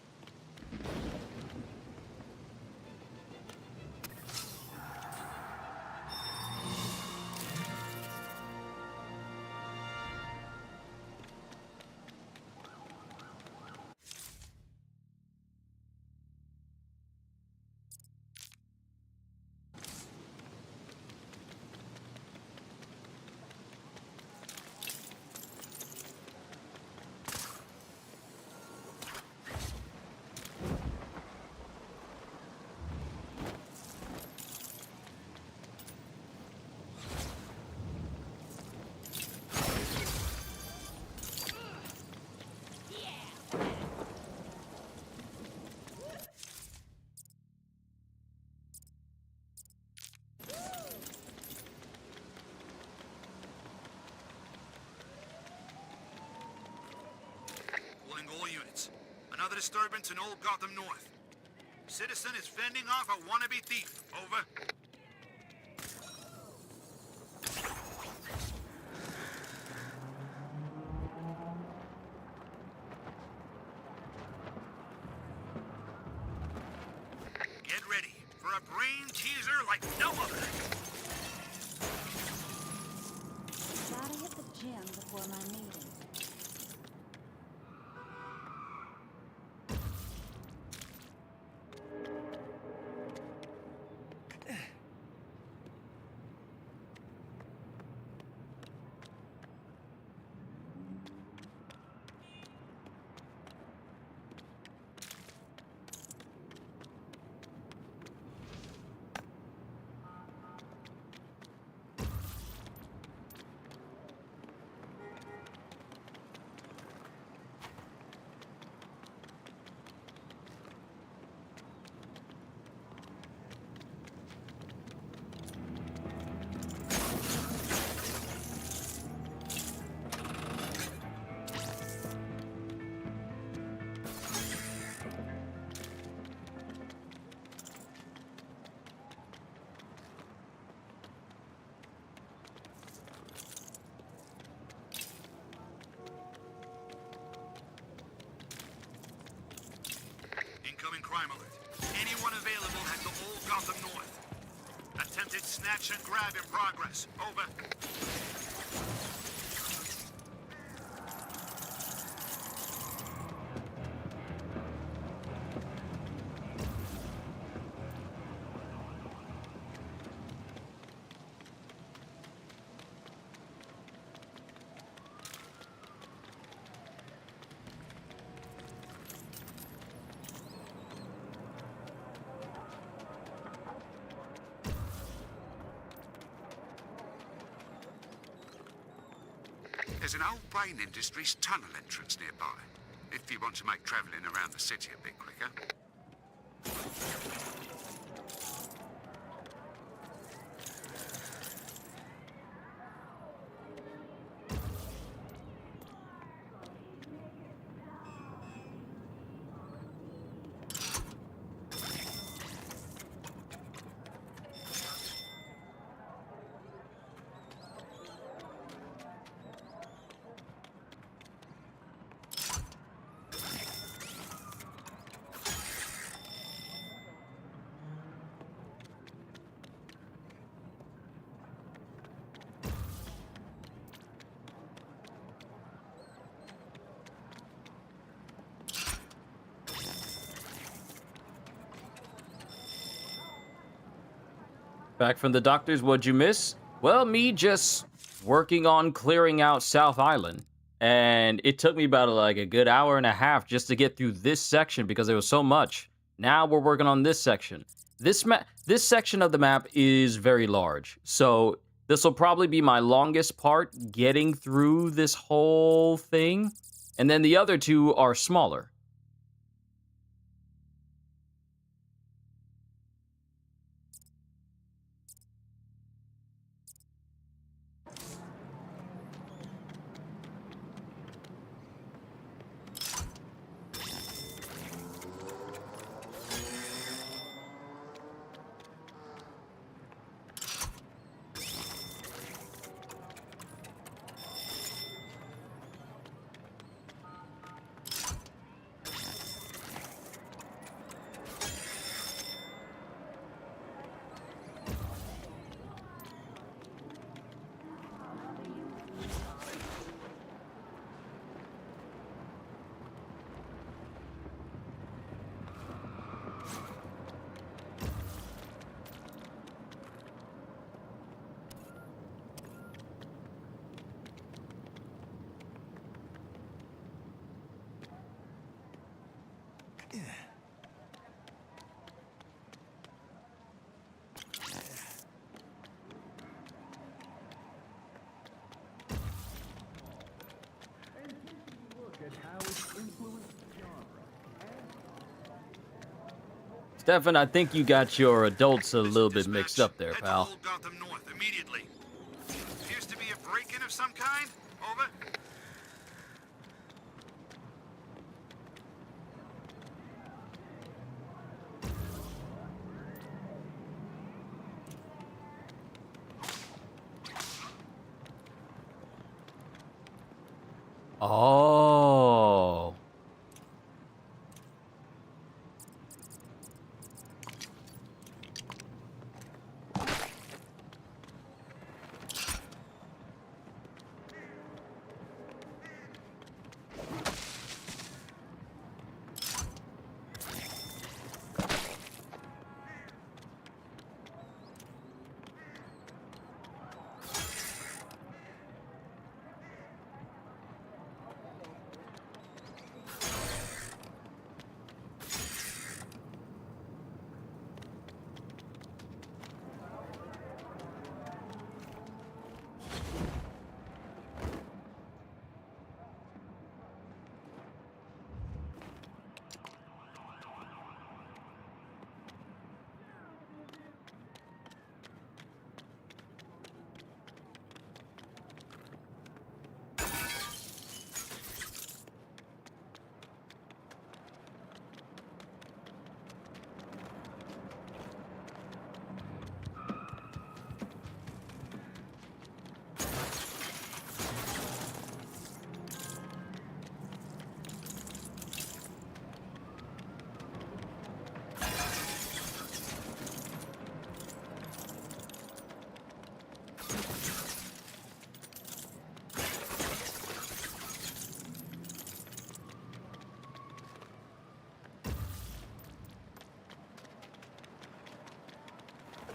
[SPEAKER 2] All units. Another disturbance in Old Gotham North. Citizen is fending off a wannabe thief. Over. Get ready for a brain teaser like no other.
[SPEAKER 7] Gotta hit the gym before my meeting.
[SPEAKER 2] Snatch and grab in progress. Over. There's an old Brain Industries tunnel entrance nearby, if you want to make travelling around the city a bit quicker.
[SPEAKER 1] Back from the doctors, what'd you miss? Well, me just working on clearing out South Island. And it took me about like a good hour and a half just to get through this section because there was so much. Now we're working on this section. This section of the map is very large. So this will probably be my longest part getting through this whole thing. And then the other two are smaller. Stefan, I think you got your adults a little bit mixed up there, pal.
[SPEAKER 2] Gotham North immediately. Appears to be a break-in of some kind. Over.
[SPEAKER 1] Oh.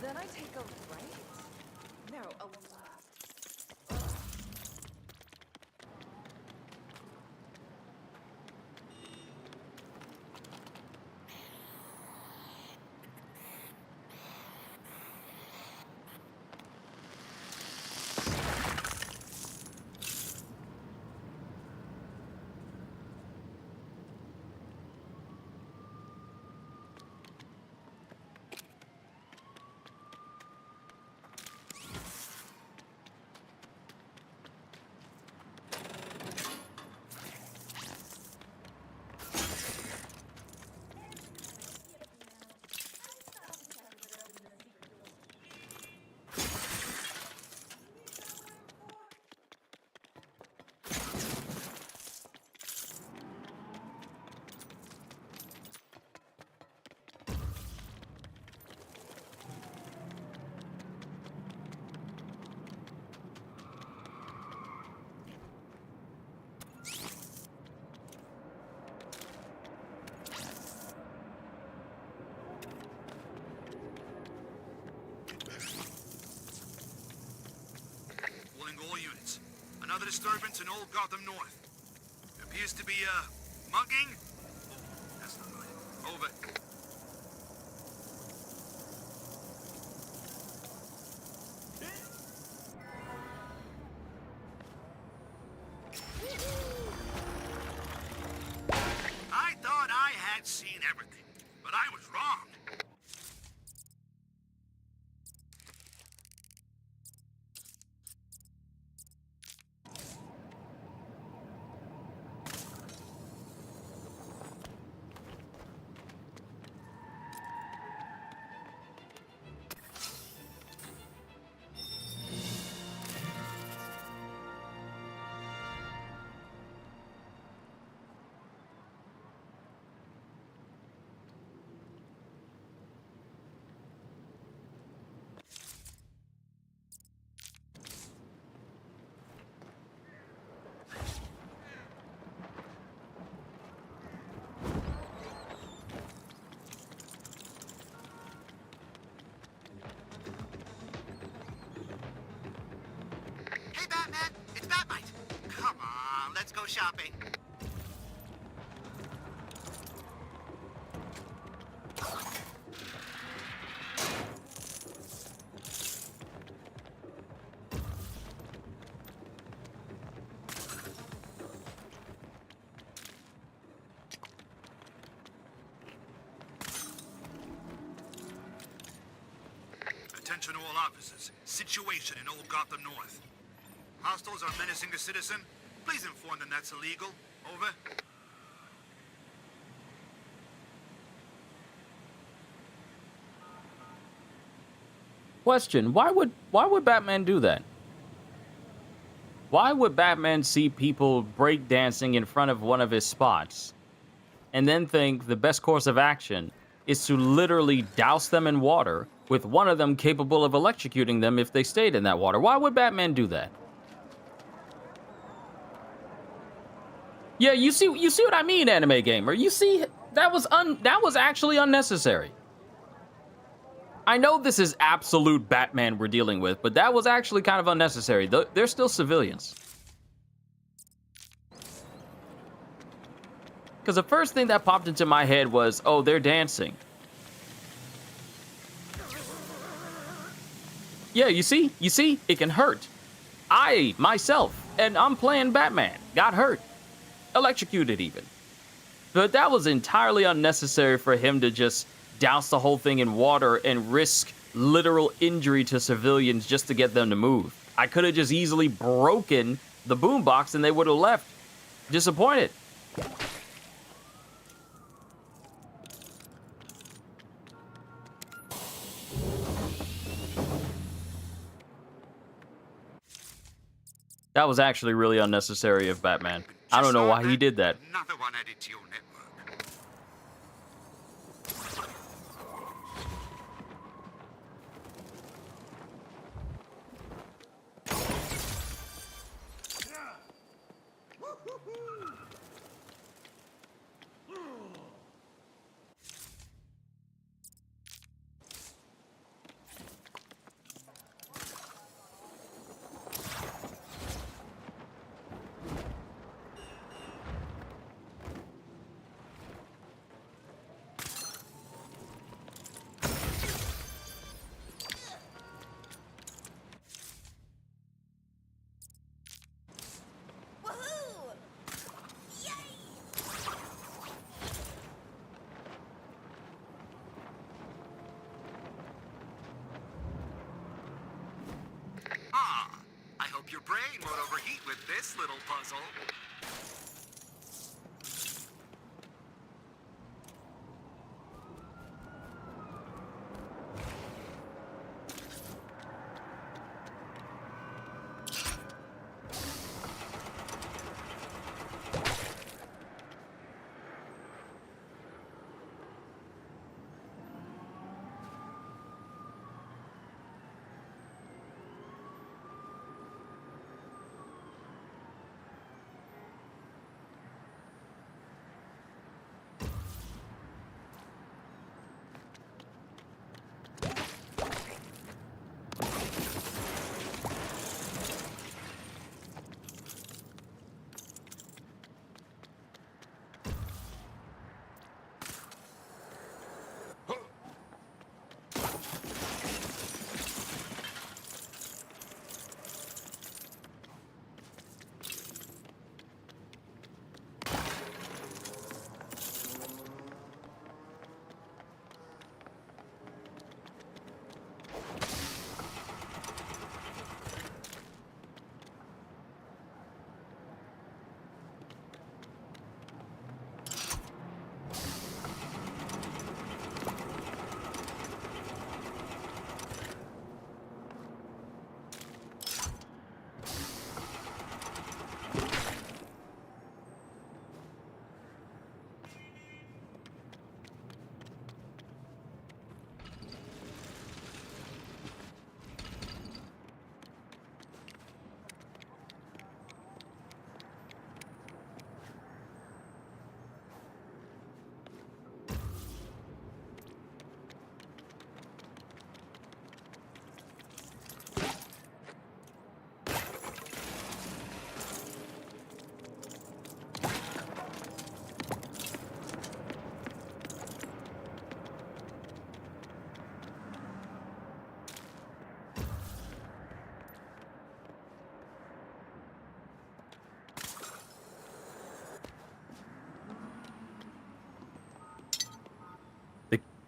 [SPEAKER 9] Then I take a right? No, a left.
[SPEAKER 2] Pulling all units. Another disturbance in Old Gotham North. Appears to be a mugging. That's not right. Over. I thought I had seen everything, but I was wrong. Hey, Batman! It's Batmite! Come on, let's go shopping. Attention all officers. Situation in Old Gotham North. Hostiles are menacing a citizen. Please inform them that's illegal. Over.
[SPEAKER 1] Question: why would Batman do that? Why would Batman see people breakdancing in front of one of his spots and then think the best course of action is to literally douse them in water, with one of them capable of electrocuting them if they stayed in that water? Why would Batman do that? Yeah, you see what I mean, anime gamer. You see, that was actually unnecessary. I know this is absolute Batman we're dealing with, but that was actually kind of unnecessary. They're still civilians. Because the first thing that popped into my head was, oh, they're dancing. Yeah, you see, it can hurt. I, myself, and I'm playing Batman, got hurt. Electrocuted even. But that was entirely unnecessary for him to just douse the whole thing in water and risk literal injury to civilians just to get them to move. I could have just easily broken the boombox and they would have left. Disappointed. That was actually really unnecessary of Batman. I don't know why he did that.
[SPEAKER 2] Another one added to your network.
[SPEAKER 4] I hope your brain won't overheat with this little puzzle.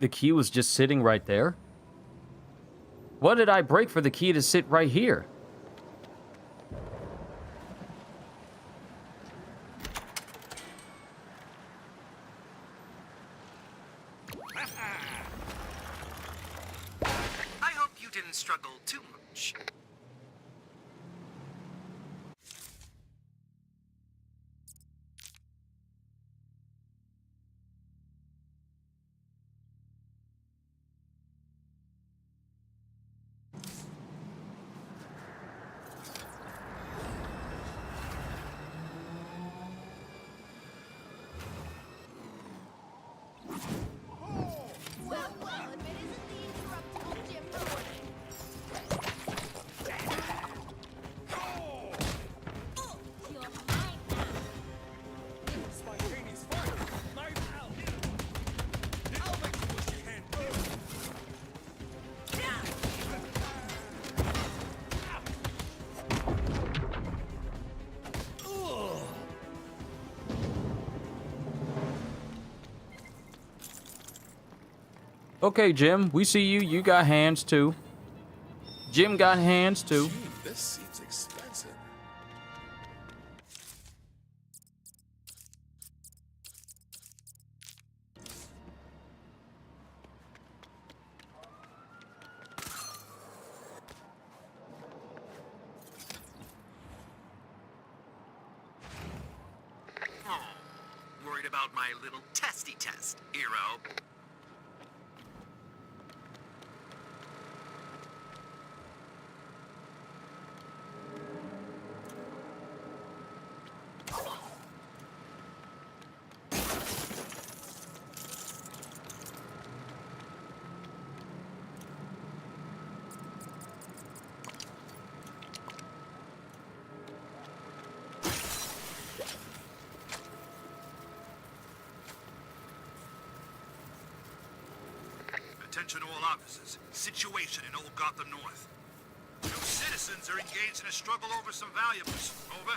[SPEAKER 1] The key was just sitting right there? What did I break for the key to sit right here?
[SPEAKER 4] I hope you didn't struggle too much.
[SPEAKER 1] Okay, Jim, we see you. You got hands too. Jim got hands too.
[SPEAKER 13] Gee, this seems expensive.
[SPEAKER 4] Oh, worried about my little testy test, hero.
[SPEAKER 2] Attention all officers. Situation in Old Gotham North. Two citizens are engaged in a struggle over some valuables. Over.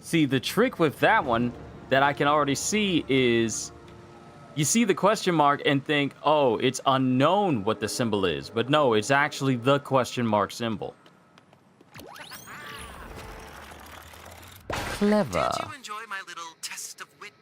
[SPEAKER 1] See, the trick with that one that I can already see is you see the question mark and think, oh, it's unknown what the symbol is. But no, it's actually the question mark symbol. Clever.
[SPEAKER 4] Did you enjoy my little test of wit?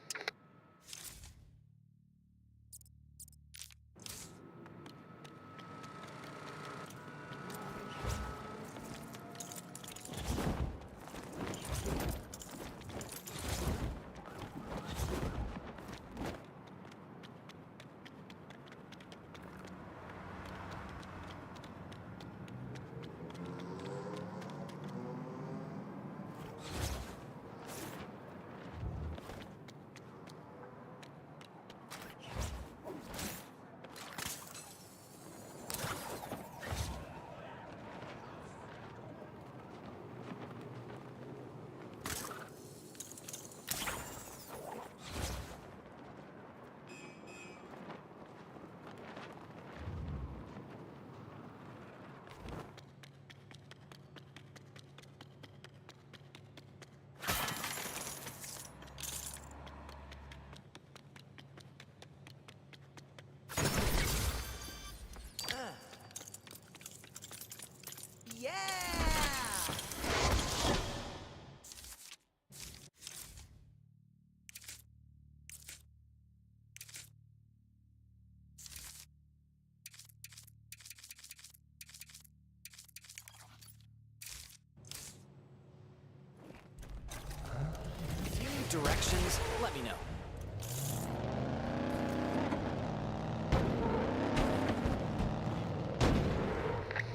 [SPEAKER 14] If you need directions, let me know.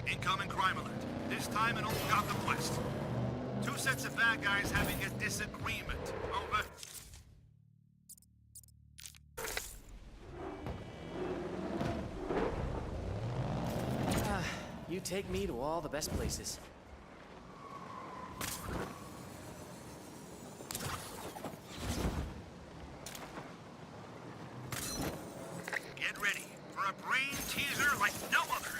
[SPEAKER 2] Incoming crime alert. This time in Old Gotham West. Two sets of bad guys having a disagreement. Over.
[SPEAKER 14] You take me to all the best places.
[SPEAKER 2] Get ready for a brain teaser like no other.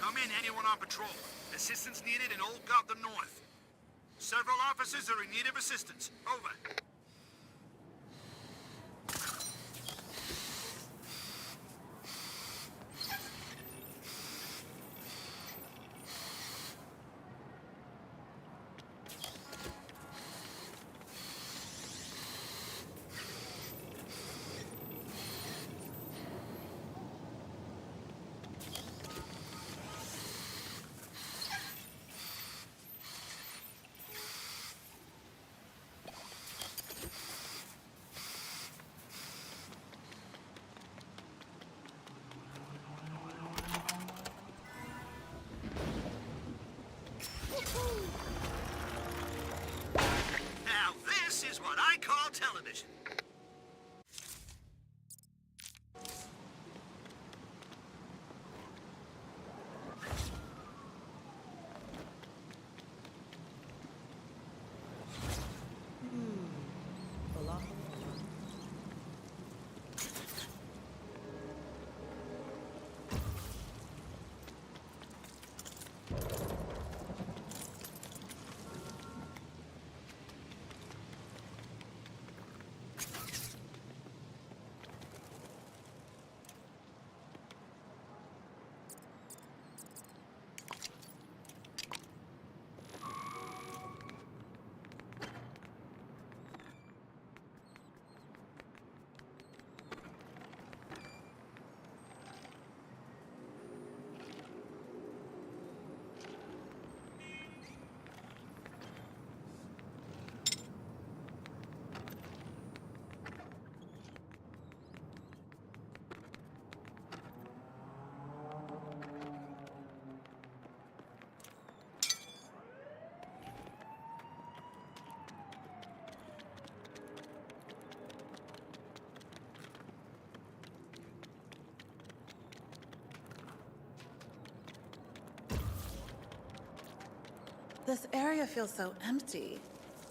[SPEAKER 2] Come in, anyone on patrol. Assistance needed in Old Gotham North. Several officers are in need of assistance. Over. Now this is what I call television.
[SPEAKER 9] this area feels so empty.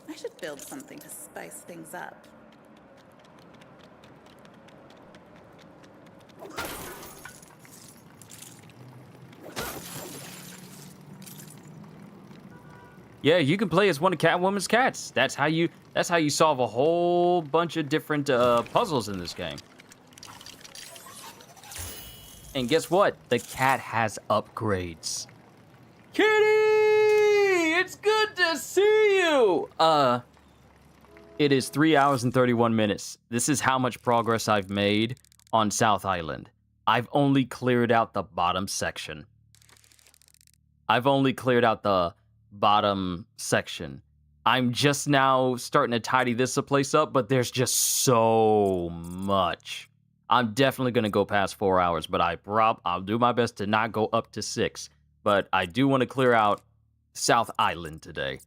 [SPEAKER 9] I should build something to spice things up.
[SPEAKER 1] Yeah, you can play as one of Catwoman's cats. That's how you solve a whole bunch of different puzzles in this game. And guess what? The cat has upgrades. Kitty! It's good to see you! It is 3 hours and 31 minutes. This is how much progress I've made on South Island. I've only cleared out the bottom section. I'm just now starting to tidy this place up, but there's just so much. I'm definitely going to go past 4 hours, but I'll do my best to not go up to 6. But I do want to clear out South Island today.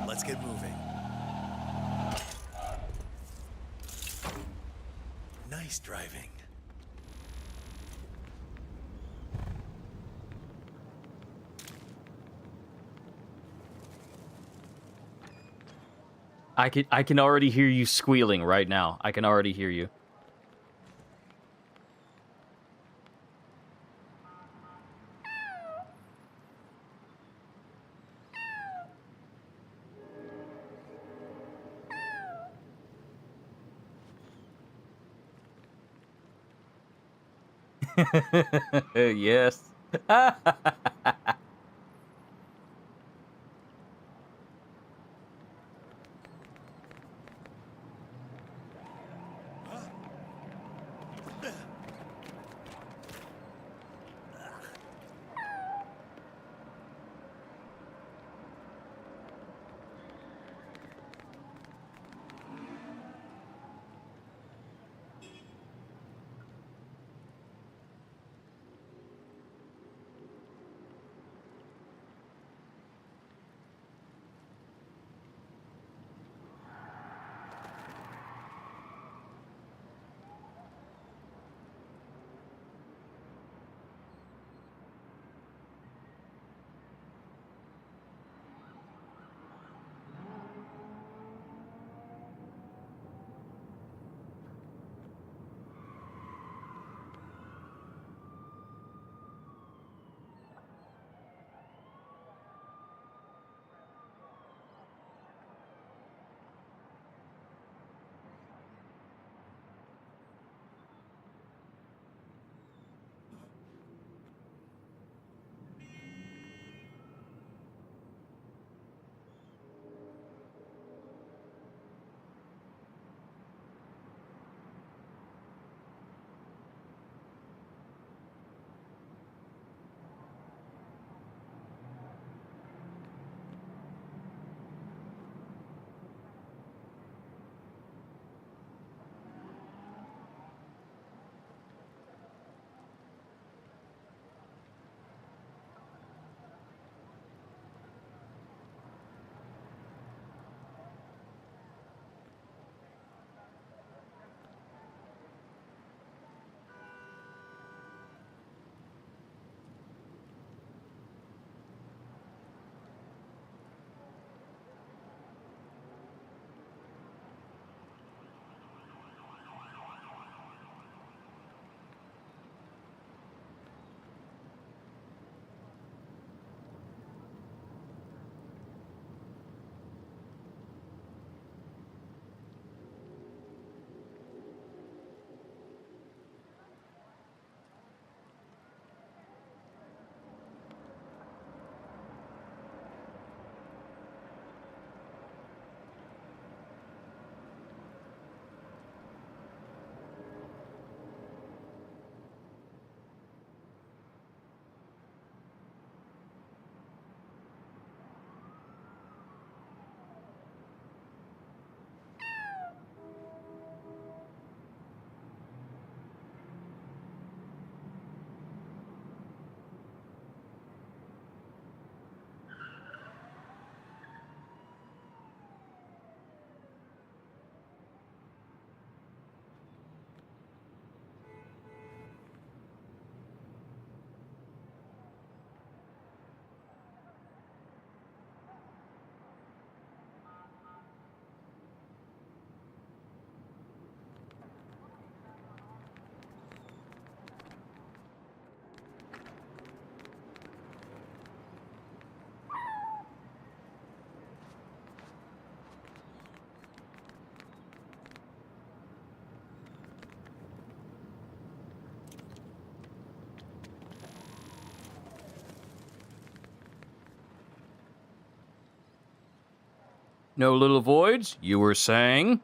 [SPEAKER 11] Let's get moving. Nice driving.
[SPEAKER 1] I can already hear you squealing right now. I can already hear you. Yes. No little voids, you were saying?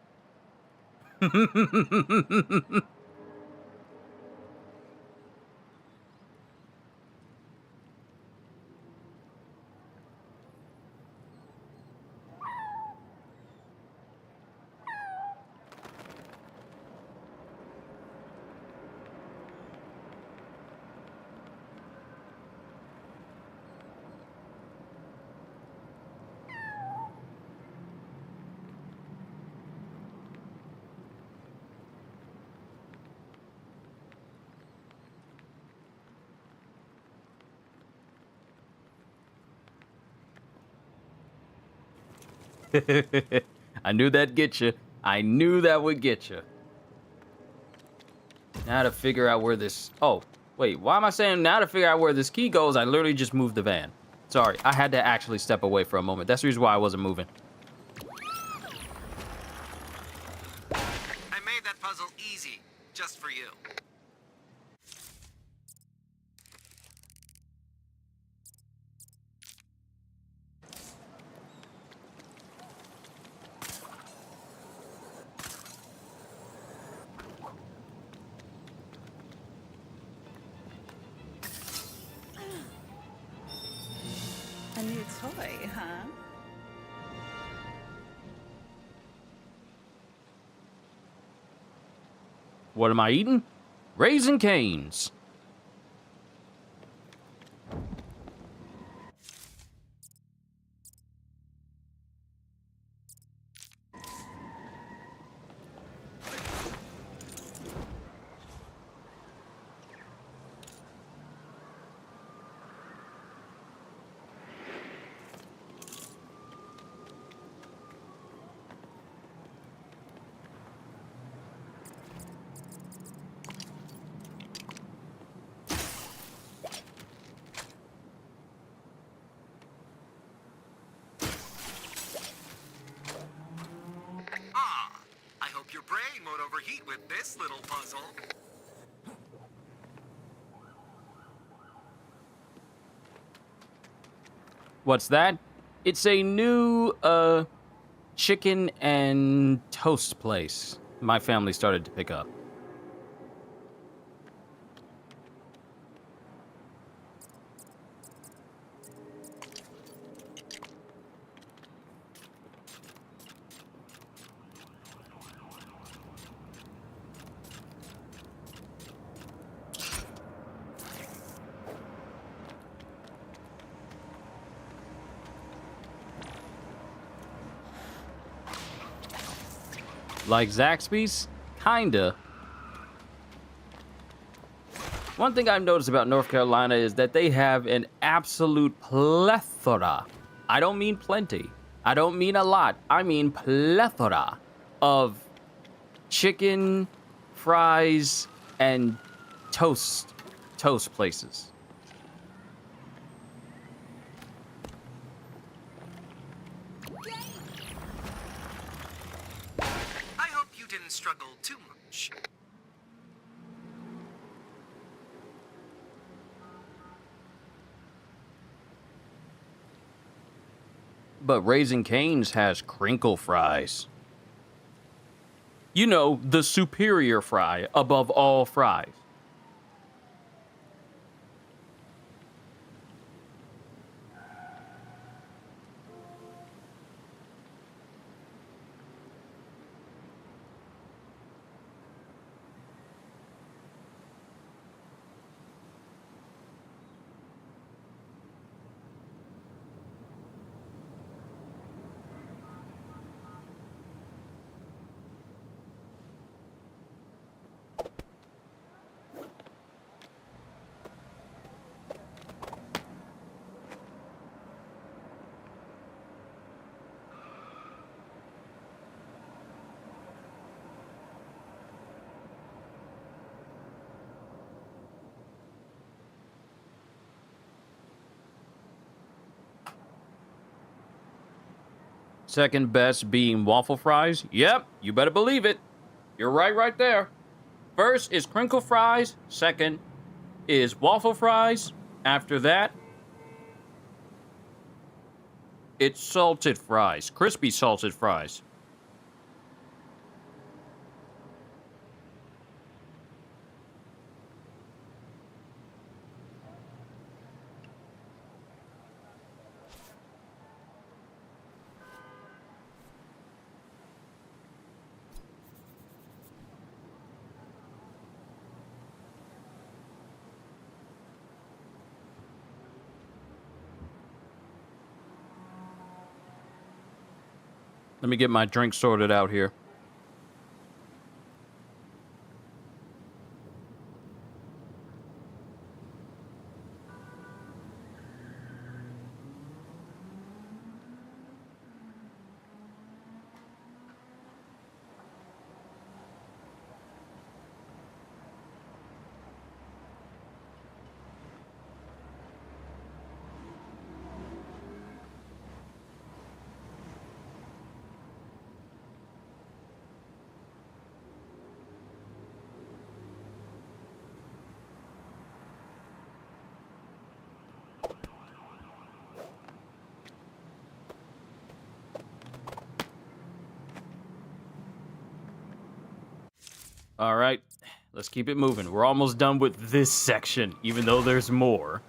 [SPEAKER 1] I knew that'd get you. I knew that would get you. Now to figure out where this... Oh, wait, why am I saying now to figure out where this key goes? I literally just moved the van. Sorry, I had to actually step away for a moment. That's the reason why I wasn't moving.
[SPEAKER 4] I made that puzzle easy, just for you.
[SPEAKER 9] A new toy, huh?
[SPEAKER 1] What am I eating? Raisin Canes.
[SPEAKER 4] I hope your brain won't overheat with this little puzzle.
[SPEAKER 1] What's that? It's a new, chicken and toast place my family started to pick up. Like Zaxby's? Kinda. One thing I've noticed about North Carolina is that they have an absolute plethora. I don't mean plenty. I don't mean a lot. I mean plethora of chicken, fries, and toast places.
[SPEAKER 4] I hope you didn't struggle too much.
[SPEAKER 1] But Raising Cane's has crinkle fries. You know, the superior fry above all fries. Second best being waffle fries. Yep, you better believe it. You're right there. First is crinkle fries. Second is waffle fries. After that, It's salted fries. Crispy salted fries. Let me get my drink sorted out here. All right, let's keep it moving. We're almost done with this section, even though there's more.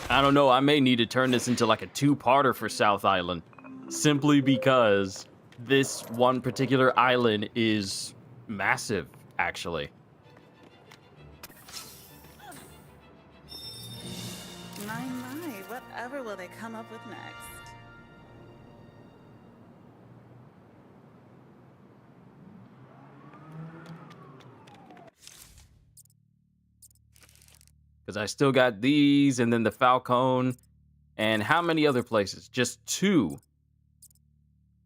[SPEAKER 1] I don't know, I may need to turn this into like a two-parter for South Island, simply because this one particular island is massive, actually.
[SPEAKER 9] My, whatever will they come up with next?
[SPEAKER 1] Because I still got these, and then the Falcone, and how many other places? Just two.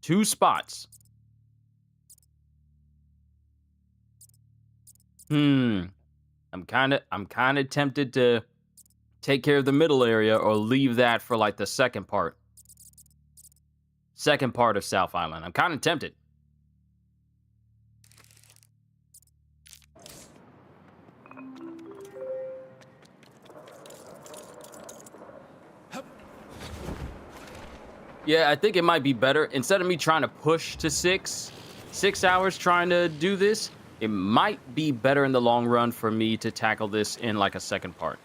[SPEAKER 1] Two spots. I'm kind of tempted to take care of the middle area or leave that for like the second part. Second part of South Island. I'm kind of tempted. Yeah, I think it might be better. Instead of me trying to push to 6 hours trying to do this, it might be better in the long run for me to tackle this in like a second part.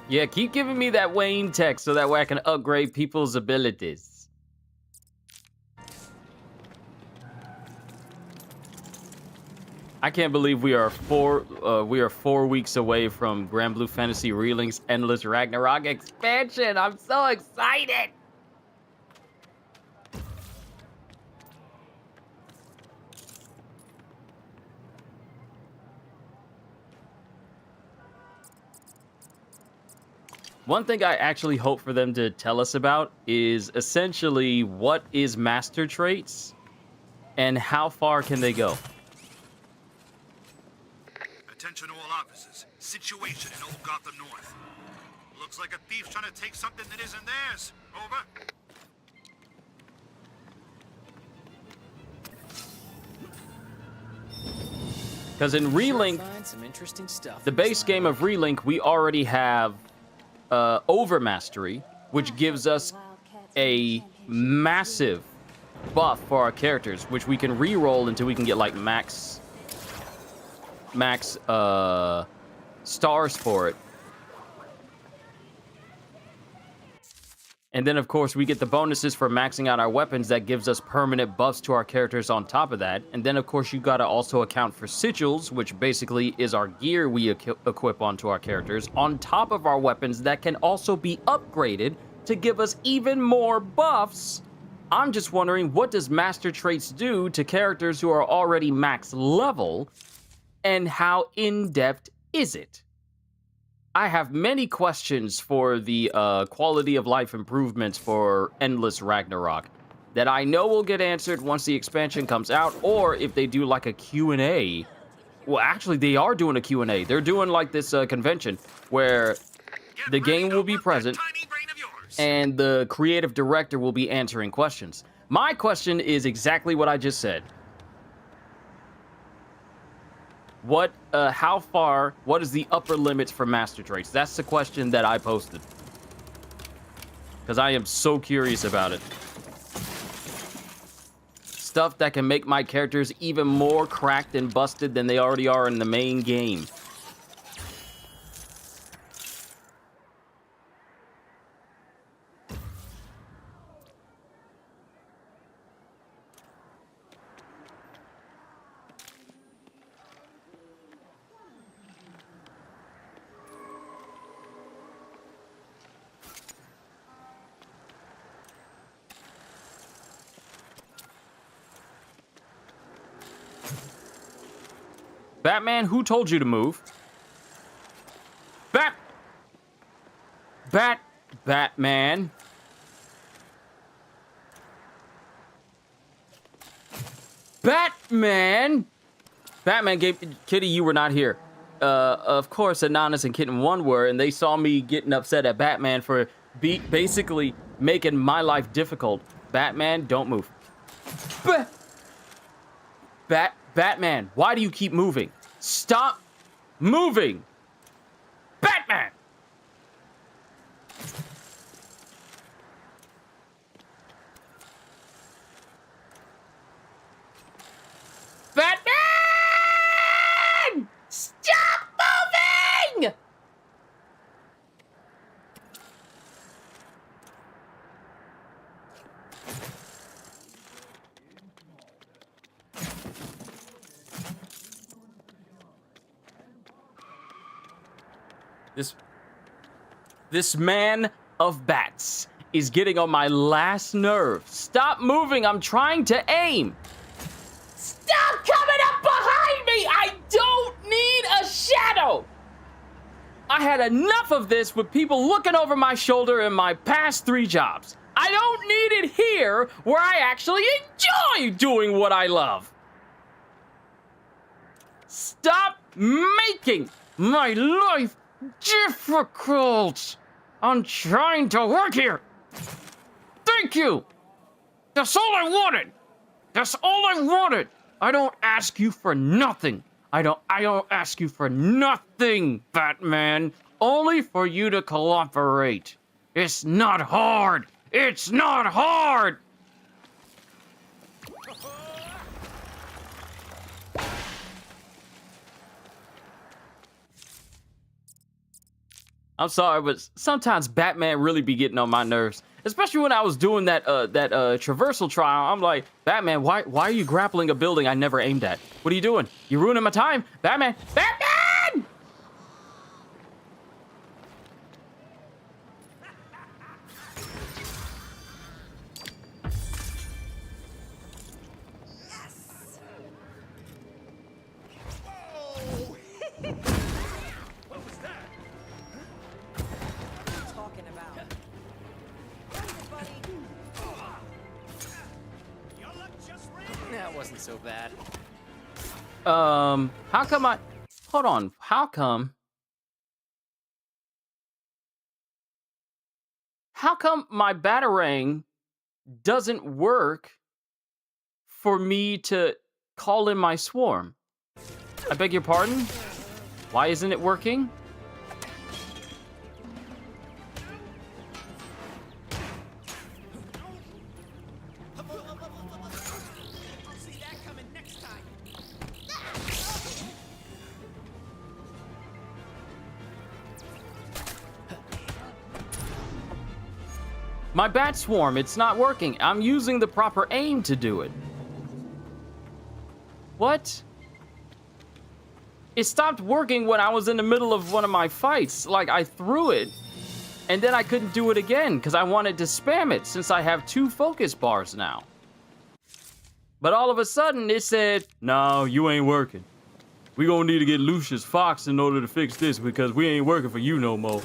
[SPEAKER 1] Yeah, keep giving me that Wayne tech so that way I can upgrade people's abilities. I can't believe we are 4 weeks away from Grand Blue Fantasy Relink's Endless Ragnarok expansion. I'm so excited. One thing I actually hope for them to tell us about is essentially what is master traits and how far can they go.
[SPEAKER 2] Attention all officers. Situation in Old Gotham North. Looks like a thief's trying to take something that isn't theirs. Over.
[SPEAKER 1] Because in Relink,
[SPEAKER 14] Some interesting stuff.
[SPEAKER 1] the base game of Relink, we already have Overmastery, which gives us a massive buff for our characters, which we can re-roll until we can get like max stars for it. And then, of course, we get the bonuses for maxing out our weapons that gives us permanent buffs to our characters on top of that. And then, of course, you got to also account for sigils, which basically is our gear we equip onto our characters, on top of our weapons that can also be upgraded to give us even more buffs. I'm just wondering, what does Master Traits do to characters who are already max level, and how in-depth is it? I have many questions for the quality of life improvements for Endless Ragnarok that I know will get answered once the expansion comes out, or if they do like a Q&A. Well, actually, they are doing a Q&A. They're doing like this convention where the game will be present and the creative director will be answering questions. My question is exactly what I just said. How far, what is the upper limits for master traits? That's the question that I posted. Because I am so curious about it. Stuff that can make my characters even more cracked and busted than they already are in the main game. Batman, who told you to move? Batman. Batman gave Kitty, you were not here. Of course, Anonymous and Kitten 1 were, and they saw me getting upset at Batman for basically making my life difficult. Batman, don't move. Batman, why do you keep moving? Stop moving! Batman! Batman! Stop moving! This man of bats is getting on my last nerve. Stop moving, I'm trying to aim. Stop coming up behind me! I don't need a shadow! I had enough of this with people looking over my shoulder in my past 3 jobs. I don't need it here where I actually enjoy doing what I love. Stop making my life difficult. I'm trying to work here. Thank you. That's all I wanted. That's all I wanted. I don't ask you for nothing. I don't ask you for nothing, Batman. Only for you to cooperate. It's not hard. It's not hard. I'm sorry, but sometimes Batman really be getting on my nerves. Especially when I was doing that traversal trial. I'm like, Batman, why are you grappling a building I never aimed at? What are you doing? You're ruining my time. Batman! Batman!
[SPEAKER 14] That wasn't so bad.
[SPEAKER 1] How come hold on, how come my Batarang doesn't work for me to call in my swarm? I beg your pardon? Why isn't it working? My bat swarm, it's not working. I'm using the proper aim to do it. What? It stopped working when I was in the middle of one of my fights. Like, I threw it, and then I couldn't do it again because I wanted to spam it since I have 2 focus bars now. But all of a sudden, it said, no, you ain't working. We gonna need to get Lucius Fox in order to fix this because we ain't working for you no more.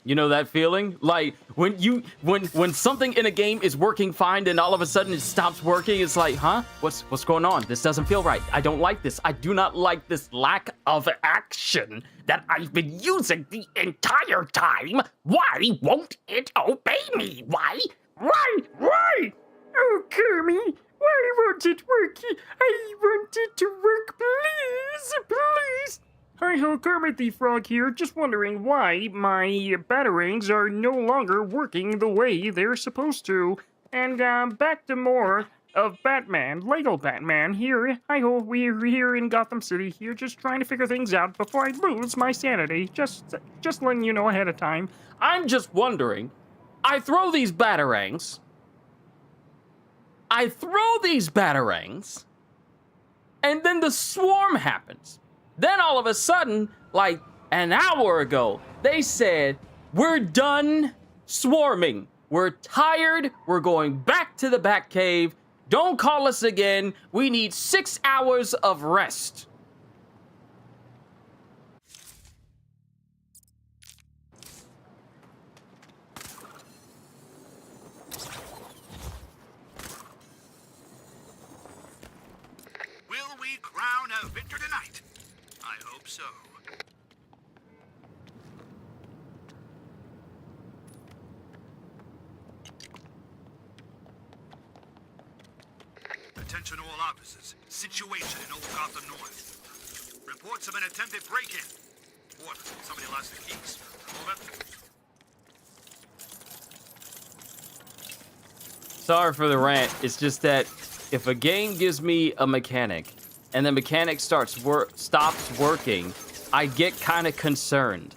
[SPEAKER 1] You know that feeling? Like when something in a game is working fine and all of a sudden it stops working, it's like, huh? What's going on? This doesn't feel right. I don't like this. I do not like this lack of action that I've been using the entire time. Why won't it obey me? Why?
[SPEAKER 8] Oh, Kermie, why won't it work? I want it to work, please. Hi-ho, Kermit the Frog here, just wondering why my batarangs are no longer working the way they're supposed to. And back to more of Batman, Lego Batman here. Hi-ho, we're here in Gotham City here, just trying to figure things out before I lose my sanity. Just letting you know ahead of time.
[SPEAKER 1] I'm just wondering, I throw these batarangs, and then the swarm happens. Then all of a sudden, like an hour ago, they said, we're done swarming. We're tired. We're going back to the Batcave. Don't call us again. We need 6 hours of rest.
[SPEAKER 2] Will we crown a victor tonight? I hope so. Attention all officers. Situation in Old Gotham North. Reports of an attempted break-in. Or somebody lost the keys. Over.
[SPEAKER 1] Sorry for the rant. It's just that if a game gives me a mechanic and the mechanic stops working, I get kind of concerned.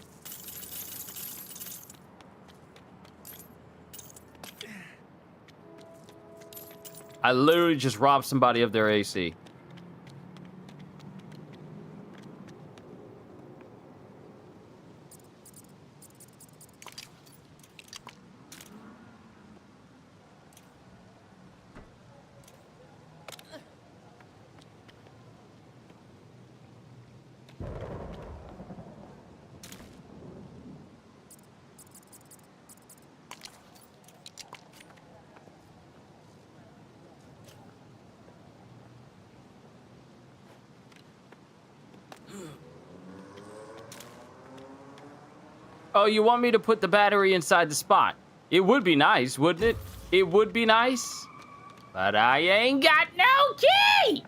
[SPEAKER 1] I literally just robbed somebody of their AC. Oh, you want me to put the battery inside the spot? It would be nice, wouldn't it? It would be nice. But I ain't got no key!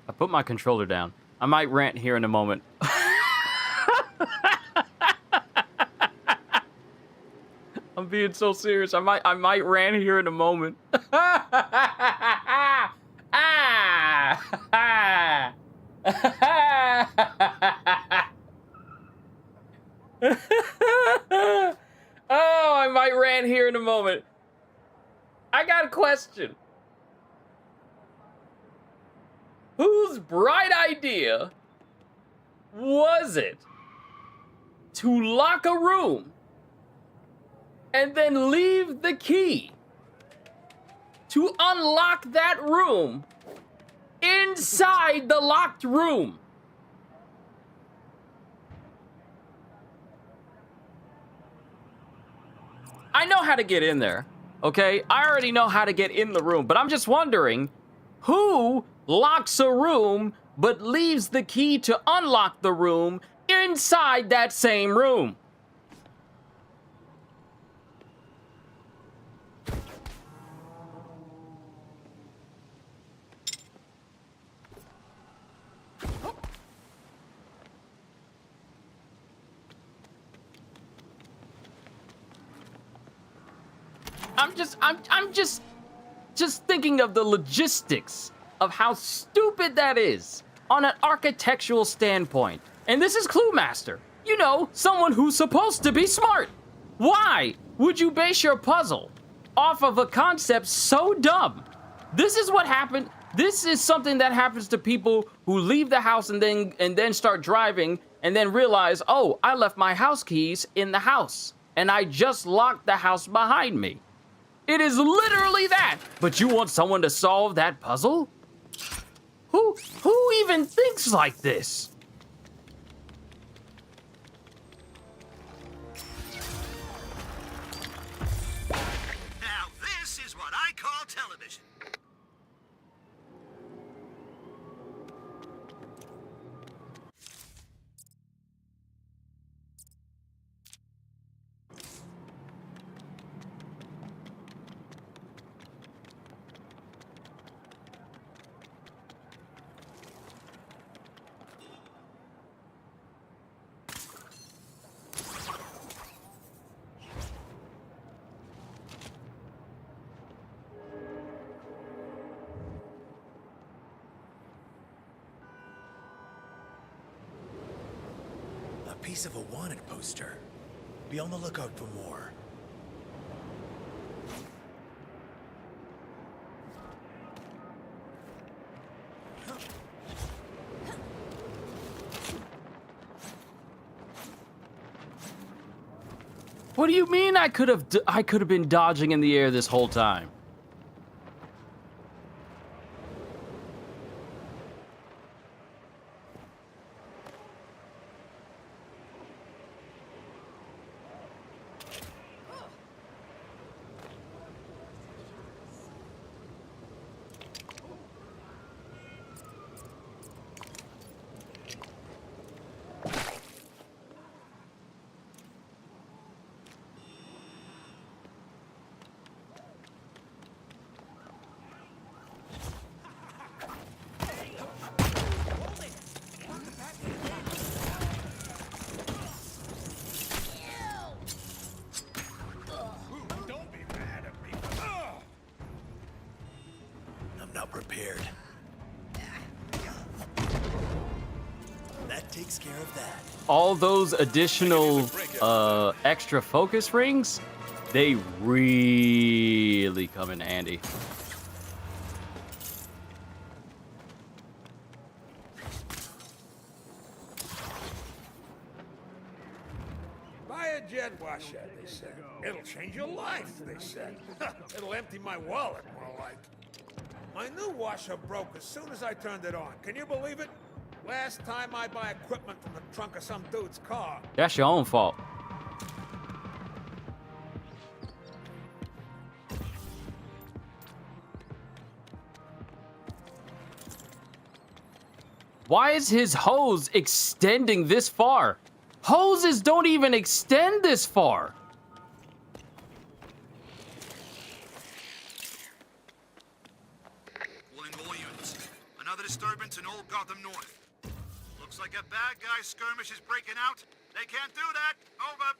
[SPEAKER 1] I put my controller down. I might rant here in a moment. I'm being so serious. I might rant here in a moment. Oh, I might rant here in a moment. I got a question. Whose bright idea was it to lock a room and then leave the key to unlock that room inside the locked room. I know how to get in there, okay? I already know how to get in the room, but I'm just wondering, who locks a room but leaves the key to unlock the room inside that same room? I'm just thinking of the logistics of how stupid that is on an architectural standpoint. And this is Cluemaster. You know, someone who's supposed to be smart. Why would you base your puzzle off of a concept so dumb? This is what happened. This is something that happens to people who leave the house and then start driving and then realize, oh, I left my house keys in the house and I just locked the house behind me. It is literally that. But you want someone to solve that puzzle? Who even thinks like this?
[SPEAKER 2] Now this is what I call television.
[SPEAKER 11] A piece of a wanted poster. Be on the lookout for more.
[SPEAKER 1] What do you mean I could have been dodging in the air this whole time?
[SPEAKER 11] Not prepared. That takes care of that.
[SPEAKER 1] All those additional extra focus rings, they really come in handy.
[SPEAKER 13] Buy a jet washer, they said. It'll change your life, they said. It'll empty my wallet, more like. My new washer broke as soon as I turned it on. Can you believe it? Last time I buy equipment from the trunk of some dude's car.
[SPEAKER 1] That's your own fault. Why is his hose extending this far? Hoses don't even extend this far.
[SPEAKER 2] Another disturbance in Old Gotham North. Looks like a bad guy skirmish is breaking out. They can't do that. Over.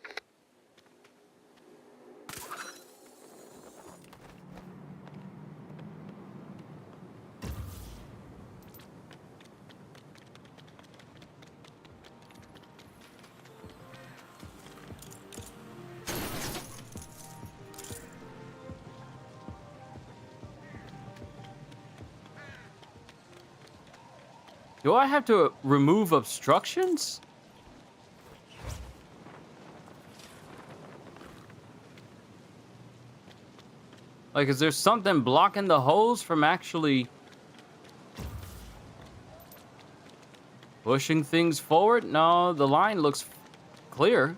[SPEAKER 1] Do I have to remove obstructions? Like, is there something blocking the hose from actually pushing things forward? No, the line looks clear.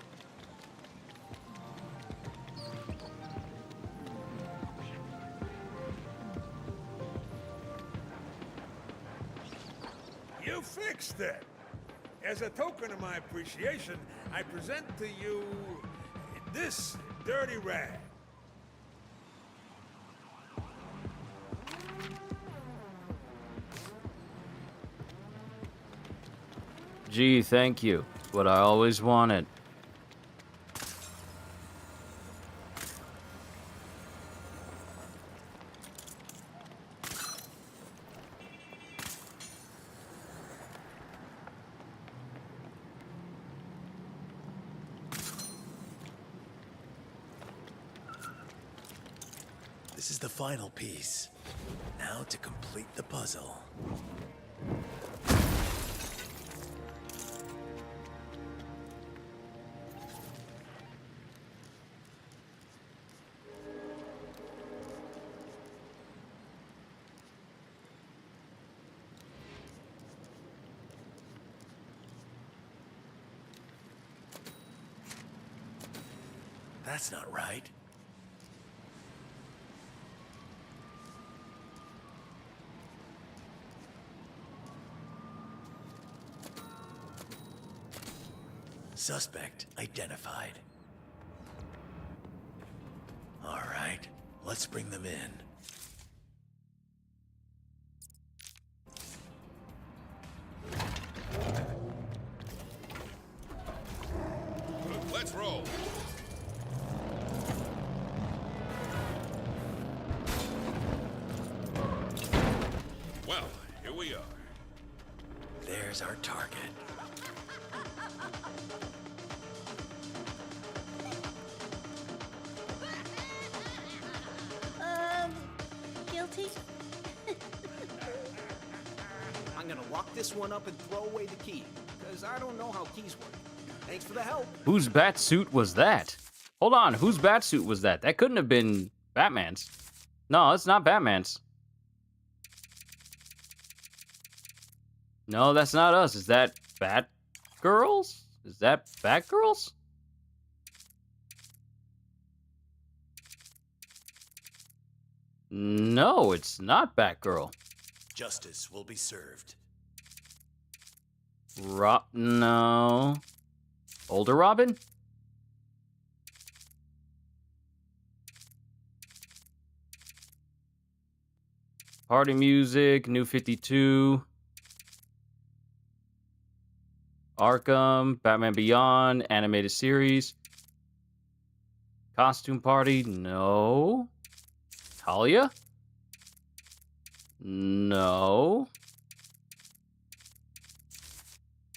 [SPEAKER 13] You fixed it. As a token of my appreciation, I present to you this dirty rag.
[SPEAKER 1] Gee, thank you. What I always wanted.
[SPEAKER 11] This is the final piece. Now to complete the puzzle. That's not right. Suspect identified. All right, let's bring them in.
[SPEAKER 16] Let's roll. Well, here we are.
[SPEAKER 11] There's our target.
[SPEAKER 9] Guilty?
[SPEAKER 17] I'm gonna lock this one up and throw away the key, because I don't know how keys work. Thanks for the help.
[SPEAKER 1] Whose bat suit was that? Hold on, whose bat suit was that? That couldn't have been Batman's. No, it's not Batman's. No, that's not us. Is that Batgirls? Is that Batgirls? No, it's not Batgirl.
[SPEAKER 11] Justice will be served.
[SPEAKER 1] No. Older Robin? Party music, New 52. Arkham, Batman Beyond, animated series. Costume party, no. Talia? No.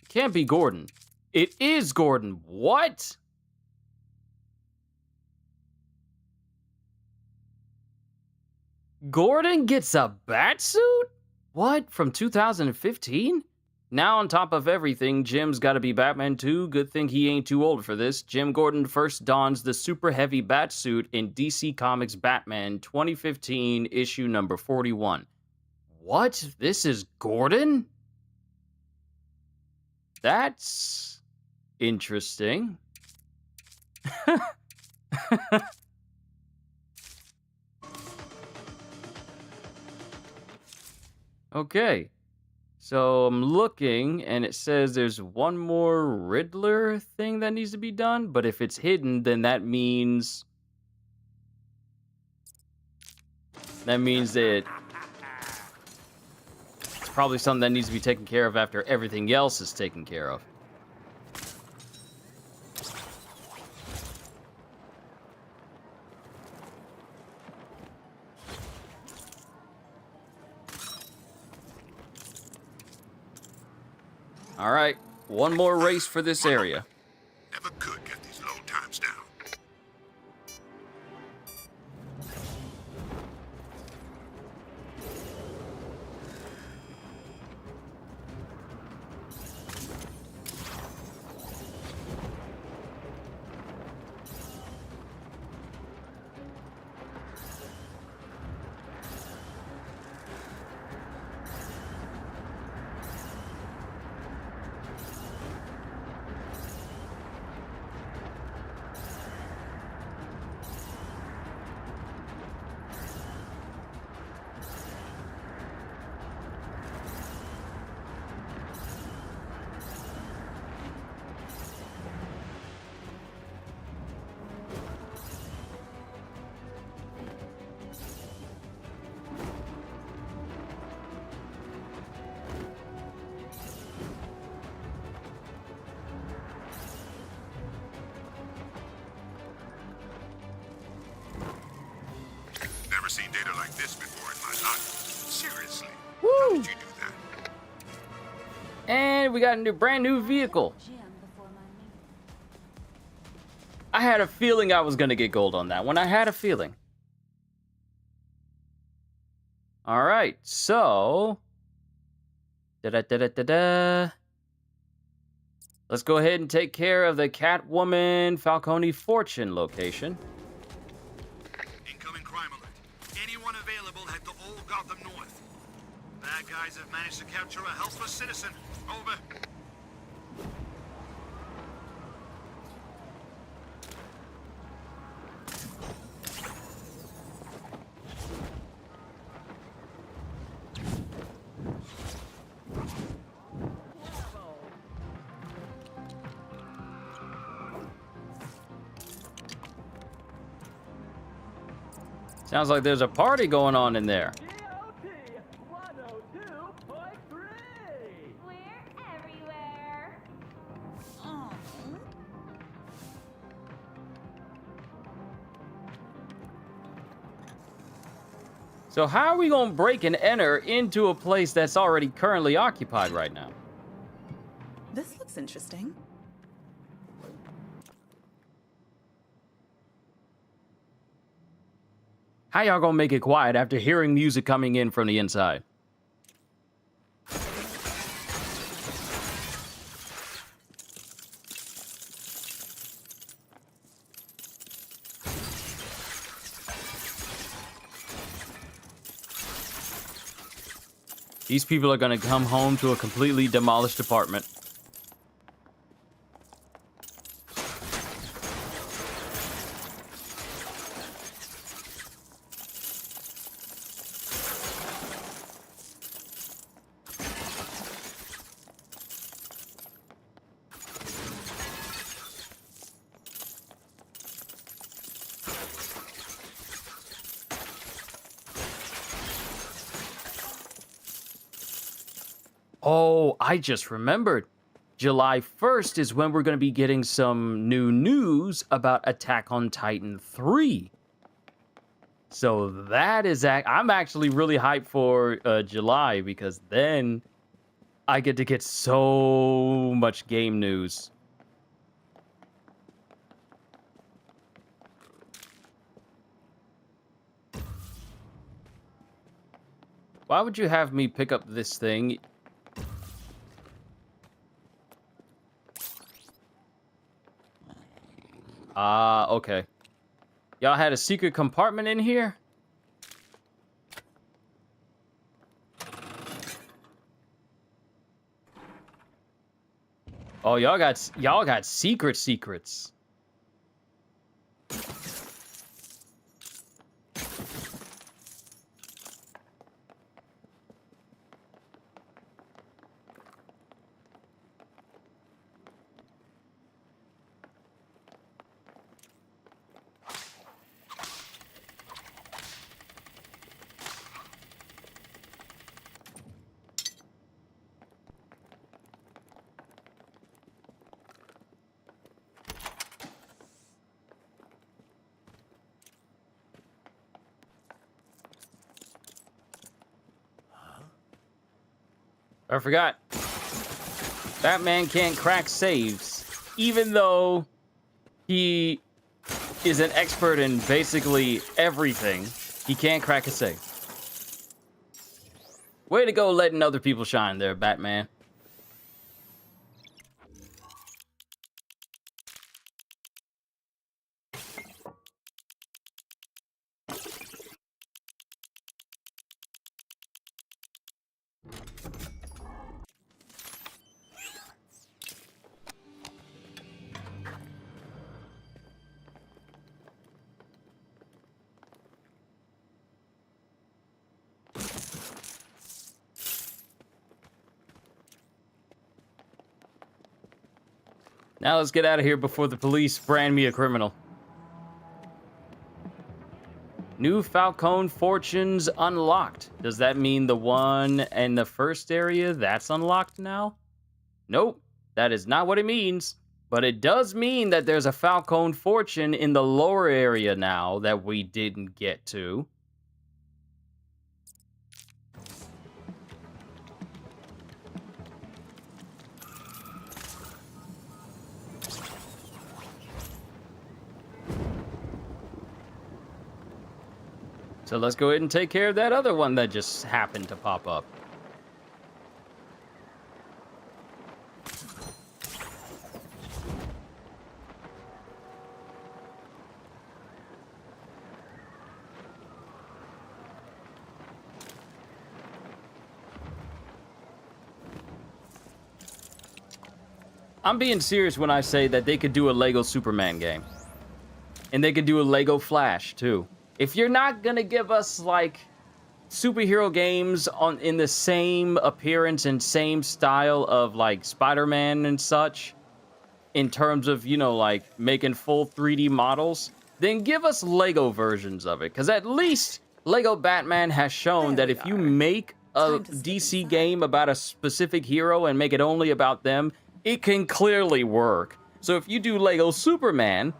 [SPEAKER 1] Can't be Gordon. It is Gordon. What? Gordon gets a batsuit? What? From 2015? Now on top of everything, Jim's gotta be Batman too. Good thing he ain't too old for this. Jim Gordon first dons the super heavy batsuit in DC Comics Batman 2015 issue number 41. What? This is Gordon? That's interesting. Okay. So I'm looking, and it says there's one more Riddler thing that needs to be done, but if it's hidden, then that means that it's probably something that needs to be taken care of after everything else is taken care of. All right, one more race for this area.
[SPEAKER 2] Never could get these load times down. this before in my life. Seriously.
[SPEAKER 1] Woo!
[SPEAKER 2] How did you do that?
[SPEAKER 1] And we got a brand new vehicle. I had a feeling I was gonna get gold on that one. I had a feeling. All right, so da-da-da-da-da-da. Let's go ahead and take care of the Catwoman Falcone Fortune location.
[SPEAKER 2] Incoming crime alert. Anyone available head to Old Gotham North. Bad guys have managed to capture a helpless citizen. Over.
[SPEAKER 1] Sounds like there's a party going on in there.
[SPEAKER 6] We're everywhere.
[SPEAKER 1] So how are we gonna break and enter into a place that's already currently occupied right now?
[SPEAKER 9] This looks interesting.
[SPEAKER 1] How y'all gonna make it quiet after hearing music coming in from the inside? These people are gonna come home to a completely demolished apartment. Oh, I just remembered. July 1st is when we're going to be getting some new news about Attack on Titan 3. So that is... I'm actually really hyped for July because then I get to get so much game news. Why would you have me pick up this thing? Okay. Y'all had a secret compartment in here? Oh, y'all got secrets. I forgot. Batman can't crack saves, even though he is an expert in basically everything. He can't crack a save. Way to go letting other people shine there, Batman. Now let's get out of here before the police brand me a criminal. New Falcone Fortunes unlocked. Does that mean the one in the first area, that's unlocked now? Nope, that is not what it means. But it does mean that there's a Falcone Fortune in the lower area now that we didn't get to. So let's go ahead and take care of that other one that just happened to pop up. I'm being serious when I say that they could do a Lego Superman game. And they could do a Lego Flash, too. If you're not gonna give us, like, superhero games in the same appearance and same style of, like, Spider-Man and such, in terms of, you know, like, making full 3D models, then give us Lego versions of it. Because at least Lego Batman has shown that if you make a DC game about a specific hero and make it only about them, it can clearly work. So if you do Lego Superman,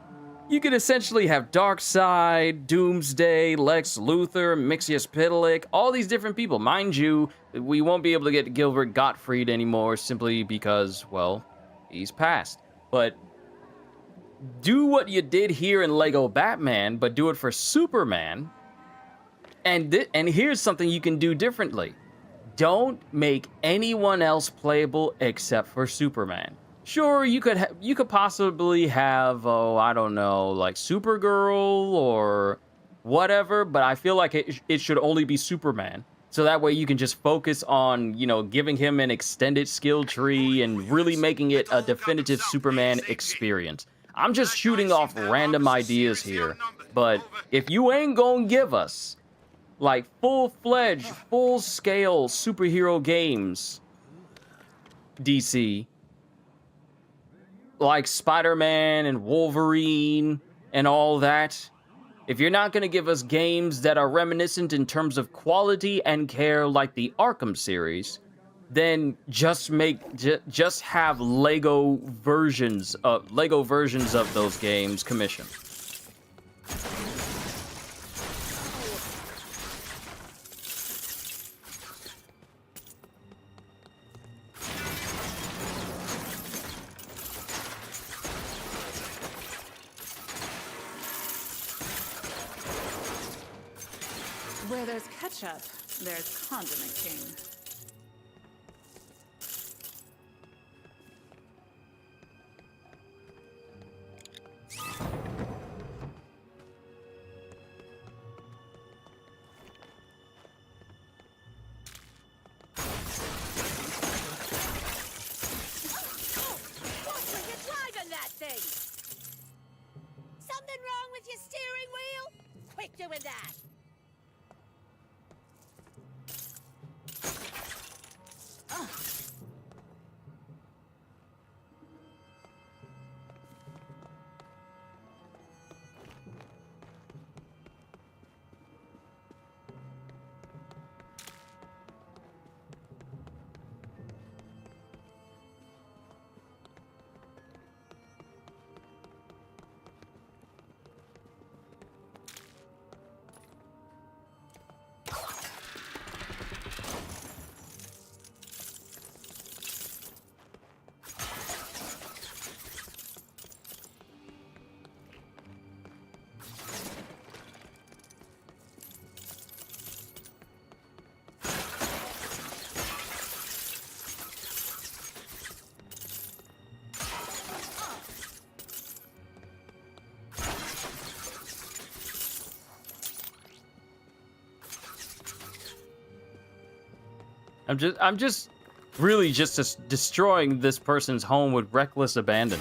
[SPEAKER 1] you could essentially have Darkseid, Doomsday, Lex Luthor, Mxyzptlk, all these different people. Mind you, we won't be able to get Gilbert Gottfried anymore simply because, well, he's passed. But do what you did here in Lego Batman, but do it for Superman. And here's something you can do differently. Don't make anyone else playable except for Superman. Sure, you could possibly have, oh, I don't know, like Supergirl or whatever, but I feel like it should only be Superman. So that way you can just focus on, you know, giving him an extended skill tree and really making it a definitive Superman experience. I'm just shooting off random ideas here, but if you ain't gonna give us like full-fledged, full-scale superhero games, DC, like Spider-Man and Wolverine and all that, if you're not going to give us games that are reminiscent in terms of quality and care like the Arkham series, then just have Lego versions of those games commissioned.
[SPEAKER 9] Where there's ketchup, there's Condiment King.
[SPEAKER 18] What were you driving that thing? Something wrong with your steering wheel? Quit doing that!
[SPEAKER 1] I'm just really just destroying this person's home with reckless abandon.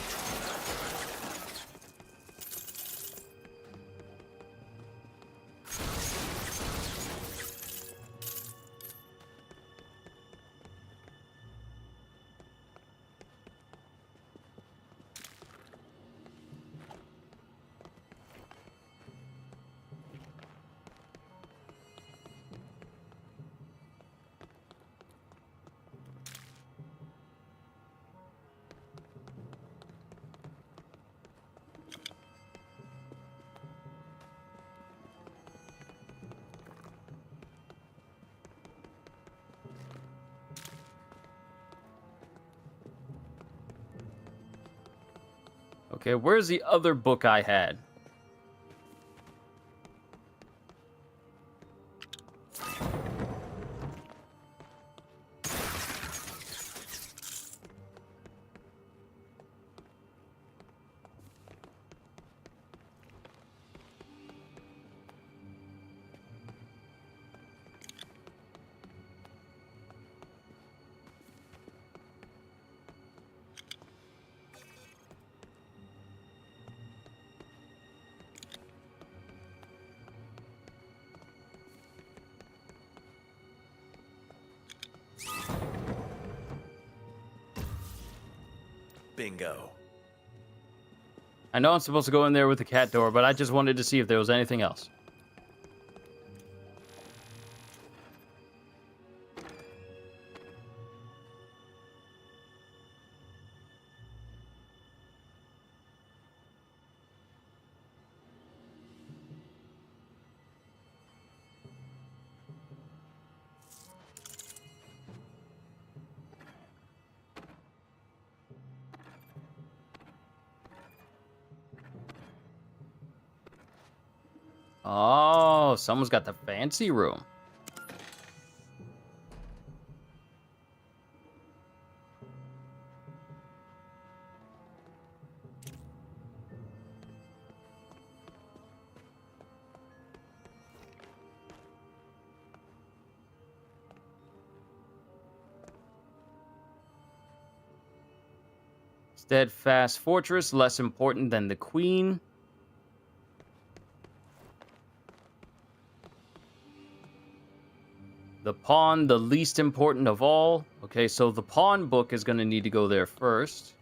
[SPEAKER 1] Okay, where's the other book I had?
[SPEAKER 11] Bingo.
[SPEAKER 1] I know I'm supposed to go in there with the cat door, but I just wanted to see if there was anything else. Oh, someone's got the fancy room. Steadfast fortress, less important than the queen. The pawn, the least important of all. Okay, so the pawn book is going to need to go there first.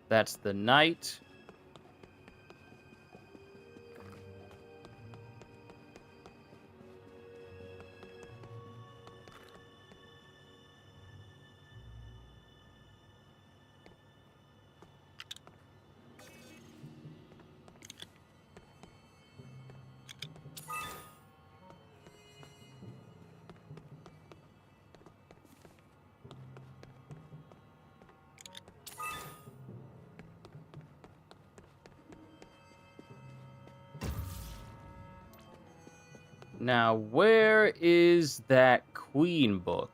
[SPEAKER 1] That's the knight. Now, where is that queen book?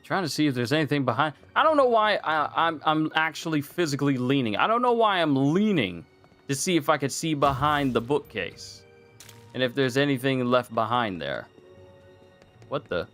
[SPEAKER 1] Trying to see if there's anything behind. I don't know why I'm actually physically leaning. I don't know why I'm leaning to see if I could see behind the bookcase. And if there's anything left behind there. What the?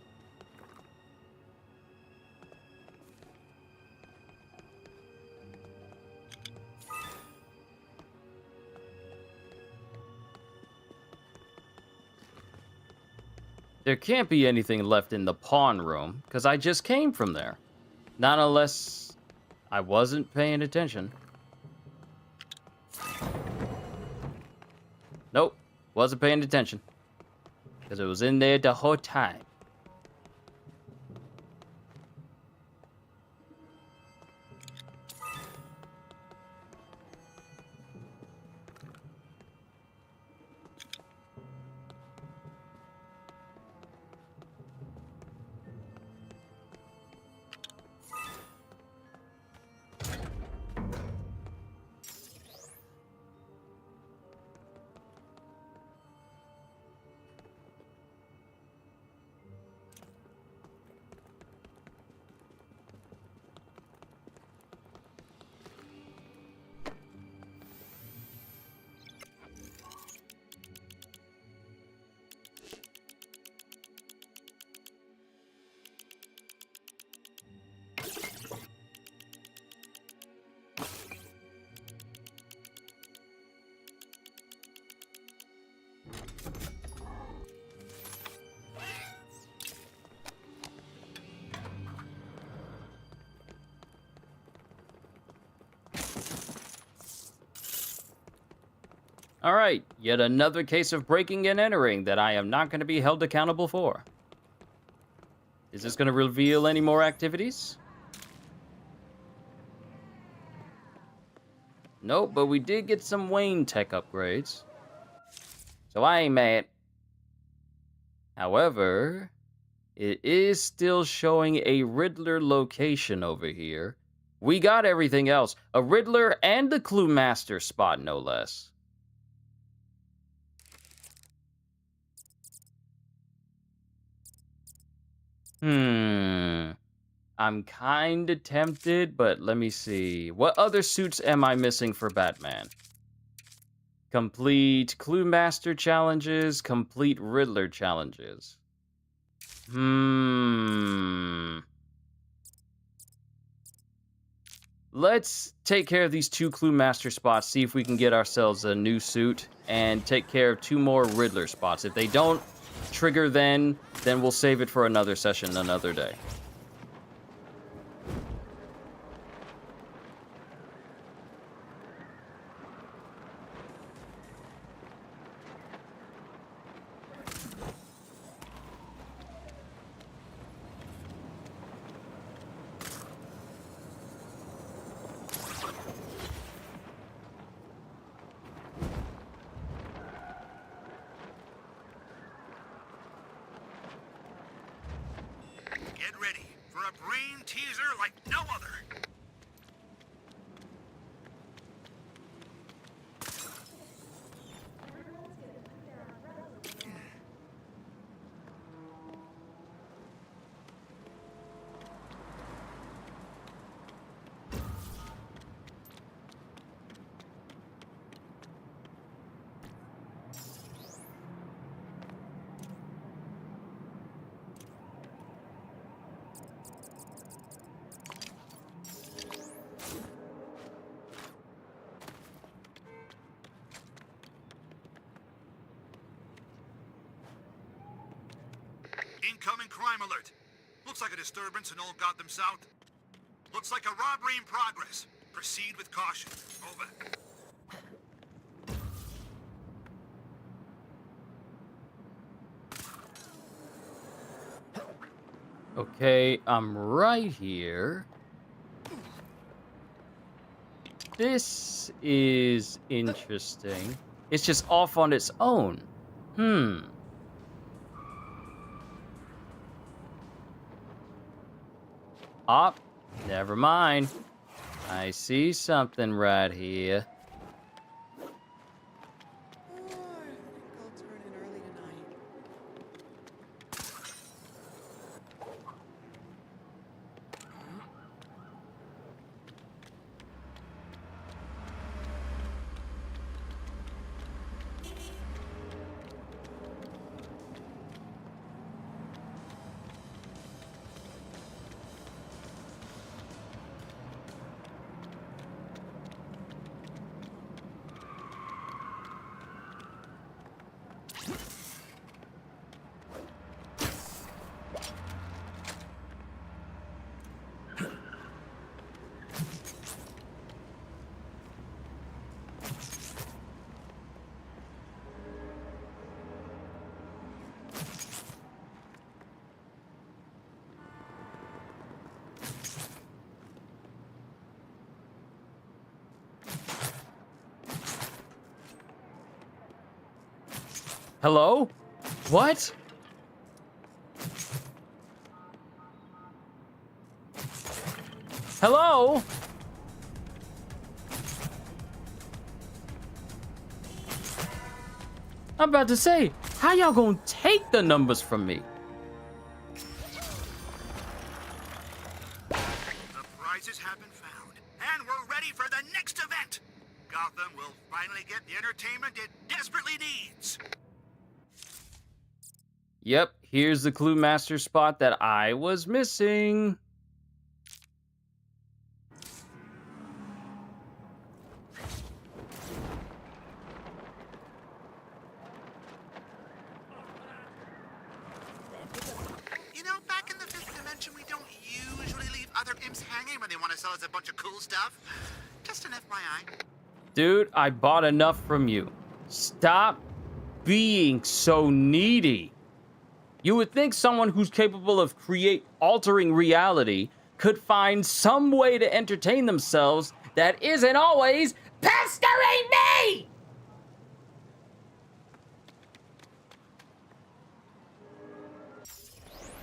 [SPEAKER 1] There can't be anything left in the pawn room, because I just came from there. Not unless I wasn't paying attention. Nope, wasn't paying attention. Because it was in there the whole time. All right, yet another case of breaking and entering that I am not going to be held accountable for. Is this going to reveal any more activities? Nope, but we did get some Wayne tech upgrades. So I ain't mad. However, it is still showing a Riddler location over here. We got everything else. A Riddler and the Clue Master spot, no less. I'm kinda tempted, but let me see. What other suits am I missing for Batman? Complete Clue Master challenges, complete Riddler challenges. Let's take care of these 2 Clue Master spots, see if we can get ourselves a new suit, and take care of 2 more Riddler spots. If they don't trigger then we'll save it for another session another day.
[SPEAKER 2] Get ready for a brain teaser like no other. Incoming crime alert. Looks like a disturbance in Old Gotham South. Looks like a robbery in progress. Proceed with caution. Over.
[SPEAKER 1] Okay, I'm right here. This is interesting. It's just off on its own. Never mind. I see something right here. Hello? What? Hello? I'm about to say, how y'all gonna take the numbers from me?
[SPEAKER 2] The prizes have been found, and we're ready for the next event. Gotham will finally get the entertainment it desperately needs.
[SPEAKER 1] Yep, here's the Clue Master spot that I was missing.
[SPEAKER 2] You know, back in the fifth dimension, we don't usually leave other imps hanging when they want to sell us a bunch of cool stuff. Just an FYI.
[SPEAKER 1] Dude, I bought enough from you. Stop being so needy. You would think someone who's capable of altering reality could find some way to entertain themselves that isn't always
[SPEAKER 12] pestering me!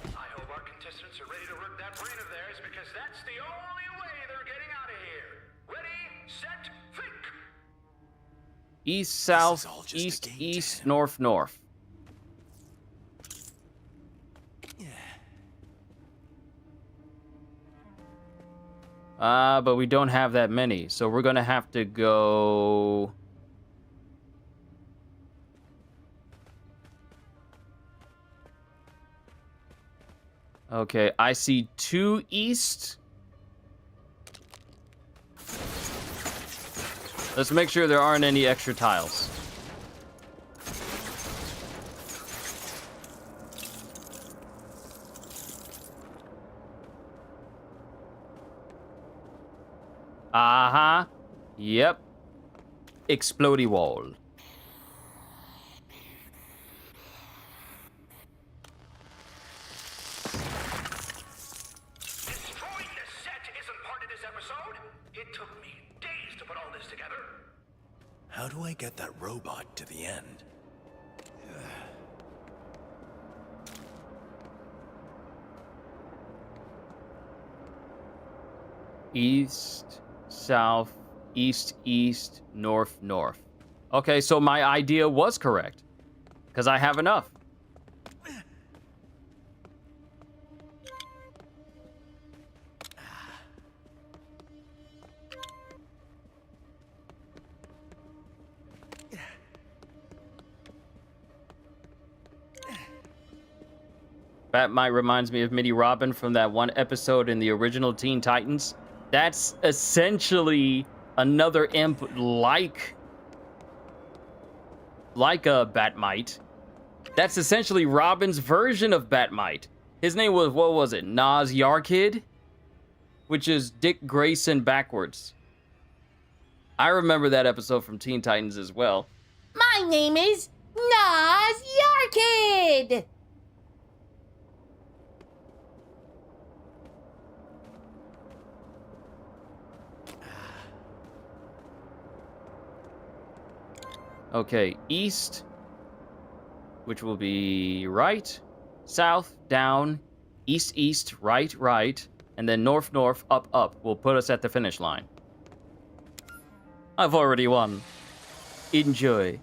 [SPEAKER 3] I hope our contestants are ready to work that brain of theirs because that's the only way they're getting out of here. Ready, set, think!
[SPEAKER 1] East, south, east, east, north, north. But we don't have that many, so we're gonna have to go... Okay, I see 2 east. Let's make sure there aren't any extra tiles. Uh-huh. Yep. Explodey wall.
[SPEAKER 3] Destroying the set isn't part of this episode. It took me days to put all this together.
[SPEAKER 11] How do I get that robot to the end?
[SPEAKER 1] East, south, east, east, north, north. Okay, so my idea was correct. Because I have enough. Batmite reminds me of Mini Robin from that one episode in the original Teen Titans. That's essentially another imp like a Batmite. That's essentially Robin's version of Batmite. His name was, what was it? Nas Yarkid? Which is Dick Grayson backwards. I remember that episode from Teen Titans as well.
[SPEAKER 12] My name is Nas Yarkid!
[SPEAKER 1] Okay, east, which will be right, south, down, east, east, right, right, and then north, north, up, up will put us at the finish line. I've already won. Enjoy.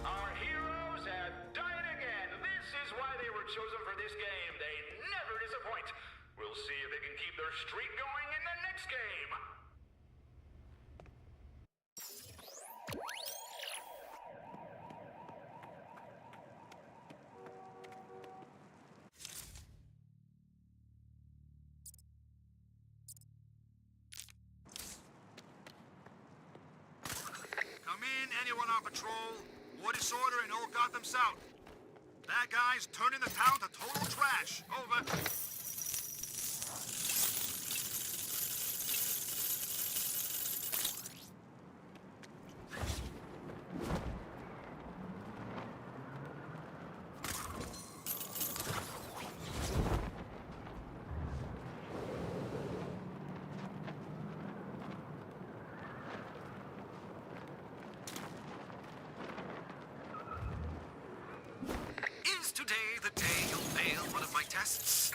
[SPEAKER 3] Our heroes have done it again. This is why they were chosen for this game. They never disappoint. We'll see if they can keep their streak going in the next game.
[SPEAKER 2] Come in, anyone on patrol. War disorder in Old Gotham South. Bad guys turning the town to total trash. Over.
[SPEAKER 4] Is today the day you'll fail one of my tests?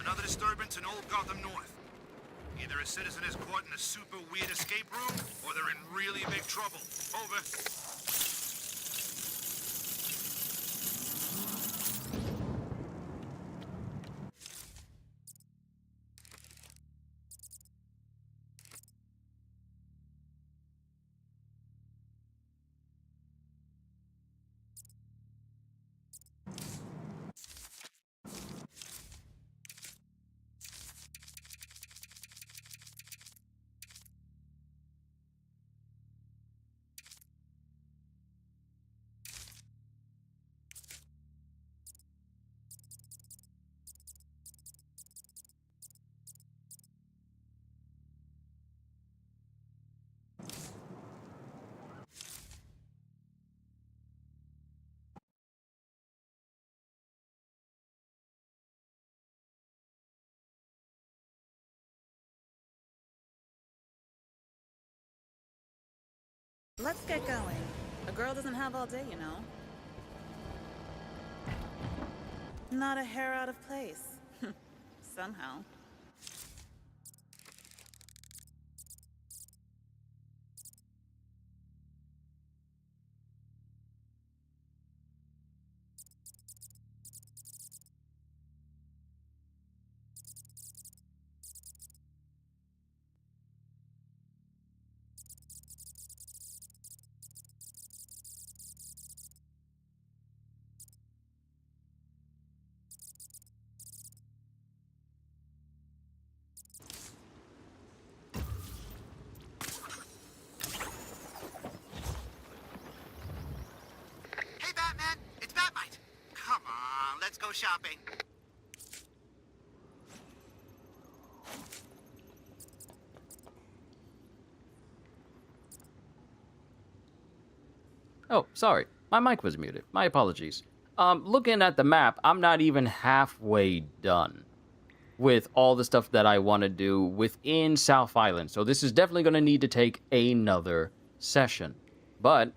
[SPEAKER 2] another disturbance in Old Gotham North. Either a citizen is caught in a super weird escape room, or they're in really big trouble. Over.
[SPEAKER 9] Let's get going. A girl doesn't have all day, you know. Not a hair out of place. Somehow.
[SPEAKER 4] Hey, Batman! It's Batmite! Come on, let's go shopping.
[SPEAKER 1] Oh, sorry. My mic was muted. My apologies. Looking at the map, I'm not even halfway done with all the stuff that I want to do within South Island. So this is definitely going to need to take another session. But,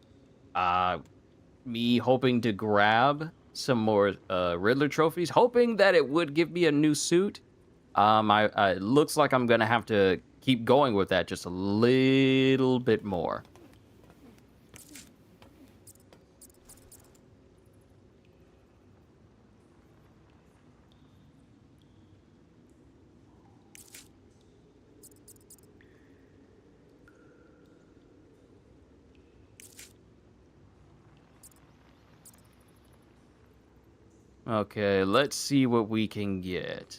[SPEAKER 1] me hoping to grab some more Riddler trophies, hoping that it would give me a new suit. It looks like I'm going to have to keep going with that just a little bit more. Okay, let's see what we can get.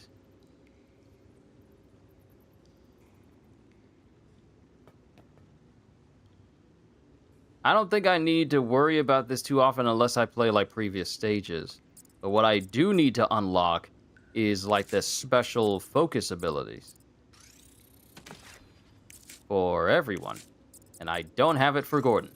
[SPEAKER 1] I don't think I need to worry about this too often unless I play like previous stages. But what I do need to unlock is like the special focus abilities for everyone. And I don't have it for Gordon.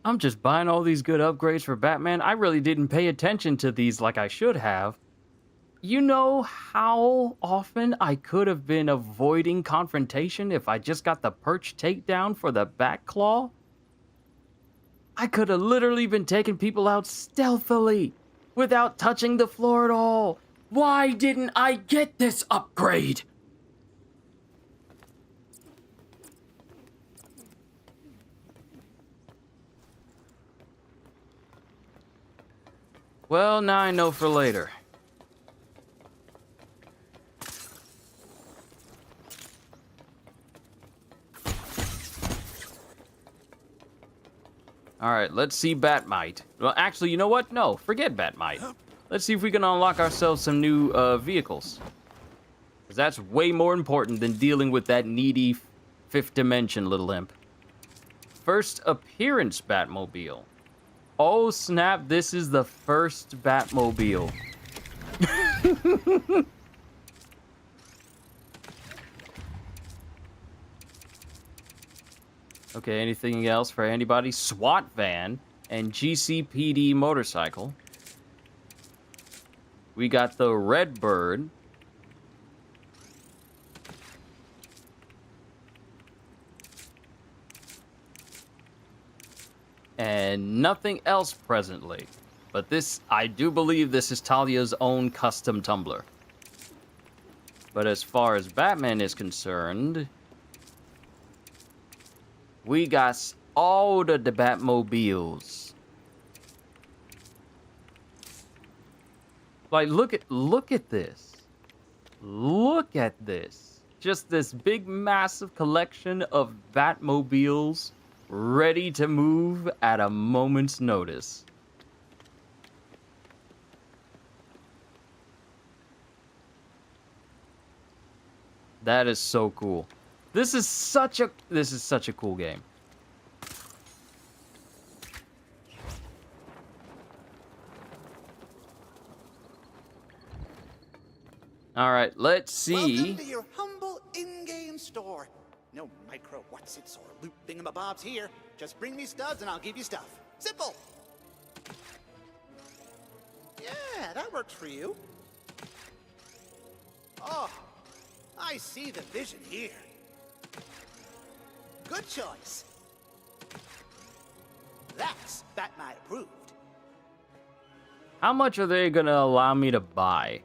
[SPEAKER 1] I'm just buying all these good upgrades for Batman. I really didn't pay attention to these like I should have. You know how often I could have been avoiding confrontation if I just got the perch takedown for the Bat Claw? I could have literally been taking people out stealthily without touching the floor at all. Why didn't I get this upgrade? Well, now I know for later. Alright, let's see Batmite. Well, actually, you know what? No, forget Batmite. Let's see if we can unlock ourselves some new vehicles. Because that's way more important than dealing with that needy fifth dimension little imp. First appearance Batmobile. Oh snap, this is the first Batmobile. Okay, anything else for anybody? SWAT van and GCPD motorcycle. We got the Redbird. And nothing else presently. But this, I do believe this is Talia's own custom tumbler. But as far as Batman is concerned, we got all the Batmobiles. Like, look at this. Look at this. Just this big, massive collection of Batmobiles ready to move at a moment's notice. That is so cool. This is such a cool game. All right, let's see.
[SPEAKER 2] Welcome to your humble in-game store. No micro whatsits or loot thingamabobs here. Just bring me studs and I'll give you stuff. Simple. Yeah, that works for you. Oh, I see the vision here. Good choice. That's Batmite approved.
[SPEAKER 1] How much are they gonna allow me to buy?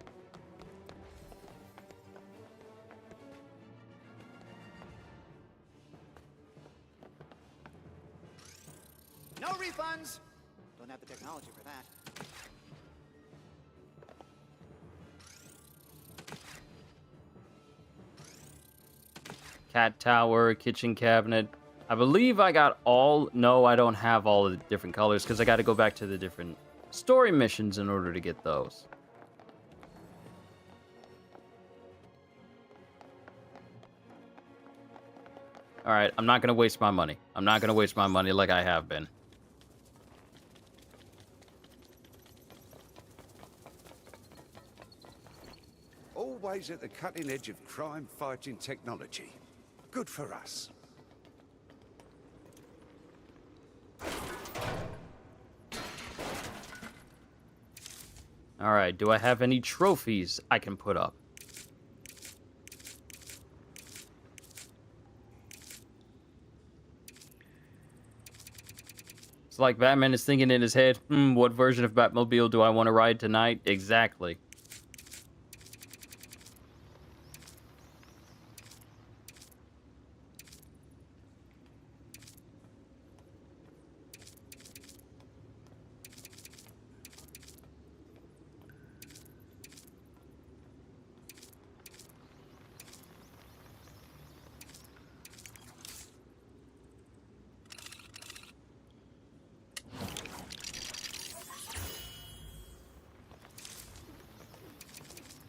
[SPEAKER 2] No refunds. Don't have the technology for that.
[SPEAKER 1] Cat tower, kitchen cabinet. I believe I got all... No, I don't have all of the different colors because I got to go back to the different story missions in order to get those. Alright, I'm not going to waste my money. I'm not going to waste my money like I have been.
[SPEAKER 19] Always at the cutting edge of crime-fighting technology. Good for us.
[SPEAKER 1] Alright, do I have any trophies I can put up? It's like Batman is thinking in his head, what version of Batmobile do I want to ride tonight? Exactly.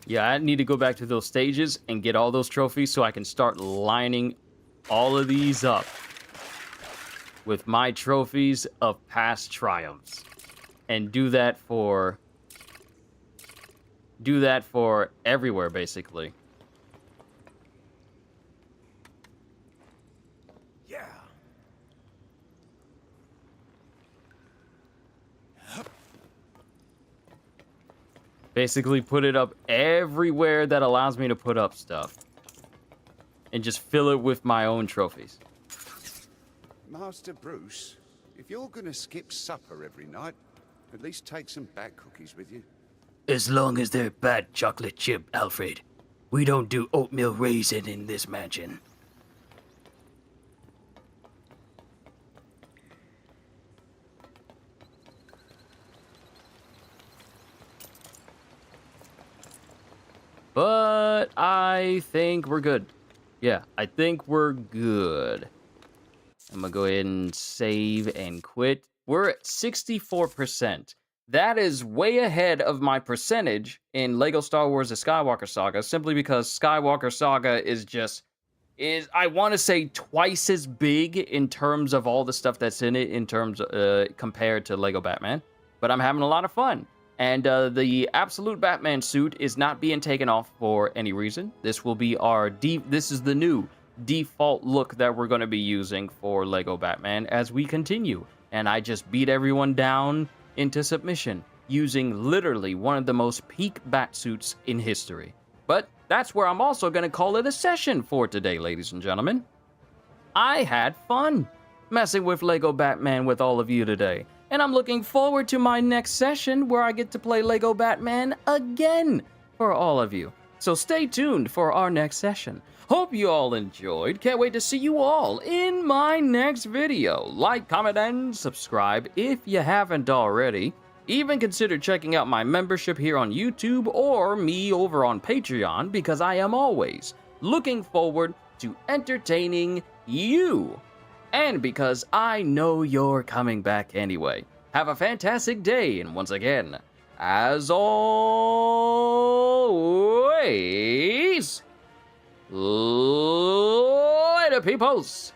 [SPEAKER 1] Yeah, I need to go back to those stages and get all those trophies so I can start lining all of these up with my trophies of past triumphs. And do that for everywhere, basically.
[SPEAKER 19] Yeah.
[SPEAKER 1] Basically put it up everywhere that allows me to put up stuff. And just fill it with my own trophies.
[SPEAKER 19] Master Bruce, if you're gonna skip supper every night, at least take some bad cookies with you.
[SPEAKER 10] As long as they're bad chocolate chip, Alfred. We don't do oatmeal raisin in this mansion.
[SPEAKER 1] But I think we're good. Yeah, I think we're good. I'm gonna go ahead and save and quit. We're at 64%. That is way ahead of my percentage in LEGO Star Wars The Skywalker Saga, simply because Skywalker Saga is I want to say twice as big in terms of all the stuff that's in it, in terms compared to LEGO Batman. But I'm having a lot of fun. And the absolute Batman suit is not being taken off for any reason. This will be this is the new default look that we're going to be using for LEGO Batman as we continue. And I just beat everyone down into submission using literally one of the most peak bat suits in history. But that's where I'm also going to call it a session for today, ladies and gentlemen. I had fun messing with LEGO Batman with all of you today. And I'm looking forward to my next session where I get to play LEGO Batman again for all of you. So stay tuned for our next session. Hope you all enjoyed. Can't wait to see you all in my next video. Like, comment, and subscribe if you haven't already. Even consider checking out my membership here on YouTube or me over on Patreon, because I am always looking forward to entertaining you. And because I know you're coming back anyway. Have a fantastic day, and once again, as always, later, peoples!